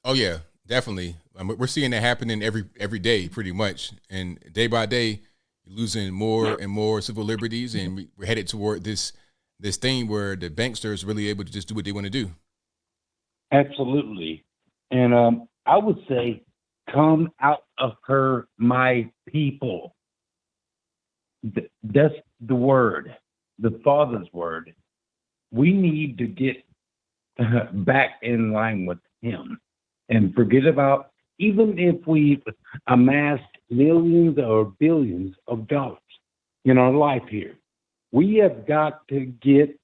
Oh yeah, definitely. We're seeing that happening every day, pretty much, and day by day, losing more and more civil liberties, and we're headed toward this thing where the banksters are really able to just do what they want to do. Absolutely, and I would say, come out of her, my people. That's the word, the Father's word. We need to get back in line with Him and forget about, even if we amassed millions or billions of dollars in our life here, we have got to get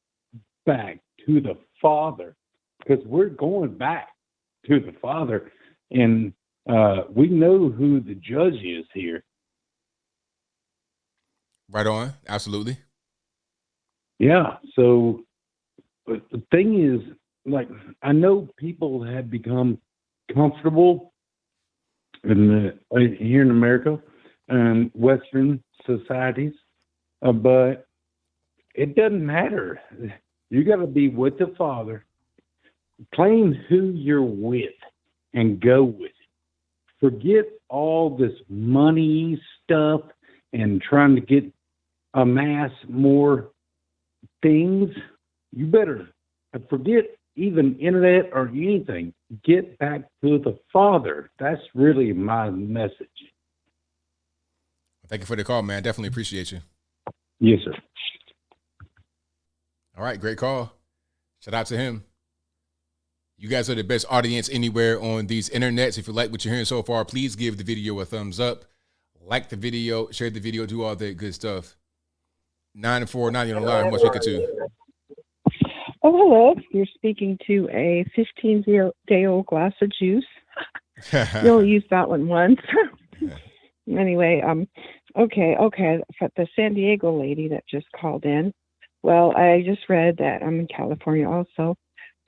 back to the Father, because we're going back to the Father, and we know who the judge is here. Right on. Absolutely. Yeah. So, but the thing is, like, I know people have become comfortable here in America and Western societies, but it doesn't matter. You got to be with the Father. Claim who you're with and go with it. Forget all this money stuff and trying to amass more things. You better forget even internet or anything. Get back to the Father. That's really my message. Thank you for the call, man. Definitely appreciate you. Yes, sir. All right, great call. Shout out to him. You guys are the best audience anywhere on these internets. If you like what you're hearing so far, please give the video a thumbs up. Like the video, share the video, do all that good stuff. 949, you're on the line. What's speaking to? Oh, hello. You're speaking to a 15-day-old glass of juice. You only used that one once. Anyway, okay. The San Diego lady that just called in. Well, I just read that I'm in California also,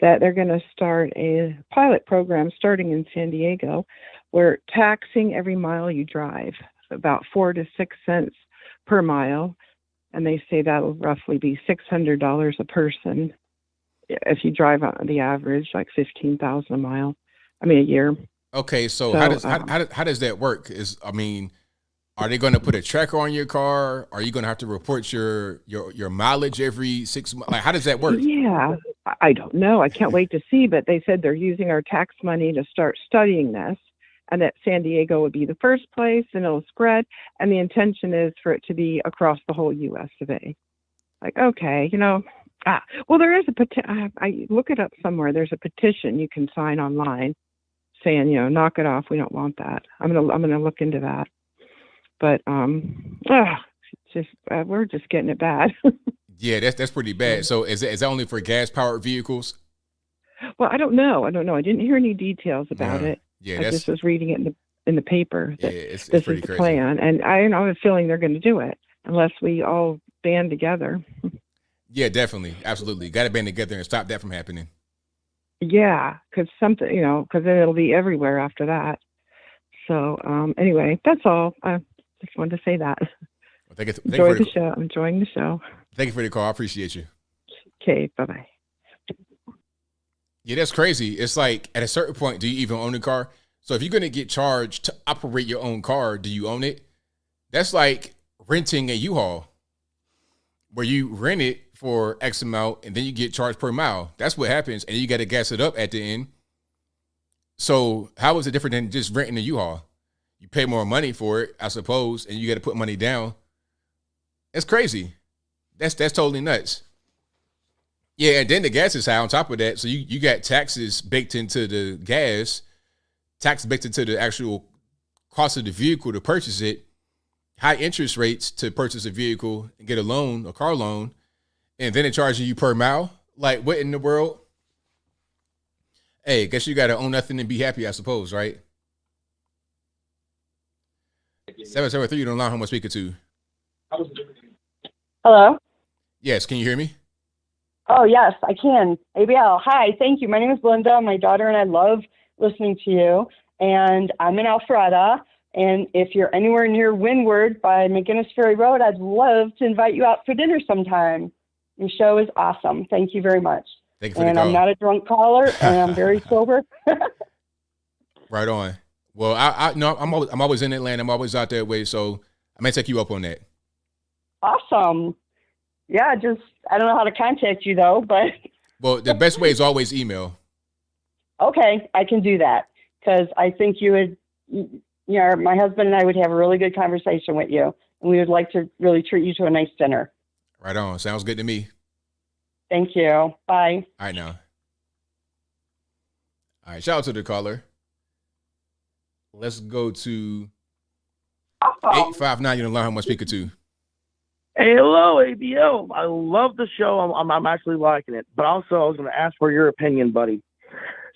that they're going to start a pilot program starting in San Diego where taxing every mile you drive, about 4 to 6 cents per mile. And they say that'll roughly be $600 a person if you drive on the average, like 15,000 a year. Okay, so how does that work? Are they going to put a tracker on your car? Are you going to have to report your mileage every 6 months? Like, how does that work? Yeah, I don't know. I can't wait to see. But they said they're using our tax money to start studying this, and that San Diego would be the first place, and it'll spread. And the intention is for it to be across the whole U.S. of A. Like, okay, well, there is a petition. I look it up somewhere. There's a petition you can sign online saying, knock it off. We don't want that. I'm gonna look into that. But we're just getting it bad. Yeah, that's pretty bad. So is that only for gas powered vehicles? Well, I don't know. I didn't hear any details about it. Yeah, I just was reading it in the paper that it's this pretty is the crazy. plan, and I have a feeling they're going to do it unless we all band together. Yeah, definitely, absolutely. Got to band together and stop that from happening. Yeah, because then it'll be everywhere after that. So anyway, that's all. I just wanted to say that. Well, Enjoy the show. I'm enjoying the show. Thank you for the call. I appreciate you. Okay, bye-bye. Yeah, that's crazy. It's like at a certain point, do you even own a car? So if you're going to get charged to operate your own car, do you own it? That's like renting a U-Haul where you rent it for X amount and then you get charged per mile. That's what happens. And you got to gas it up at the end. So how is it different than just renting a U-Haul? you pay more money for it, I suppose, and you got to put money down. That's crazy. That's totally nuts. Yeah, and then the gas is high on top of that. So you got taxes baked into the gas, taxes baked into the actual cost of the vehicle to purchase it, high interest rates to purchase a vehicle and get a loan, a car loan, and then they're charging you per mile. Like, what in the world? Hey, guess you got to own nothing and be happy, I suppose, right? 773, you don't know who I'm speaking to. Hello? Yes, can you hear me? Oh, yes, I can. ABL. Hi, thank you. My name is Linda. My daughter and I love listening to you. And I'm in Alpharetta. And if you're anywhere near Windward by McGinnis Ferry Road, I'd love to invite you out for dinner sometime. Your show is awesome. Thank you very much. Thank you for and the call. I'm not a drunk caller, and I'm very sober. Right on. Well, I'm always in Atlanta. I'm always out that way, so I may take you up on that. Awesome. Yeah, I don't know how to contact you though, but well, the best way is always email. Okay, I can do that because I think my husband and I would have a really good conversation with you, and we would like to really treat you to a nice dinner. Right on. Sounds good to me. Thank you. Bye. All right, now. All right, shout out to the caller. Let's go to 859. You don't know how much speaker to. Hey, hello, ABL. I love the show. I'm actually liking it. But also, I was going to ask for your opinion, buddy.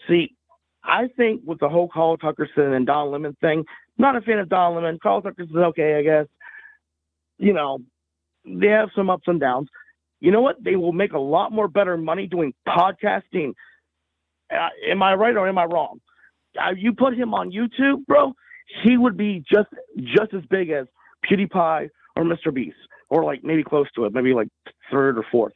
See, I think with the whole Carl Tuckerson and Don Lemon thing, not a fan of Don Lemon. Carl Tuckerson's okay, I guess. You know, they have some ups and downs. You know what? They will make a lot more better money doing podcasting. Am I right or am I wrong? You put him on YouTube, bro, he would be just as big as PewDiePie or Mr. Beast, or like maybe close to it, maybe like third or fourth.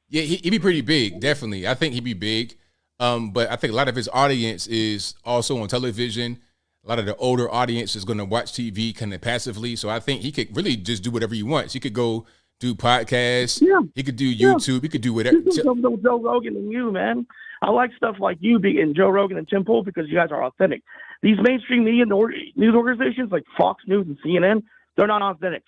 Yeah, he'd be pretty big, definitely. I think he'd be big. But I think a lot of his audience is also on television. A lot of the older audience is going to watch TV kind of passively. So I think he could really just do whatever he wants. He could go do podcasts. Yeah. He could do YouTube. He could do whatever. Joe Rogan and you, man. I like stuff like you and Joe Rogan and Tim Pool because you guys are authentic. These mainstream media news organizations like Fox News and CNN, they're not authentic.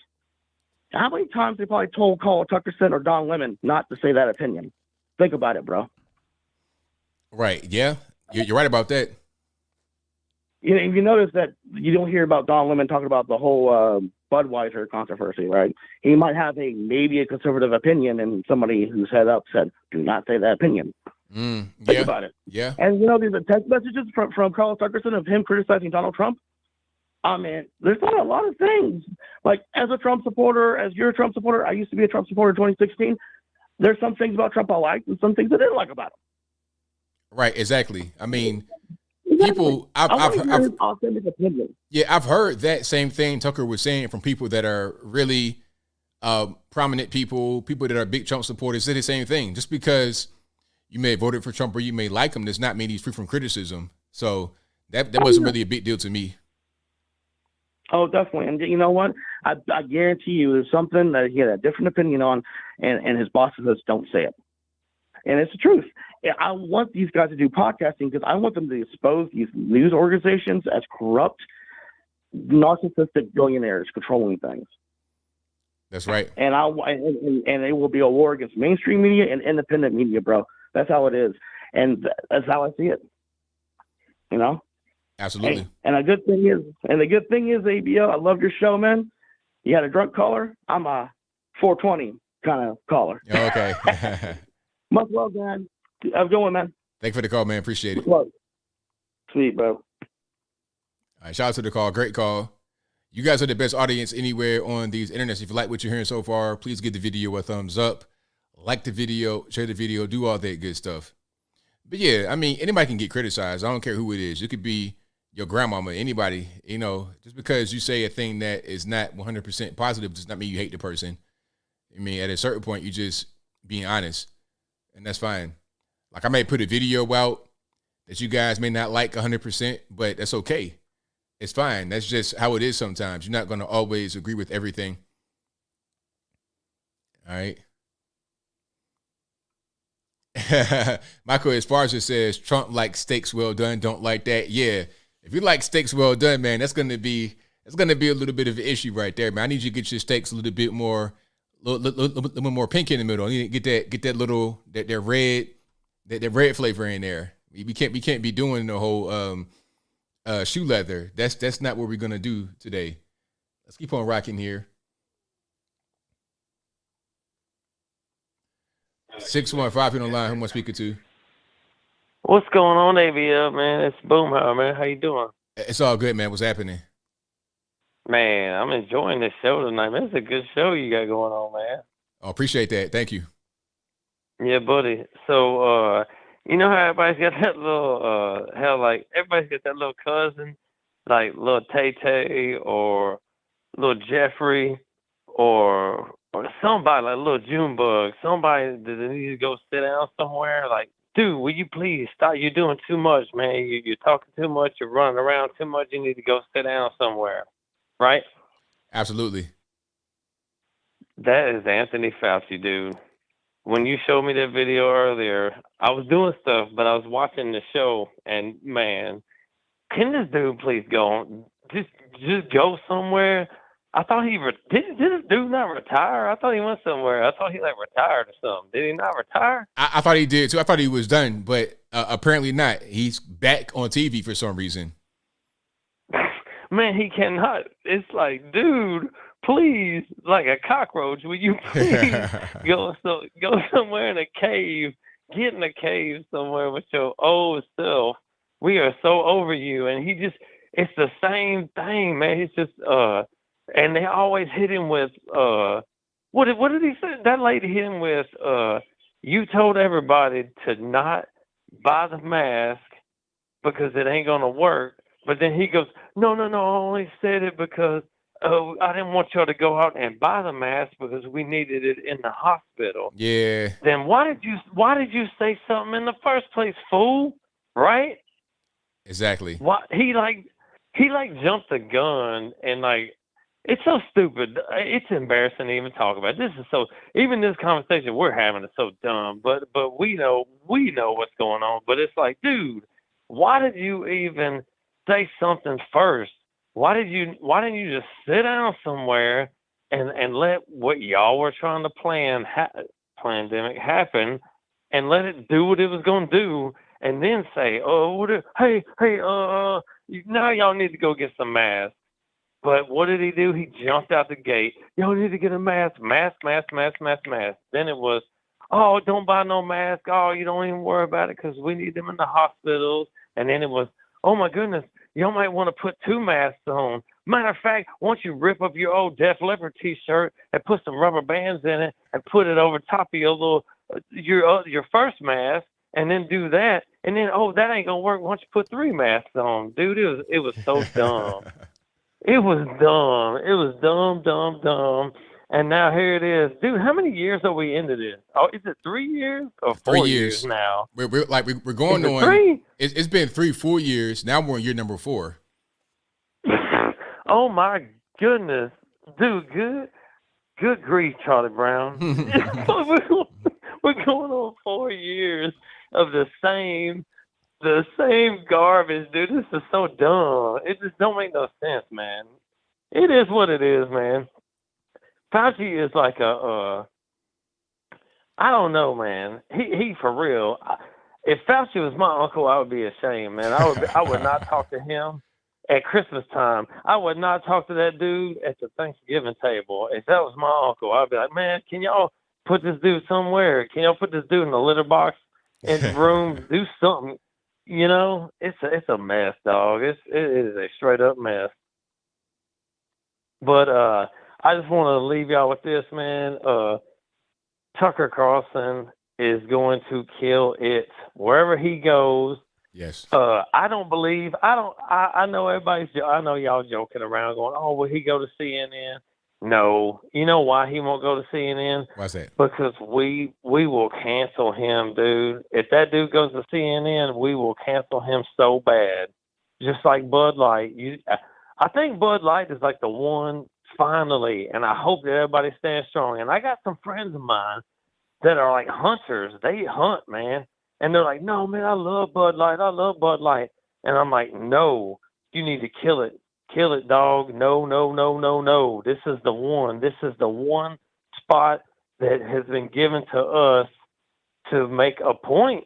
How many times they probably told Carl Tuckerson or Don Lemon not to say that opinion? Think about it, bro. Right. Yeah. You're right about that. You notice that you don't hear about Don Lemon talking about the whole Budweiser controversy, right? He might have maybe a conservative opinion, and somebody who's head up said, do not say that opinion. Think about it. Yeah. And, these are text messages from Carl Tuckerson of him criticizing Donald Trump. I mean, there's not a lot of things. Like, as a Trump supporter, as you're a Trump supporter, I used to be a Trump supporter in 2016. There's some things about Trump I liked and some things I didn't like about him. Right, exactly. I mean, people, I've heard authentic opinion. Yeah, I've heard that same thing Tucker was saying from people that are really prominent people that are big Trump supporters. Say the same thing. Just because you may have voted for Trump or you may like him does not mean he's free from criticism. So that wasn't really a big deal to me. Oh, definitely. And you know what? I guarantee you there's something that he had a different opinion on, and his bosses just don't say it. And it's the truth. I want these guys to do podcasting because I want them to expose these news organizations as corrupt, narcissistic billionaires controlling things. That's right. And and it will be a war against mainstream media and independent media, bro. That's how it is, and that's how I see it. You know. Absolutely. And the good thing is, ABL, I love your show, man. You had a drunk caller. I'm a 420 kind of caller. Okay. Much love, man. How's it going, man? Thank you for the call, man. Appreciate it. Love. Sweet, bro. All right, shout out to the call. Great call. You guys are the best audience anywhere on these internets. If you like what you're hearing so far, please give the video a thumbs up. Like the video, share the video, do all that good stuff. But yeah, I mean, anybody can get criticized. I don't care who it is. It could be your grandmama, anybody, just because you say a thing that is not 100% positive does not mean you hate the person. I mean, at a certain point, you just being honest, and that's fine. Like, I may put a video out that you guys may not like 100%, but that's okay. It's fine. That's just how it is sometimes. You're not going to always agree with everything. All right. Michael Esparza says, Trump likes steaks well done, don't like that. Yeah. If you like steaks well done, man, that's gonna be a little bit of an issue right there, man. I need you to get your steaks a little bit more, little more pink in the middle. You need to get that little that red flavor in there. We can't be doing the whole shoe leather. That's not what we're gonna do today. Let's keep on rocking here. 615 on the line. Who am I speaking to? What's going on, ABL, man? It's Boomhauer, man. How you doing? It's all good, man. What's happening? Man, I'm enjoying this show tonight, man. It's a good show you got going on, man. Oh, appreciate that. Thank you. Yeah, buddy. So, you know how everybody's got that little, everybody's got that little cousin, like little Tay-Tay or little Jeffrey or somebody, like little Junebug, somebody that needs to go sit down somewhere, like, dude, will you please stop? You're doing too much, man. You're talking too much. You're running around too much. You need to go sit down somewhere, right? Absolutely. That is Anthony Fauci, dude. When you showed me that video earlier, I was doing stuff, but I was watching the show, and, man, can this dude please go on? Just go somewhere? I thought did this dude not retire? I thought he went somewhere. I thought he retired or something. Did he not retire? I thought he did too. I thought he was done, but apparently not. He's back on TV for some reason. Man, he cannot. It's like, dude, please, like a cockroach, will you please go somewhere in a cave, get in a cave somewhere with your old self. We are so over you. And it's the same thing, man. It's just, and they always hit him with, what did he say? That lady hit him with, you told everybody to not buy the mask because it ain't going to work. But then he goes, no, I only said it because I didn't want y'all to go out and buy the mask because we needed it in the hospital. Yeah. Then why did you say something in the first place, fool? Right? Exactly. Why he jumped the gun and it's so stupid. It's embarrassing to even talk about. This conversation we're having is so dumb. But we know what's going on. But it's like, dude, why did you even say something first? Why didn't you just sit down somewhere and let what y'all were trying to pandemic happen and let it do what it was going to do, and then say, hey, now y'all need to go get some masks. But what did he do? He jumped out the gate. Y'all need to get a mask. Then it was, oh, don't buy no mask. Oh, you don't even worry about it because we need them in the hospitals. And then it was, oh, my goodness, y'all might want to put 2 masks on. Matter of fact, once you rip up your old Def Leppard T-shirt and put some rubber bands in it and put it over top of your little your first mask, and then do that, and then, oh, that ain't gonna work. Why don't you put 3 masks on, dude? It was so dumb. It was dumb. It was dumb. And now here it is, dude. How many years are we into this? Oh, is it 3 years or 4 years now? We're going on. 3? It's been 3 full years. Now we're on year number 4. Oh my goodness, dude. Good grief, Charlie Brown. We're going on 4 years of the same garbage, dude. This is so dumb. It just don't make no sense, man. It is what it is, man. Fauci is like I don't know, man. He for real. If Fauci was my uncle, I would be ashamed, man. I would not talk to him at Christmas time. I would not talk to that dude at the Thanksgiving table. If that was my uncle, I'd be like, man, can y'all put this dude somewhere? Can y'all put this dude in the litter box in the room? Do something. You know, it's a mess, dog. It is a straight up mess. But I just want to leave y'all with this, man. Tucker Carlson is going to kill it wherever he goes. Yes. I know I know y'all joking around going, oh, will he go to CNN? No. You know why he won't go to CNN? Why's that? Because we will cancel him, dude. If that dude goes to CNN, we will cancel him so bad. Just like Bud Light. I think Bud Light is like the one finally, and I hope that everybody stands strong. And I got some friends of mine that are like hunters. They hunt, man. And they're like, no, man, I love Bud Light. And I'm like, no, You need to kill it. Kill it, dog. No, no, no, no, no. This is the one. This is the one spot that has been given to us to make a point.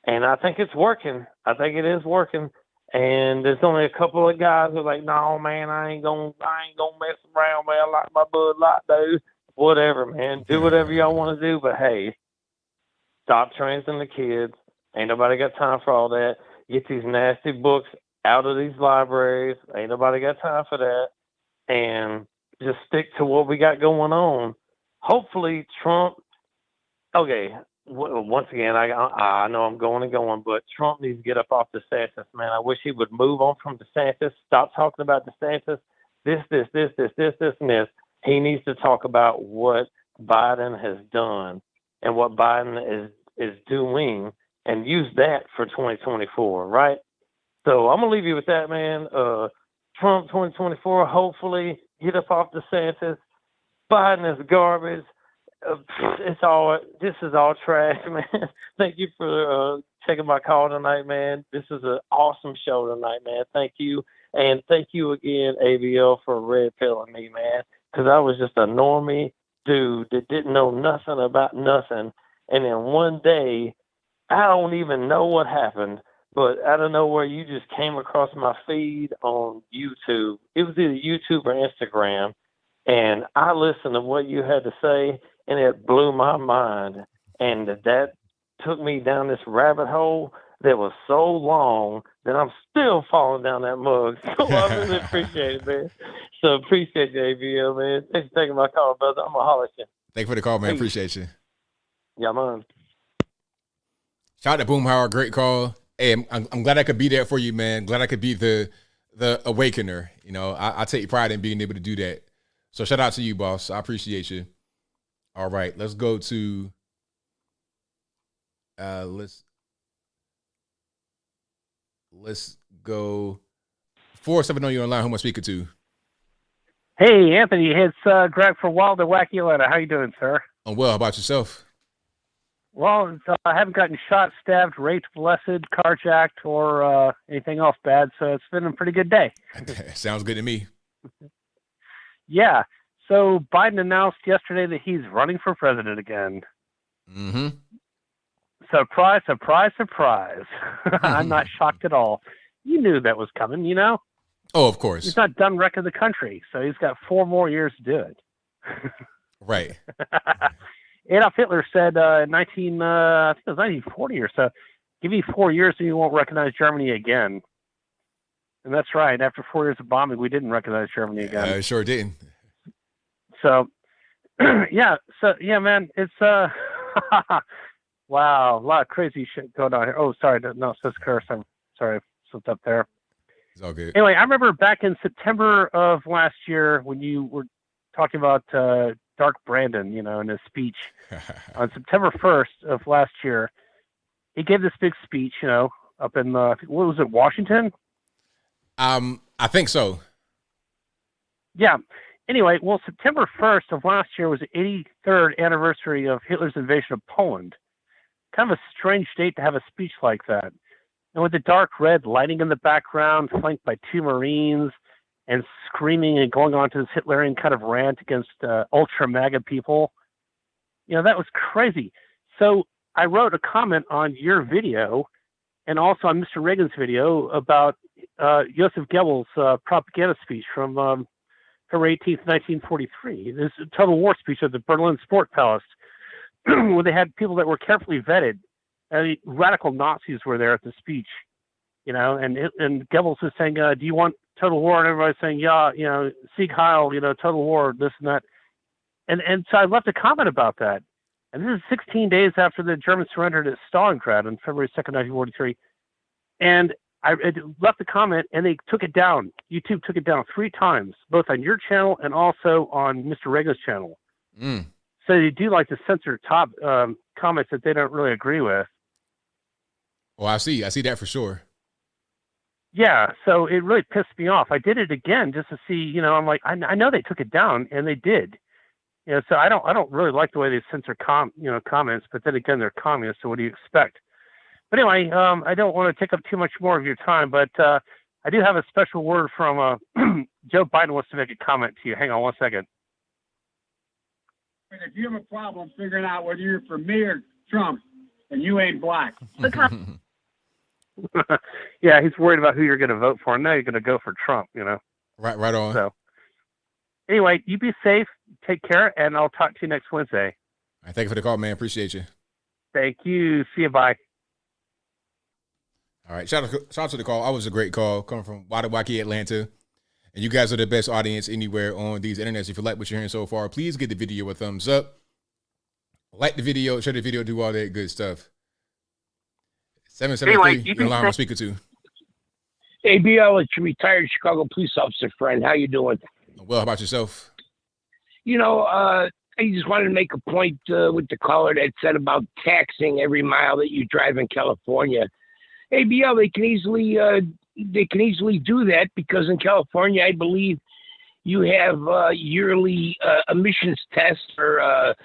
And I think it's working. I think it is working. And there's only a couple of guys who are like, no, man, I ain't gonna mess around, man. I like my Bud Light, dude. Whatever, man. Do whatever y'all want to do. But, hey, stop training the kids. Ain't nobody got time for all that. Get these nasty books out of these libraries. Ain't nobody got time for that. And just stick to what we got going on. Hopefully Trump, okay, once again, I know I'm going and going, but Trump needs to get up off DeSantis, man. I wish he would move on from DeSantis, stop talking about DeSantis, this, and this. He needs to talk about what Biden has done and what Biden is doing and use that for 2024, right? So I'm going to leave you with that, man. Trump 2024, hopefully get up off DeSantis. Biden is garbage. This is all trash, man. Thank you for taking my call tonight, man. This is an awesome show tonight, man. Thank you. And thank you again, ABL, for red pilling me, man. Because I was just a normie dude that didn't know nothing about nothing. And then one day, I don't even know what happened, but out of nowhere, you just came across my feed on YouTube. It was either YouTube or Instagram. And I listened to what you had to say, and it blew my mind. And that took me down this rabbit hole that was so long that I'm still falling down that mug. So I really appreciate it, man. So appreciate you, ABL, man. Thanks for taking my call, brother. I'm going to holler at you. Thank you for the call, man. Appreciate you. Yeah, man. Shout out to Boomhauer. Great call. Hey, I'm glad I could be there for you, man. Glad I could be the awakener. You know, I take pride in being able to do that. So shout out to you, boss. I appreciate you. All right, let's go to let's go 470 you're online. Who am I speaking to? Hey, Anthony, it's Greg from Wilder Wacky Atlanta. How you doing, sir? I'm well. How about yourself? Well, I haven't gotten shot, stabbed, raped, molested, carjacked, or anything else bad, so it's been a pretty good day. Sounds good to me. Yeah. So Biden announced yesterday that he's running for president again. Mm-hmm. Surprise, surprise, surprise. I'm not shocked at all. You knew that was coming, you know? Oh, of course. He's not done wrecking the country, so he's got 4 more years to do it. Right. Adolf Hitler said in 1940 or so, give me 4 years and you won't recognize Germany again. And that's right. After 4 years of bombing, we didn't recognize Germany again. Sure didn't. So, yeah, man, it's wow, a lot of crazy shit going on here. Oh, sorry, no, it says curse. I'm sorry, I slipped up there. It's all good. Anyway, I remember back in September of last year when you were talking about Dark Brandon, you know, in his speech on September 1st of last year. He gave this big speech, you know, up in what was it, Washington? I think so. Yeah. Anyway, well, September 1st of last year was the 83rd anniversary of Hitler's invasion of Poland. Kind of a strange date to have a speech like that. And with the dark red lighting in the background, flanked by 2 Marines, and screaming and going on to this Hitlerian kind of rant against ultra MAGA people. You know, that was crazy. So I wrote a comment on your video and also on Mr. Reagan's video about Joseph Goebbels' propaganda speech from February 18th, 1943. This total war speech at the Berlin Sport Palace, where they had people that were carefully vetted. Radical Nazis were there at the speech, you know, and Goebbels was saying, do you want total war? And everybody's saying, yeah, you know, Sieg Heil, you know, total war, this and that. And so I left a comment about that. And this is 16 days after the Germans surrendered at Stalingrad on February 2nd, 1943. And I left the comment, and they took it down. YouTube took it down 3 times, both on your channel and also on Mr. Reagan's channel. Mm. So they do like to censor top comments that they don't really agree with. Well, I see that for sure. Yeah, so it really pissed me off. I did it again just to see, you know, I'm like, I know they took it down, and they did. You know, so I don't really like the way they censor comments, but then again, they're communists, so what do you expect? But anyway, I don't want to take up too much more of your time, but I I do have a special word from Joe Biden wants to make a comment to you. Hang on one second. If you have a problem figuring out whether you're for me or Trump, and you ain't black. Yeah, he's worried about who you're going to vote for. Now you're going to go for Trump, you know. Right on. So, anyway, you be safe, take care, and I'll talk to you next Wednesday. All right, thank you for the call, man. Appreciate you. Thank you. See you. Bye. All right, shout out to the call. Always a great call coming from Waukee, Atlanta. And you guys are the best audience anywhere on these internets. If you like what you're hearing so far, please give the video a thumbs up. Like the video, share the video, do all that good stuff. 773, you're live on speaker 2. ABL, it's your retired Chicago police officer friend. How you doing? Well, how about yourself? You know, I just wanted to make a point with the caller that said about taxing every mile that you drive in California. ABL, they can easily do that because in California, I believe you have yearly emissions tests or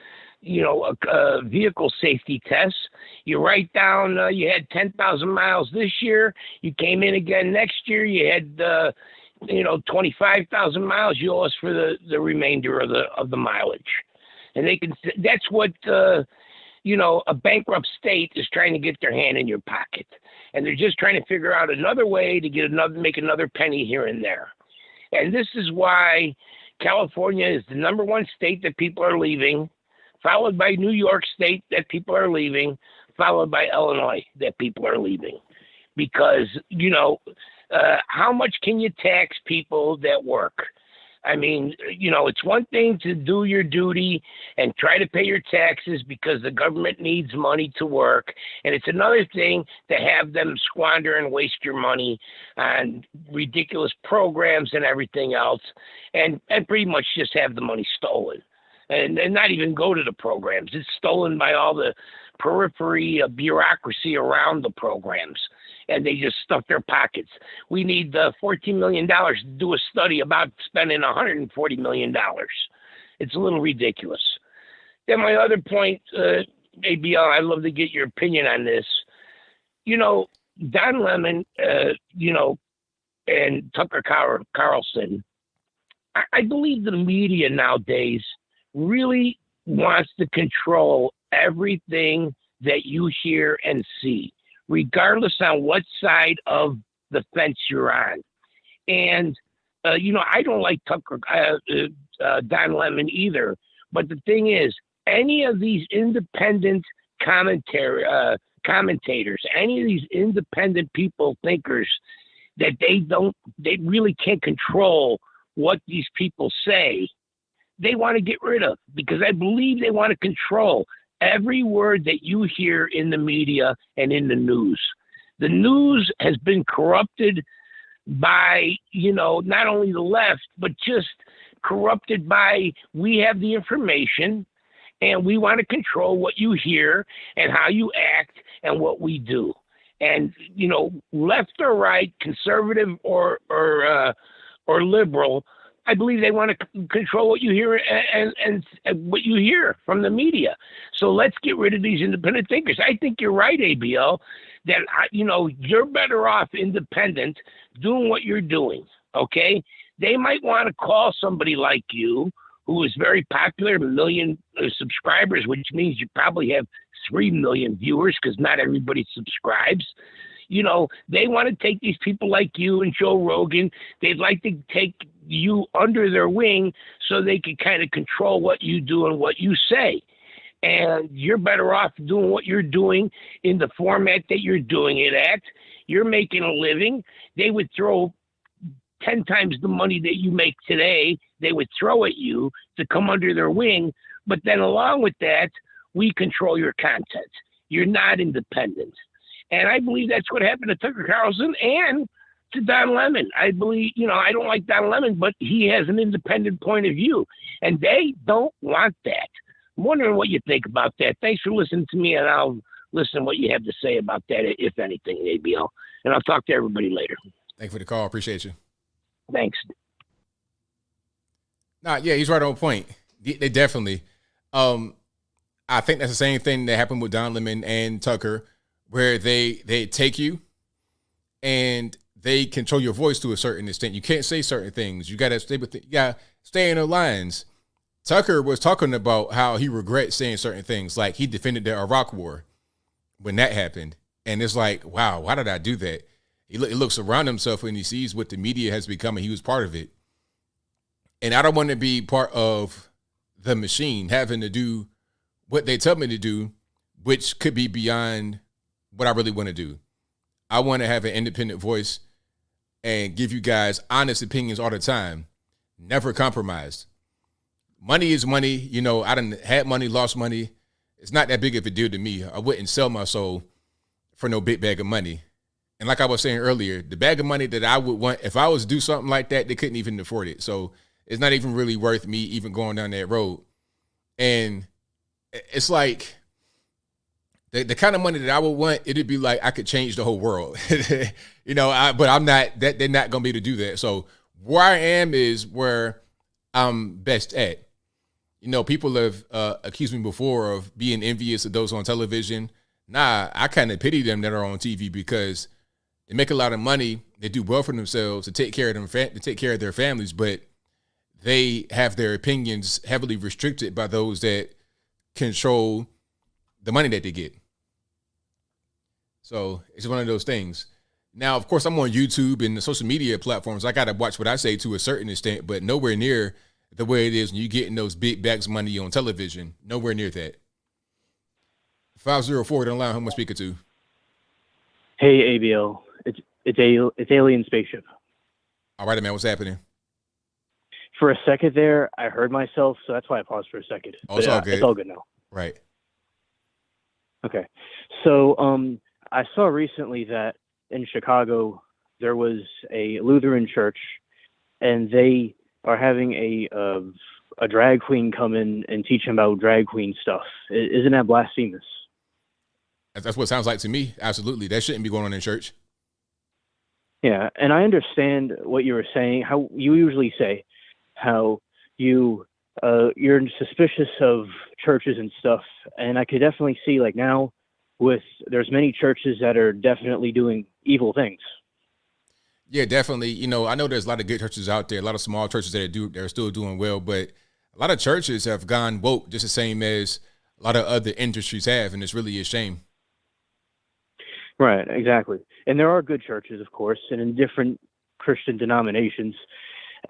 vehicle safety tests. You write down you had 10,000 miles this year. You came in again next year. You had 25,000 miles. You owe us for the remainder of the mileage, and they can. That's what a bankrupt state is trying to get their hand in your pocket, and they're just trying to figure out another way to make another penny here and there. And this is why California is the number one state that people are leaving, followed by New York State that people are leaving, followed by Illinois that people are leaving. Because, how much can you tax people that work? I mean, it's one thing to do your duty and try to pay your taxes because the government needs money to work. And it's another thing to have them squander and waste your money on ridiculous programs and everything else and pretty much just have the money stolen. And not even go to the programs. It's stolen by all the periphery bureaucracy around the programs, and they just stuff their pockets. We need $14 million to do a study about spending $140 million. It's a little ridiculous. Then my other point, ABL, I'd love to get your opinion on this. Don Lemon, and Tucker Carlson, I believe the media nowadays really wants to control everything that you hear and see, regardless on what side of the fence you're on. And, I don't like Tucker, Don Lemon either. But the thing is, any of these independent commentators, any of these independent people, thinkers, that they really can't control what these people say, they want to get rid of, because I believe they want to control every word that you hear in the media and in the news. The news has been corrupted by, not only the left, but just corrupted by, we have the information and we want to control what you hear and how you act and what we do. And, left or right, conservative or liberal, I believe they want to control what you hear and what you hear from the media. So let's get rid of these independent thinkers. I think you're right, ABL, that, you're better off independent doing what you're doing, okay? They might want to call somebody like you, who is very popular, 1 million subscribers, which means you probably have 3 million viewers because not everybody subscribes. They want to take these people like you and Joe Rogan. They'd like to take you under their wing so they can kind of control what you do and what you say. And you're better off doing what you're doing in the format that you're doing it at. You're making a living. They would throw 10 times the money that you make today, they would throw at you to come under their wing. But then along with that, we control your content. You're not independent. And I believe that's what happened to Tucker Carlson and to Don Lemon. I believe, I don't like Don Lemon, but he has an independent point of view. And they don't want that. I'm wondering what you think about that. Thanks for listening to me, and I'll listen to what you have to say about that, if anything, ABL. And I'll talk to everybody later. Thank you for the call. Appreciate you. Thanks. Yeah, he's right on point. They definitely. I think that's the same thing that happened with Don Lemon and Tucker, where they take you and they control your voice to a certain extent. You can't say certain things. You got to stay in the lines. Tucker was talking about how he regrets saying certain things, like he defended the Iraq War when that happened. And it's like, wow, why did I do that? He looks around himself and he sees what the media has become, and he was part of it. And I don't want to be part of the machine having to do what they tell me to do, which could be beyond what I really want to do. I want to have an independent voice and give you guys honest opinions all the time. Never compromised. Money is money. You know, I done had money, lost money. It's not that big of a deal to me. I wouldn't sell my soul for no big bag of money. And like I was saying earlier, the bag of money that I would want, if I was to do something like that, they couldn't even afford it. So it's not even really worth me even going down that road. And it's like the kind of money that I would want, it'd be like I could change the whole world. You know, but I'm not, they're not going to be able to do that. So where I am is where I'm best at. You know, people have accused me before of being envious of those on television. Nah, I kind of pity them that are on TV because they make a lot of money. They do well for themselves to take care of them, to take care of their families, but they have their opinions heavily restricted by those that control the money that they get. So it's one of those things. Now, of course, I'm on YouTube and the social media platforms. I got to watch what I say to a certain extent, but nowhere near the way it is when you getting those big bags of money on television. Nowhere near that. 504 on line. Who am I speaking to? Hey, ABL. It's Alien Spaceship. All right, man. What's happening? For a second there, I heard myself, so that's why I paused for a second. Oh, it's all good. It's all good now. Right. Okay. So I saw recently that in Chicago there was a Lutheran church, and they are having a drag queen come in and teach them about drag queen stuff. Isn't that blasphemous? That's what it sounds like to me. Absolutely. That shouldn't be going on in church. Yeah, and I understand what you were saying, how you usually say how you're suspicious of churches and stuff, and I could definitely see, like, now there's many churches that are definitely doing evil things. Yeah, definitely. You know, I know there's a lot of good churches out there, a lot of small churches that are still doing well, but a lot of churches have gone woke just the same as a lot of other industries have, and it's really a shame. Right, exactly. And there are good churches, of course, and in different Christian denominations.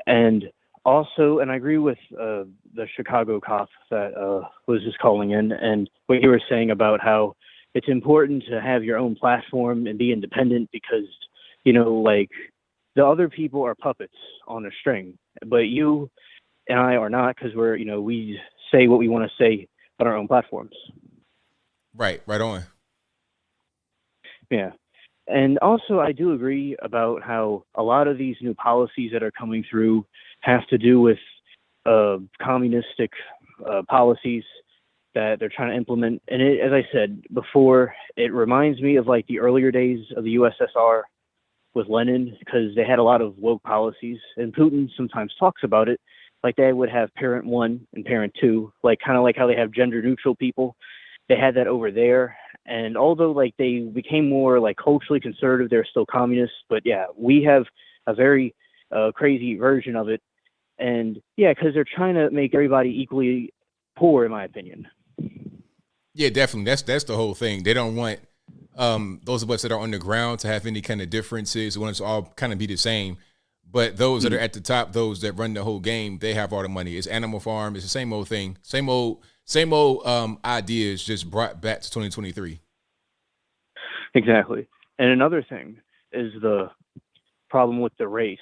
And also, and I agree with the Chicago cop that was just calling in, and what you were saying about how it's important to have your own platform and be independent because, you know, like, the other people are puppets on a string, but you and I are not, because we say what we want to say on our own platforms. Right on. Yeah. And also, I do agree about how a lot of these new policies that are coming through have to do with communistic policies that they're trying to implement. And as I said before, it reminds me of like the earlier days of the USSR with Lenin, because they had a lot of woke policies, and Putin sometimes talks about it. Like they would have parent one and parent two, like kind of like how they have gender neutral people. They had that over there. And although like they became more like culturally conservative, they're still communists. But yeah, we have a very crazy version of it. And yeah, because they're trying to make everybody equally poor, in my opinion. Yeah, definitely. That's the whole thing. They don't want those of us that are on the ground to have any kind of differences. They want us to all kind of be the same. But those that are at the top, those that run the whole game, they have all the money. It's Animal Farm. It's the same old thing. Same old ideas just brought back to 2023. Exactly. And another thing is the problem with the race.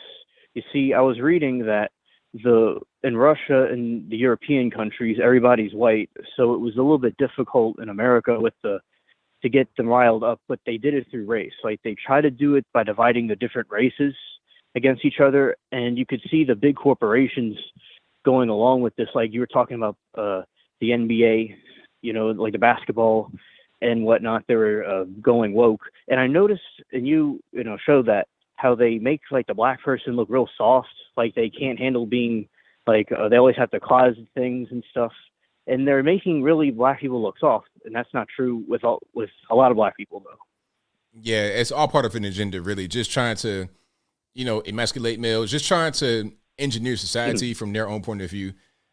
You see, I was reading that in Russia and the European countries, everybody's white, so it was a little bit difficult in America to get them riled up, but they did it through race. Like they try to do it by dividing the different races against each other, and you could see the big corporations going along with this. Like you were talking about the NBA, like the basketball and whatnot, they were going woke. And I noticed, and you showed that, how they make like the black person look real soft, like they can't handle being like they always have to closet things and stuff, and they're making really black people look soft, and that's not true with a lot of black people though. Yeah, it's all part of an agenda, really, just trying to emasculate males, just trying to engineer society from their own point of view.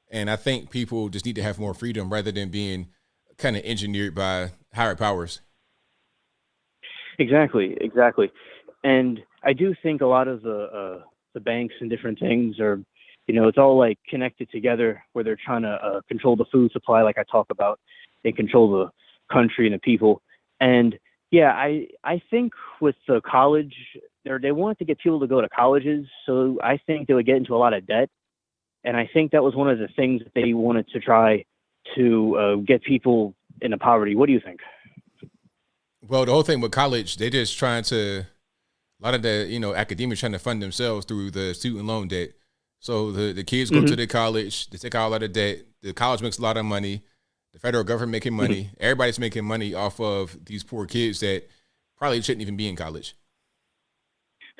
And I think people just need to have more freedom rather than being kind of engineered by higher powers. Exactly. And I do think a lot of the banks and different things are, it's all like connected together where they're trying to control the food supply, like I talk about, and control the country and the people. And yeah, I think with the college, they wanted to get people to go to colleges, so I think they would get into a lot of debt. And I think that was one of the things that they wanted to try to get people into poverty. What do you think? Well, the whole thing with college, they're just trying to, a lot of the, academics trying to fund themselves through the student loan debt. So the kids go to the college, they take out a lot of debt. The college makes a lot of money. The federal government making money. Everybody's making money off of these poor kids that probably shouldn't even be in college.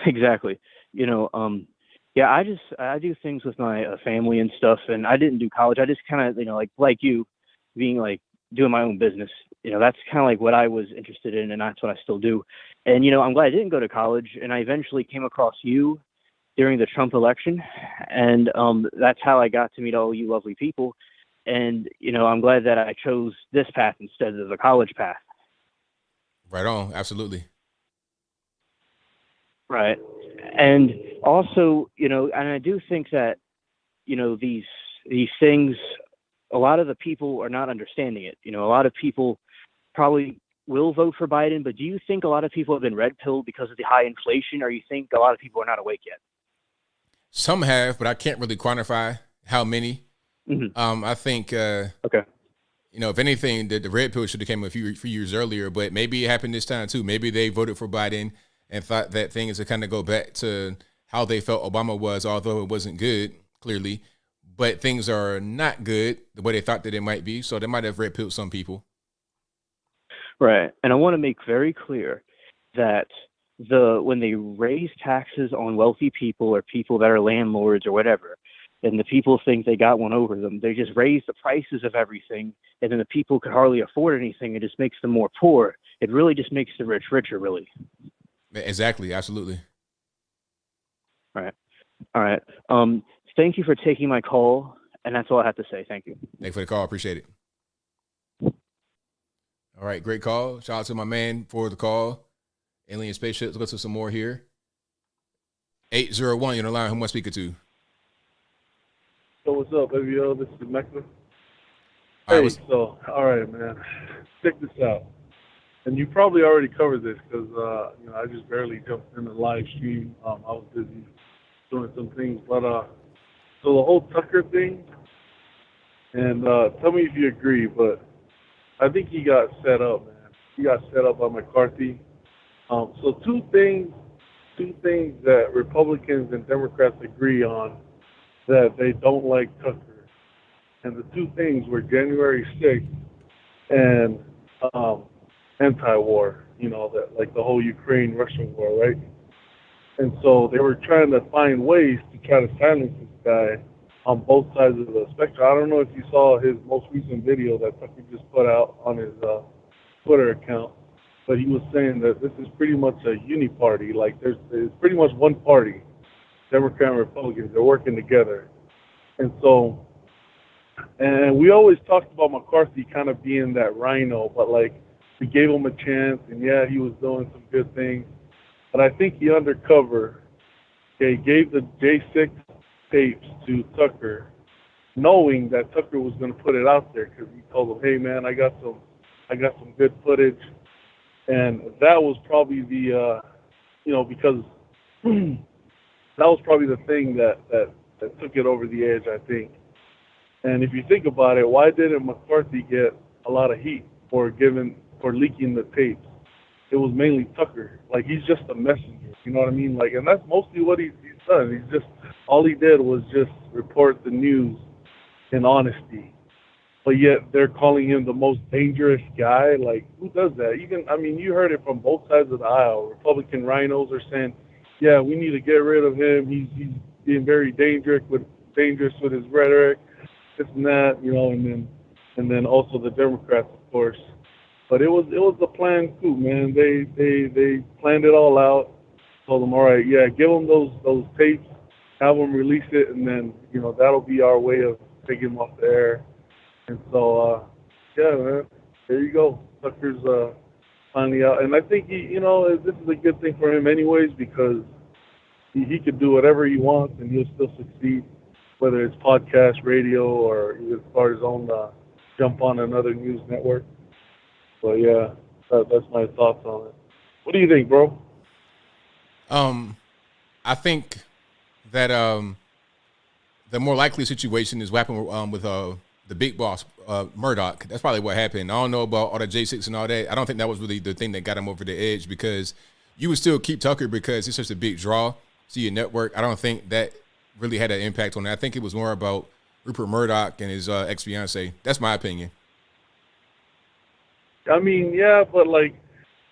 Exactly. Yeah, I do things with my family and stuff, and I didn't do college. I just kind of, like you, being doing my own business. That's kind of like what I was interested in, and that's what I still do. And, I'm glad I didn't go to college, and I eventually came across you during the Trump election, and that's how I got to meet all you lovely people. And, I'm glad that I chose this path instead of the college path. Right on. Absolutely. Right. And also, and I do think that, these things, a lot of the people are not understanding it. A lot of people probably will vote for Biden, but do you think a lot of people have been red pilled because of the high inflation, or you think a lot of people are not awake yet? Some have, but I can't really quantify how many. I think, okay. If anything, the red pill should have came a few years earlier, but maybe it happened this time too. Maybe they voted for Biden and thought that things would kind of go back to how they felt Obama was, although it wasn't good, clearly. But things are not good the way they thought that it might be, so they might have red pilled some people. Right. And I want to make very clear that when they raise taxes on wealthy people or people that are landlords or whatever, and the people think they got one over them, they just raise the prices of everything, and then the people could hardly afford anything. It just makes them more poor. It really just makes the rich richer, really. Exactly. Absolutely. All right. Thank you for taking my call, and that's all I have to say. Thank you. Thanks for the call. Appreciate it. All right. Great call. Shout out to my man for the call. Alien Spaceship. Let's go to some more here. 801, you're on the line. Who am I speaking to? So what's up, ABL? This is Mecca. All right, man. Check this out. And you probably already covered this because, I just barely jumped in the live stream. I was busy doing some things. But, so the whole Tucker thing, and tell me if you agree, but I think he got set up, man. He got set up by McCarthy. So two things that Republicans and Democrats agree on that they don't like Tucker. And the two things were January 6th and anti-war, that like the whole Ukraine-Russia war, right? And so they were trying to find ways to try to silence this guy on both sides of the spectrum. I don't know if you saw his most recent video that Tucker just put out on his Twitter account, but he was saying that this is pretty much a uni-party. Like there's pretty much one party, Democrat and Republicans. They're working together. And so, and we always talked about McCarthy kind of being that rhino, but like we gave him a chance, and yeah, he was doing some good things. But I think he undercover, gave the J6 tapes to Tucker, knowing that Tucker was going to put it out there because he told him, "Hey man, I got some good footage," and that was probably the, because that was probably the thing that took it over the edge, I think. And if you think about it, why didn't McCarthy get a lot of heat for leaking the tapes? It was mainly Tucker. Like, he's just a messenger, you know what I mean? Like, and that's mostly what he's done. He's just, all he did was just report the news in honesty. But yet they're calling him the most dangerous guy. Like, who does that? You heard it from both sides of the aisle. Republican rhinos are saying, yeah, we need to get rid of him. He's being very dangerous with his rhetoric, this and that, and then also the Democrats, of course. But it was a planned coup, man. They planned it all out. told them, all right, yeah, give them those tapes, have them release it, and then, you know, that'll be our way of taking them off the air. And so, yeah, man, there you go. Tucker's finally out. And I think, you know, this is a good thing for him anyways, because he could do whatever he wants and he'll still succeed, whether it's podcast, radio, or even as far as own jump on another news network. So, yeah, that's my thoughts on it. What do you think, bro? I think that the more likely situation is what happened with the big boss, Murdoch. That's probably what happened. I don't know about all the J6 and all that. I don't think that was really the thing that got him over the edge, because you would still keep Tucker because he's such a big draw to your network. I don't think that really had an impact on that. I think it was more about Rupert Murdoch and his ex-fiancée. That's my opinion. I mean, yeah, but like,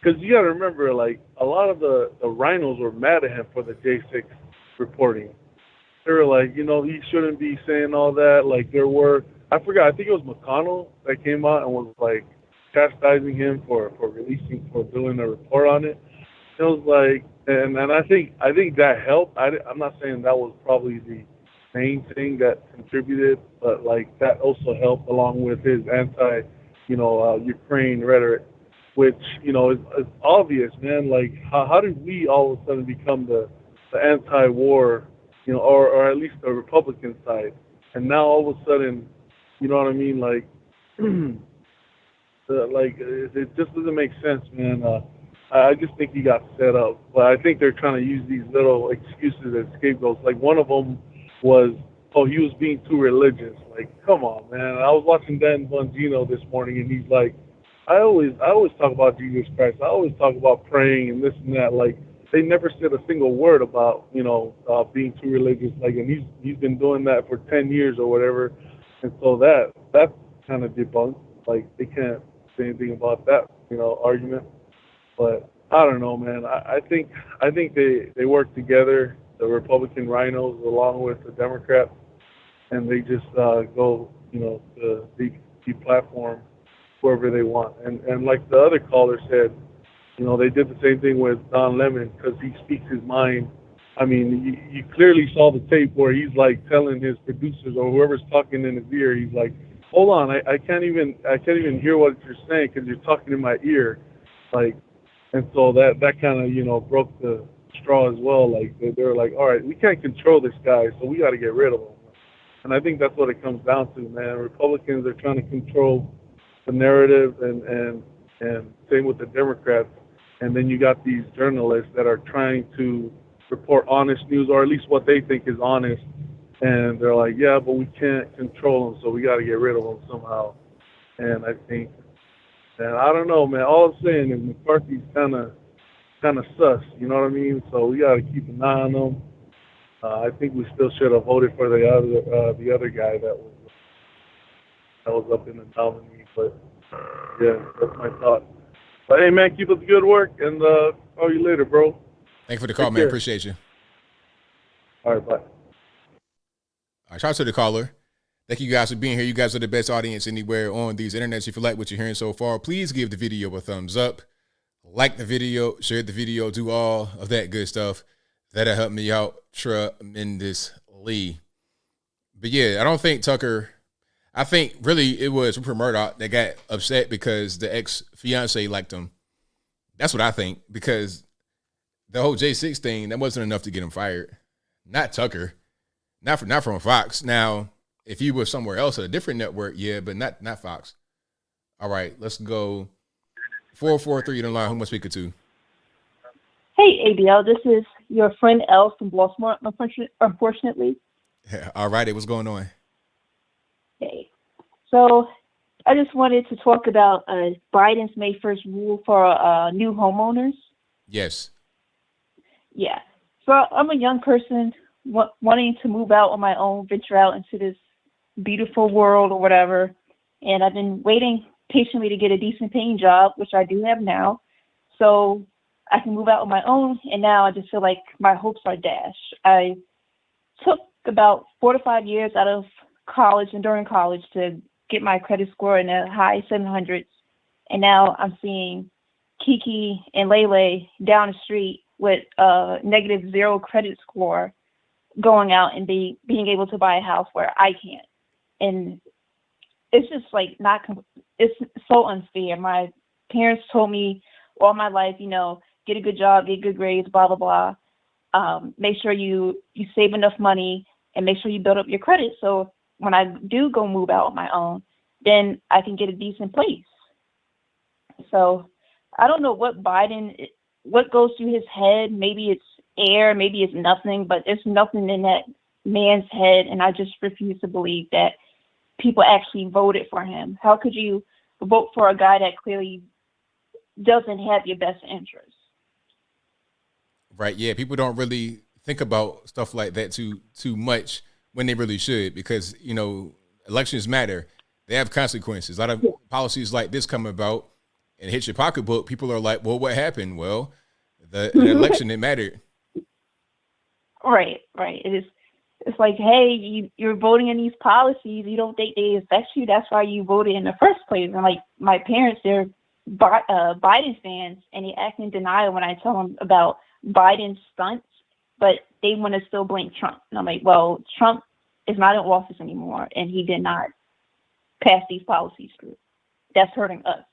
because you got to remember, like, a lot of the rhinos were mad at him for the J6 reporting. They were like, you know, he shouldn't be saying all that. Like, there were, I forgot, I think it was McConnell that came out and was like chastising him for doing a report on it. It was like, and I think that helped. I'm not saying that was probably the main thing that contributed, but like that also helped, along with his Ukraine rhetoric, which, you know, is obvious, man. Like, how did we all of a sudden become the anti-war, you know, or at least the Republican side, and now all of a sudden, you know what I mean? Like, it just doesn't make sense, man. I just think he got set up, but I think they're trying to use these little excuses as scapegoats. Like, one of them was, oh, he was being too religious. Like, come on, man. I was watching Dan Bongino this morning, and he's like, I always talk about Jesus Christ. I always talk about praying and this and that. Like, they never said a single word about, you know, being too religious. Like, and he's been doing that for 10 years or whatever. And so that's kind of debunked. Like, they can't say anything about that, you know, argument. But I don't know, man. I think they work together, the Republican rhinos along with the Democrats, and they just go, you know, to de-platform whoever they want. And like the other caller said, you know, they did the same thing with Don Lemon because he speaks his mind. I mean, you clearly saw the tape where he's like telling his producers or whoever's talking in his ear, he's like, hold on, I can't even hear what you're saying because you're talking in my ear. Like, and so that kind of, you know, broke the straw as well. Like, they were like, all right, we can't control this guy, so we got to get rid of him. And I think that's what it comes down to, man. Republicans are trying to control the narrative, and same with the Democrats. And then you got these journalists that are trying to report honest news, or at least what they think is honest. And they're like, yeah, but we can't control them, so we got to get rid of them somehow. And I think, and I don't know, man. All I'm saying is McCarthy's kind of sus, you know what I mean? So we got to keep an eye on them. I think we still should have voted for the other guy that was up in the nominee. But yeah, that's my thought. But hey, man, keep up the good work, and call you later, bro. Thanks for the call, man. Appreciate you. All right, bye. All right, shout out to the caller. Thank you guys for being here. You guys are the best audience anywhere on these internets. If you like what you're hearing so far, please give the video a thumbs up, like the video, share the video, do all of that good stuff. That'll help me out tremendously. But yeah, I don't think Tucker, I think really it was Rupert Murdoch that got upset because the ex-fiancée liked him. That's what I think, because the whole J6 thing, that wasn't enough to get him fired. Not Tucker. Not from Fox. Now, if he was somewhere else at a different network, yeah, but not Fox. All right, let's go. 443 in the line. Who am I speaking to? Hey, ABL, this is your friend Elle from Baltimore, unfortunately. Yeah, all righty, what's going on? Hey. So I just wanted to talk about Biden's May 1st rule for new homeowners. Yes. Yeah. So I'm a young person wanting to move out on my own, venture out into this beautiful world or whatever. And I've been waiting patiently to get a decent paying job, which I do have now. So I can move out on my own. And now I just feel like my hopes are dashed. I took about 4 to 5 years out of college and during college to get my credit score in the high 700s. And now I'm seeing Kiki and Lele down the street with negative 0 credit score going out and being able to buy a house where I can't. And it's just like it's so unfair. My parents told me all my life, get a good job, get good grades, blah, blah, blah. Make sure you save enough money and make sure you build up your credit. So when I do go move out on my own, then I can get a decent place. So I don't know what goes through his head. Maybe it's air, maybe it's nothing, but there's nothing in that man's head. And I just refuse to believe that people actually voted for him. How could you vote for a guy that clearly doesn't have your best interest? Right. Yeah. People don't really think about stuff like that too much when they really should, because, elections matter. They have consequences. A lot of policies like this come about and hit your pocketbook. People are like, well, what happened? Well, the election, it mattered. Right. It's like, hey, you're voting in these policies. You don't think they affect you. That's why you voted in the first place. And like my parents, they're Biden fans, and they act in denial when I tell them about Biden's stunts, but they want to still blame Trump. And I'm like, well, Trump is not in office anymore, and he did not pass these policies through. That's hurting us.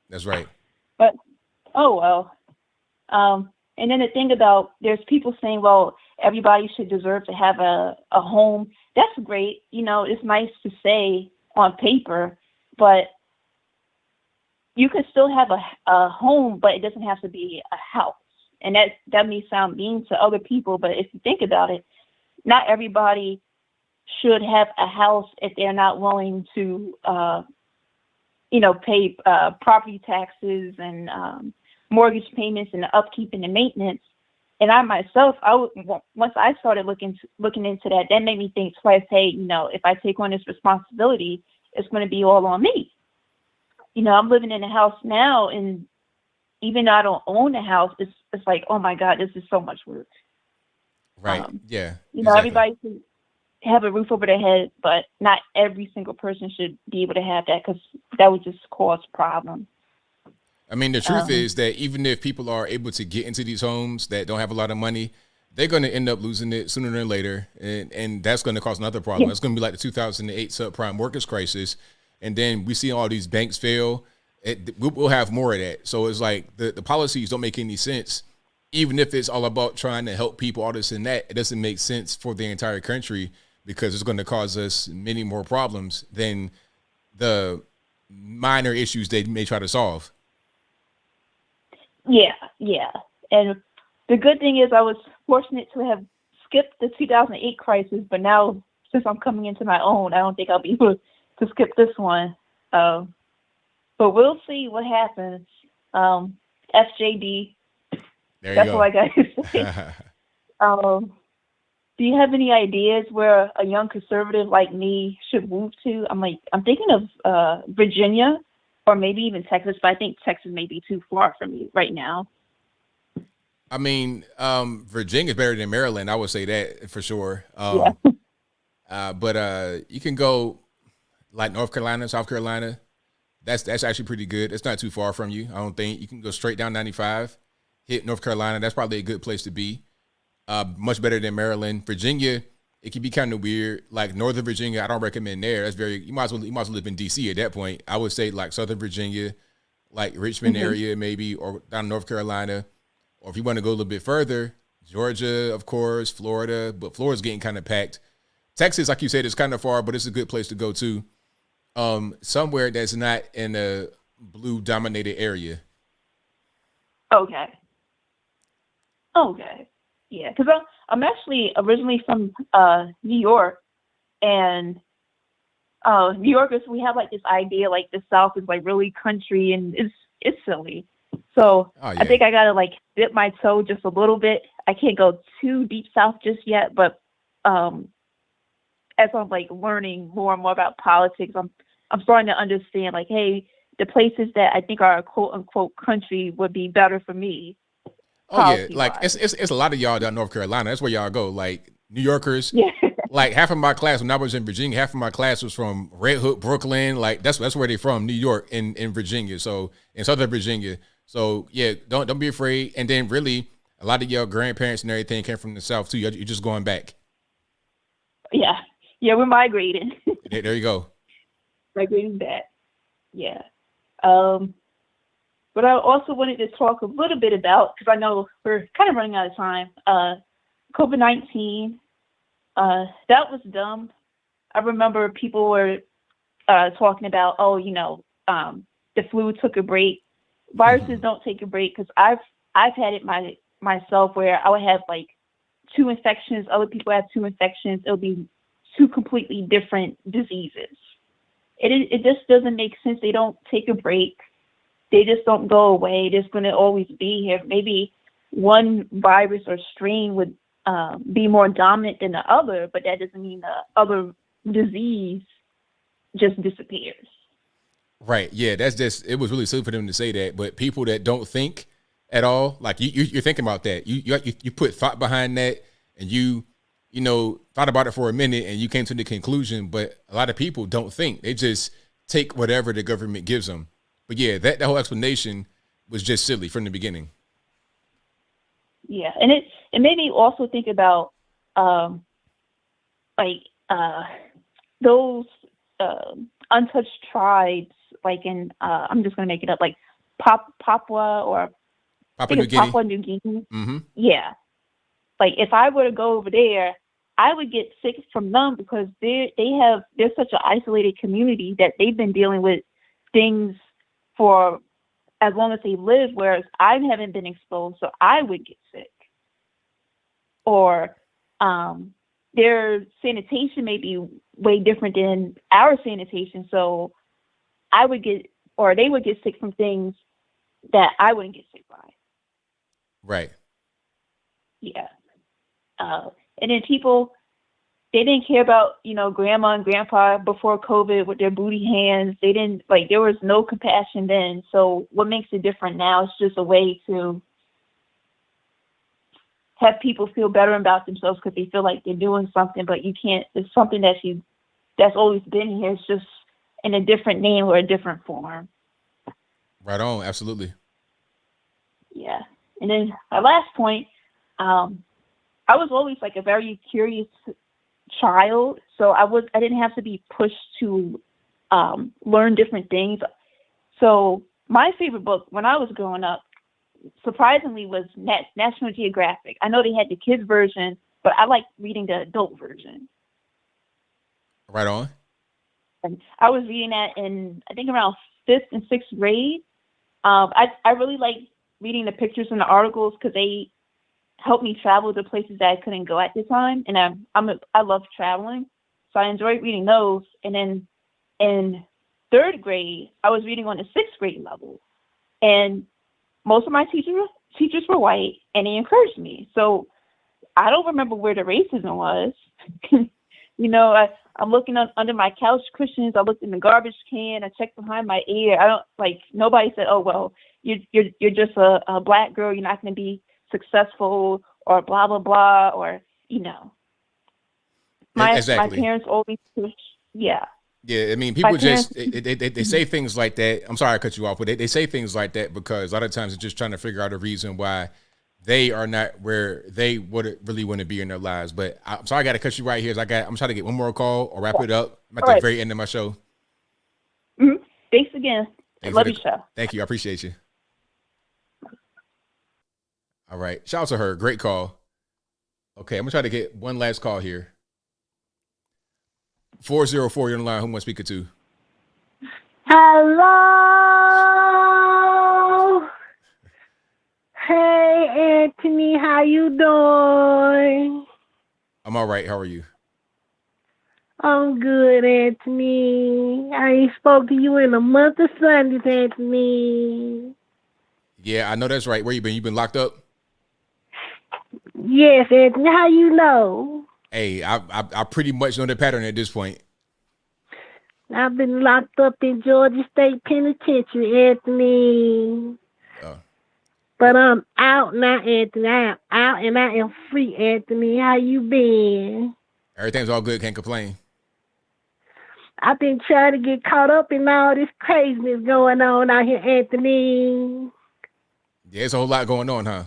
That's right. But, oh, well. And then the thing about, there's people saying, well, everybody should deserve to have a home. That's great. It's nice to say on paper, but you can still have a home, but it doesn't have to be a house. And that may sound mean to other people, but if you think about it, not everybody should have a house if they're not willing to, pay property taxes and mortgage payments and the upkeep and the maintenance. And I myself, once I started looking into that made me think twice. Hey, if I take on this responsibility, it's going to be all on me. I'm living in a house now, and even though I don't own a house, it's like, oh my God, this is so much work. Right. Yeah. Exactly. Everybody should have a roof over their head, but not every single person should be able to have that, because that would just cause problems. I mean, the truth is that even if people are able to get into these homes that don't have a lot of money, they're going to end up losing it sooner than later. And that's going to cause another problem. Yeah. It's going to be like the 2008 subprime mortgage crisis. And then we see all these banks fail. We'll have more of that. So it's like the policies don't make any sense. Even if it's all about trying to help people, all this and that, it doesn't make sense for the entire country, because it's going to cause us many more problems than the minor issues they may try to solve. Yeah. And the good thing is I was fortunate to have skipped the 2008 crisis, but now since I'm coming into my own, I don't think I'll be able to skip this one. But we'll see what happens. FJD. There you That's go. all I got to say. Do you have any ideas where a young conservative like me should move to? I'm thinking of Virginia, or maybe even Texas, but I think Texas may be too far from me right now. I mean, Virginia's better than Maryland. I would say that for sure. But you can go like North Carolina, South Carolina. That's actually pretty good. It's not too far from you, I don't think. You can go straight down 95, hit North Carolina. That's probably a good place to be. Much better than Maryland. Virginia, it can be kind of weird. Like Northern Virginia, I don't recommend there. That's you might as well live in DC at that point. I would say like Southern Virginia, like Richmond area maybe, or down North Carolina. Or if you want to go a little bit further, Georgia, of course, Florida, but Florida's getting kind of packed. Texas, like you said, is kind of far, but it's a good place to go to. Somewhere that's not in a blue dominated area. Okay. Yeah, because I'm actually originally from New York, and New Yorkers, we have like this idea like the South is like really country, and it's silly. So I think I gotta like dip my toe just a little bit. I can't go too deep south just yet, but as I'm like learning more and more about politics, I'm starting to understand like, hey, the places that I think are quote unquote country would be better for me. Oh yeah, like it's a lot of y'all down North Carolina. That's where y'all go. Like New Yorkers. Yeah. Like half of my class when I was in Virginia, half of my class was from Red Hook, Brooklyn. Like that's where they from, New York and Virginia. So in Southern Virginia. So yeah, don't be afraid. And then really, a lot of your grandparents and everything came from the South too. You're just going back. Yeah. Yeah, we're migrating. There you go. Migrating back. Yeah. But I also wanted to talk a little bit about, because I know we're kind of running out of time, COVID-19. That was dumb. I remember people were talking about, the flu took a break. Viruses don't take a break, because I've had it myself where I would have like 2 infections. Other people have 2 infections. It'll be 2 completely different diseases. It just doesn't make sense. They don't take a break. They just don't go away. They're going to always be here. Maybe one virus or strain would be more dominant than the other, but that doesn't mean the other disease just disappears. Right. Yeah, that's just, it was really silly for them to say that. But people that don't think at all, like you're thinking about that. You put thought behind that, and you thought about it for a minute, and you came to the conclusion. But a lot of people don't think. They just take whatever the government gives them. But yeah, that whole explanation was just silly from the beginning. Yeah, and it made me also think about those untouched tribes, like in I'm just gonna make it up, like Papua or Papua New Guinea. Papua New Guinea. Mm-hmm. Yeah, like if I were to go over there, I would get sick from them because they're such an isolated community that they've been dealing with things for as long as they live, whereas I haven't been exposed, so I would get sick. Or their sanitation may be way different than our sanitation, so I would get, or they would get sick from things that I wouldn't get sick by. Right. Yeah. And then people, they didn't care about, grandma and grandpa before COVID with their booty hands. They didn't, there was no compassion then. So what makes it different now is just a way to have people feel better about themselves because they feel like they're doing something, but you can't, it's something that's always been here. It's just in a different name or a different form. Right on. Absolutely. Yeah. And then my last point, I was always like a very curious child, so I didn't have to be pushed to learn different things. So my favorite book when I was growing up, surprisingly, was National Geographic. I know they had the kids version, but I like reading the adult version. Right on. And I was reading that in, I think, around 5th and 6th grade. I really like reading the pictures and the articles because they helped me travel to places that I couldn't go at the time. And I love traveling, so I enjoyed reading those. And then in 3rd grade, I was reading on the 6th grade level. And most of my teachers were white, and they encouraged me. So I don't remember where the racism was. I'm looking under my couch cushions. I looked in the garbage can. I checked behind my ear. Nobody said, "Oh, well, you're just a black girl. You're not going to be successful," or blah blah blah, or My parents always push. Yeah. Yeah, I mean, people just they say things like that. I'm sorry I cut you off, but they say things like that because a lot of times they're just trying to figure out a reason why they are not where they would really want to be in their lives. But I'm sorry I got to cut you right here. I'm trying to get one more call or wrap it up. I'm at the very end of my show. Mm-hmm. Thanks again. I love your show. Thank you. I appreciate you. All right. Shout out to her. Great call. Okay, I'm going to try to get one last call here. 404, you're on the line. Who am I speaking to? Hello. Hey, Anthony. How you doing? I'm all right. How are you? I'm good, Anthony. I ain't spoke to you in a month of Sundays, Anthony. Yeah, I know that's right. Where you been? You been locked up? Yes, Anthony. How you know? Hey, I pretty much know the pattern at this point. I've been locked up in Georgia State Penitentiary, Anthony. But I'm out now, Anthony. I am out and I am free, Anthony. How you been? Everything's all good. Can't complain. I've been trying to get caught up in all this craziness going on out here, Anthony. Yeah, it's a whole lot going on, huh?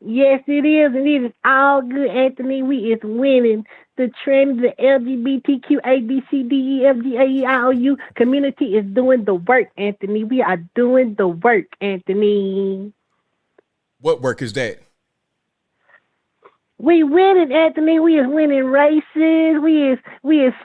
Yes, it is, and it is all good, Anthony. We is winning. The trend, the LGBTQ ABCDEFGAEIOU community is doing the work, Anthony. We are doing the work, Anthony. What work is that? We winning, Anthony. We is winning races. We is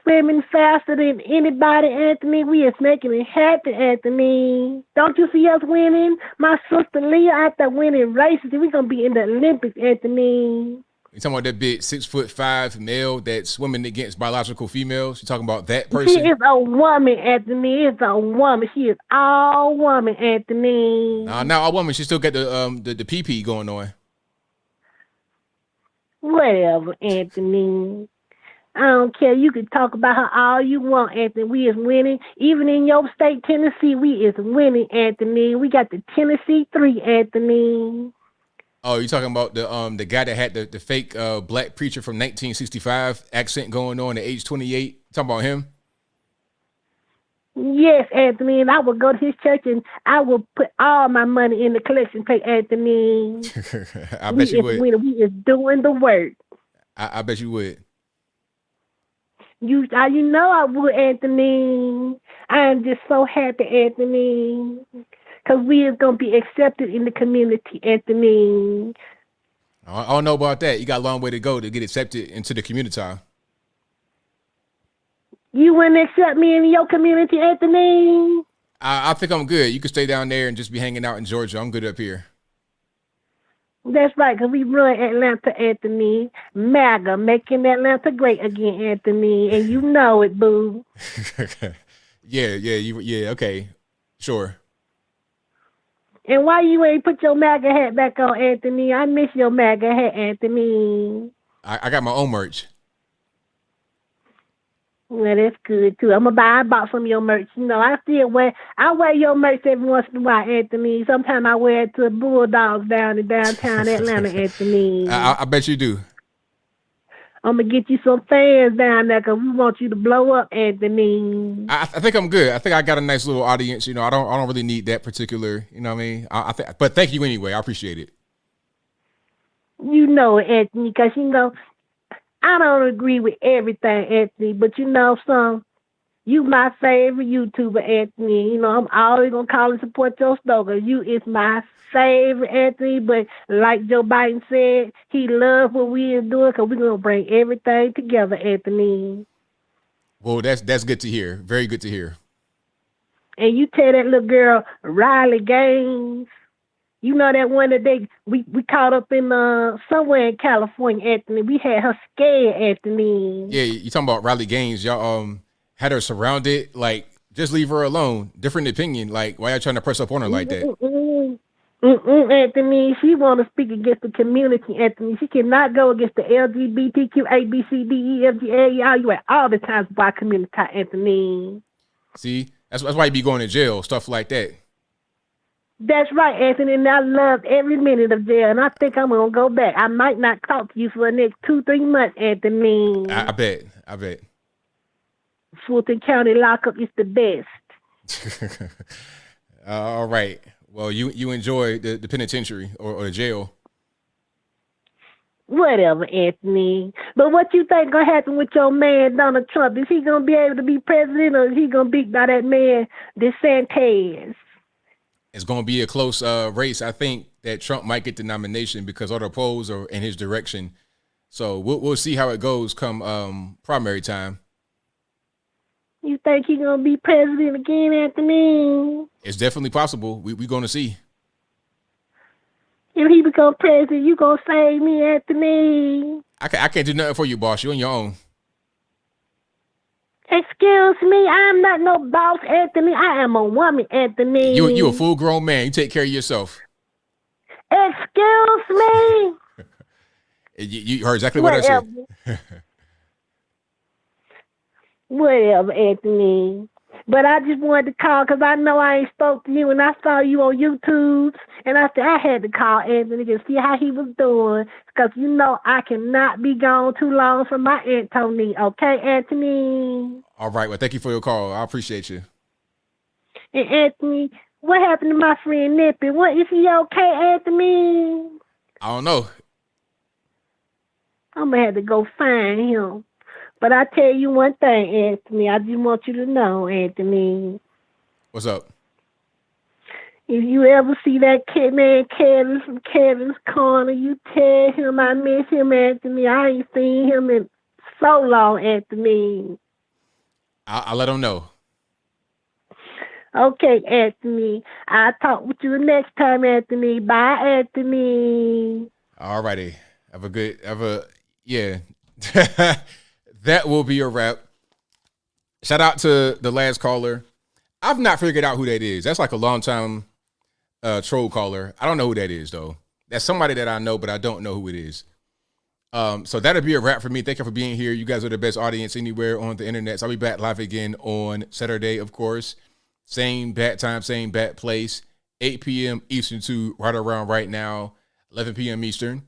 swimming faster than anybody, Anthony. We is making it happen, Anthony. Don't you see us winning? My sister Leah out there winning races. We gonna be in the Olympics, Anthony. You talking about that big 6'5" male that's swimming against biological females? You talking about that person? She is a woman, Anthony. It's a woman. She is all woman, Anthony. Now a woman, she still got the PP going on. Whatever, Anthony. I don't care. You can talk about her all you want, Anthony. We is winning. Even in your state, Tennessee, we is winning, Anthony. We got the Tennessee 3, Anthony. Oh, you talking about the guy that had the fake black preacher from 1965 accent going on at age 28? Talking about him? Yes, Anthony, and I will go to his church and I will put all my money in the collection plate, Anthony. I bet you would. We is doing the work. I bet you would. You know I would, Anthony. I am just so happy, Anthony, because we is going to be accepted in the community, Anthony. I don't know about that. You got a long way to go to get accepted into the community. You wouldn't accept me in your community, Anthony? I think I'm good. You can stay down there and just be hanging out in Georgia. I'm good up here. That's right, because we run Atlanta, Anthony. MAGA, making Atlanta great again, Anthony. And you know it, boo. Yeah, okay. Sure. And why you ain't put your MAGA hat back on, Anthony? I miss your MAGA hat, Anthony. I got my own merch. Well, that's good too. I bought some of your merch. You know, I wear your merch every once in a while, Anthony. Sometimes I wear it to Bulldogs down in downtown Atlanta, Anthony. I bet you do. I'm gonna get you some fans down there because we want you to blow up, Anthony. I think I'm good. I think I got a nice little audience. You know, I don't really need that particular. You know what I mean? But thank you anyway. I appreciate it. You know it, Anthony, because you know. I don't agree with everything, Anthony, but you know something? You my favorite YouTuber, Anthony. You know, I'm always going to call and support your slogan. You is my favorite, Anthony, but like Joe Biden said, he loves what we is doing because we're going to bring everything together, Anthony. Well, that's good to hear. Very good to hear. And you tell that little girl, Riley Gaines, you know that one that we caught up in somewhere in California, Anthony. We had her scared, Anthony. Yeah, you talking about Riley Gaines. Y'all had her surrounded. Like, just leave her alone. Different opinion. Like, why y'all trying to press up on her like that? Anthony, she want to speak against the community, Anthony. She cannot go against the LGBTQ, ABCDEFGAEIU at all the times by community, Anthony. See, that's why you be going to jail, stuff like that. That's right, Anthony, and I loved every minute of jail, and I think I'm going to go back. I might not talk to you for the next 2-3 months, Anthony. I bet. Fulton County lockup is the best. All right. Well, you enjoy the penitentiary or the jail. Whatever, Anthony. But what you think going to happen with your man, Donald Trump? Is he going to be able to be president, or is he going to beat by that man, DeSantis? It's going to be a close race. I think that Trump might get the nomination because all the polls are in his direction. So we'll see how it goes come primary time. You think he's going to be president again, Anthony? It's definitely possible. We're going to see. If he become president, you going to save me, Anthony? I can't do nothing for you, boss. You're on your own. Excuse me, I'm not no boss, Anthony. I am a woman, Anthony. You a full-grown man. You take care of yourself. Excuse me. You heard exactly what I said. Whatever, Anthony. But I just wanted to call because I know I ain't spoke to you, and I saw you on YouTube, and I said I had to call Anthony to see how he was doing because you know I cannot be gone too long from my Aunt Tony. Okay, Anthony? All right. Well, thank you for your call. I appreciate you. And Anthony, what happened to my friend Nippy? Is he okay, Anthony? I don't know. I'm gonna have to go find him. But I tell you one thing, Anthony. I just want you to know, Anthony. What's up? If you ever see that kid man Kevin from Kevin's Corner, you tell him I miss him, Anthony. I ain't seen him in so long, Anthony. I'll let him know. Okay, Anthony. I'll talk with you next time, Anthony. Bye, Anthony. All righty. Yeah. That will be a wrap. Shout out to the last caller. I've not figured out who that is. That's like a long time troll caller. I don't know who that is, though. That's somebody that I know, but I don't know who it is. So that'll be a wrap for me. Thank you for being here. You guys are the best audience anywhere on the internet. So I'll be back live again on Saturday, of course. Same bat time, same bat place. 8 p.m. Eastern to right around right now, 11 p.m. Eastern.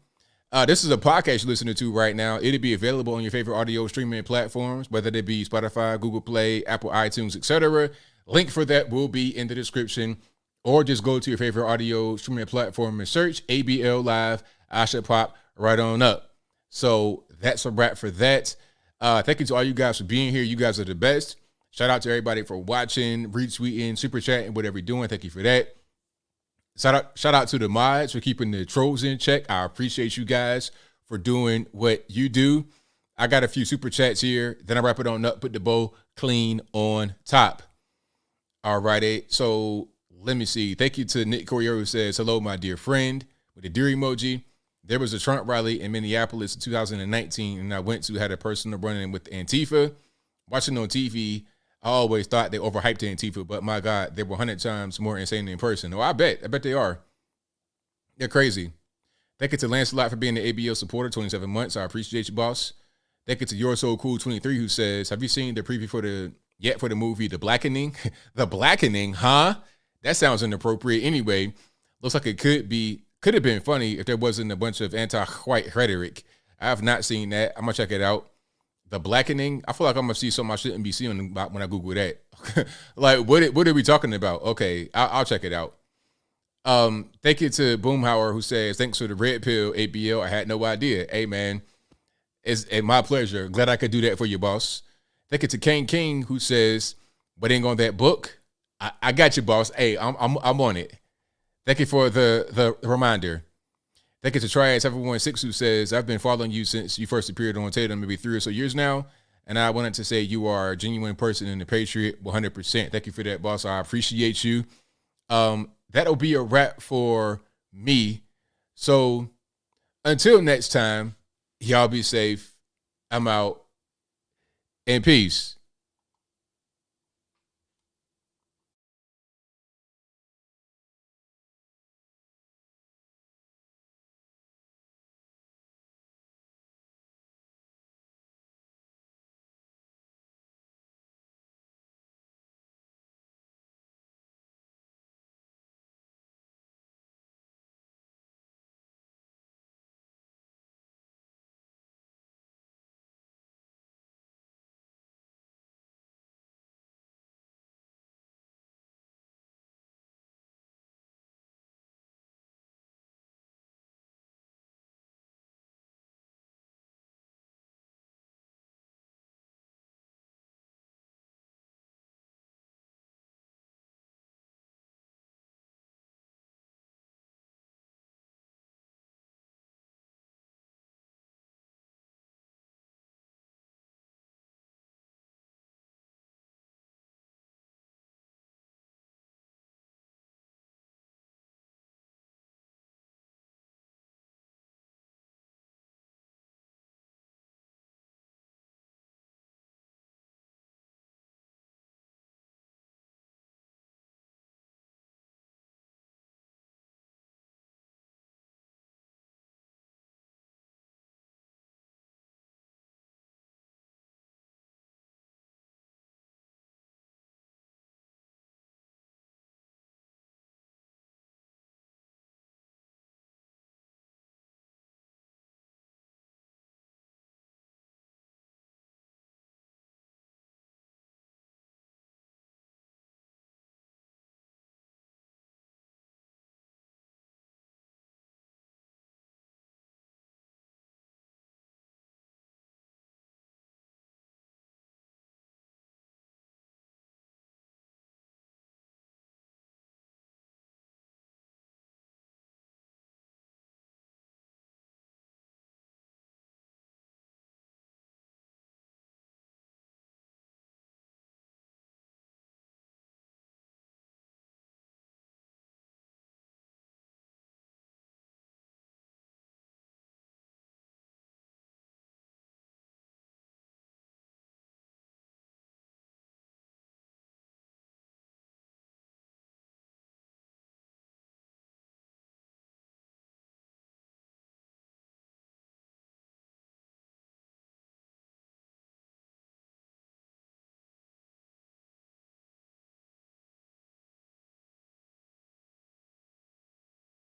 This is a podcast you're listening to right now. It'll be available on your favorite audio streaming platforms, whether they be Spotify, Google Play, Apple iTunes, etc. Link for that will be in the description, or just go to your favorite audio streaming platform and search ABL Live. I should pop right on up. So that's a wrap for that. Thank you to all you guys for being here. You guys are the best. Shout out to everybody for watching, retweeting, super chatting, whatever you're doing. Thank you for that. Shout out to the mods for keeping the trolls in check. I appreciate you guys for doing what you do. I got a few super chats here. Then I wrap it on up, put the bow clean on top. All righty. So let me see. Thank you to Nick Corriero who says, hello, my dear friend, with a deer emoji. There was a Trump rally in Minneapolis in 2019, and I went to, had a person running with Antifa. Watching on TV, I always thought they overhyped Antifa, but my God, they were 100 times more insane in person. Oh, I bet they are. They're crazy. Thank you to Lancelot for being the ABL supporter, 27 months. I appreciate you, boss. Thank you to You're So Cool 23 who says, have you seen the preview for the movie The Blackening? The Blackening, huh? That sounds inappropriate. Anyway, looks like it could have been funny if there wasn't a bunch of anti-white rhetoric. I have not seen that. I'm gonna check it out. The Blackening. I feel like I'm gonna see something I shouldn't be seeing when I Google that. Like, what are we talking about? Okay, I'll check it out. Thank you to Boomhauer who says, thanks for the red pill, ABL. I had no idea. Hey man, it's my pleasure. Glad I could do that for you, boss. Thank you to Kane King who says, but ain't on that book. I got you, boss. Hey, I'm on it. Thank you for the reminder. Thank you to Triad716 who says, I've been following you since you first appeared on Tatum, maybe 3 or so years now. And I wanted to say you are a genuine person and a patriot, 100%. Thank you for that, boss. I appreciate you. That'll be a wrap for me. So until next time, y'all be safe. I'm out. And peace.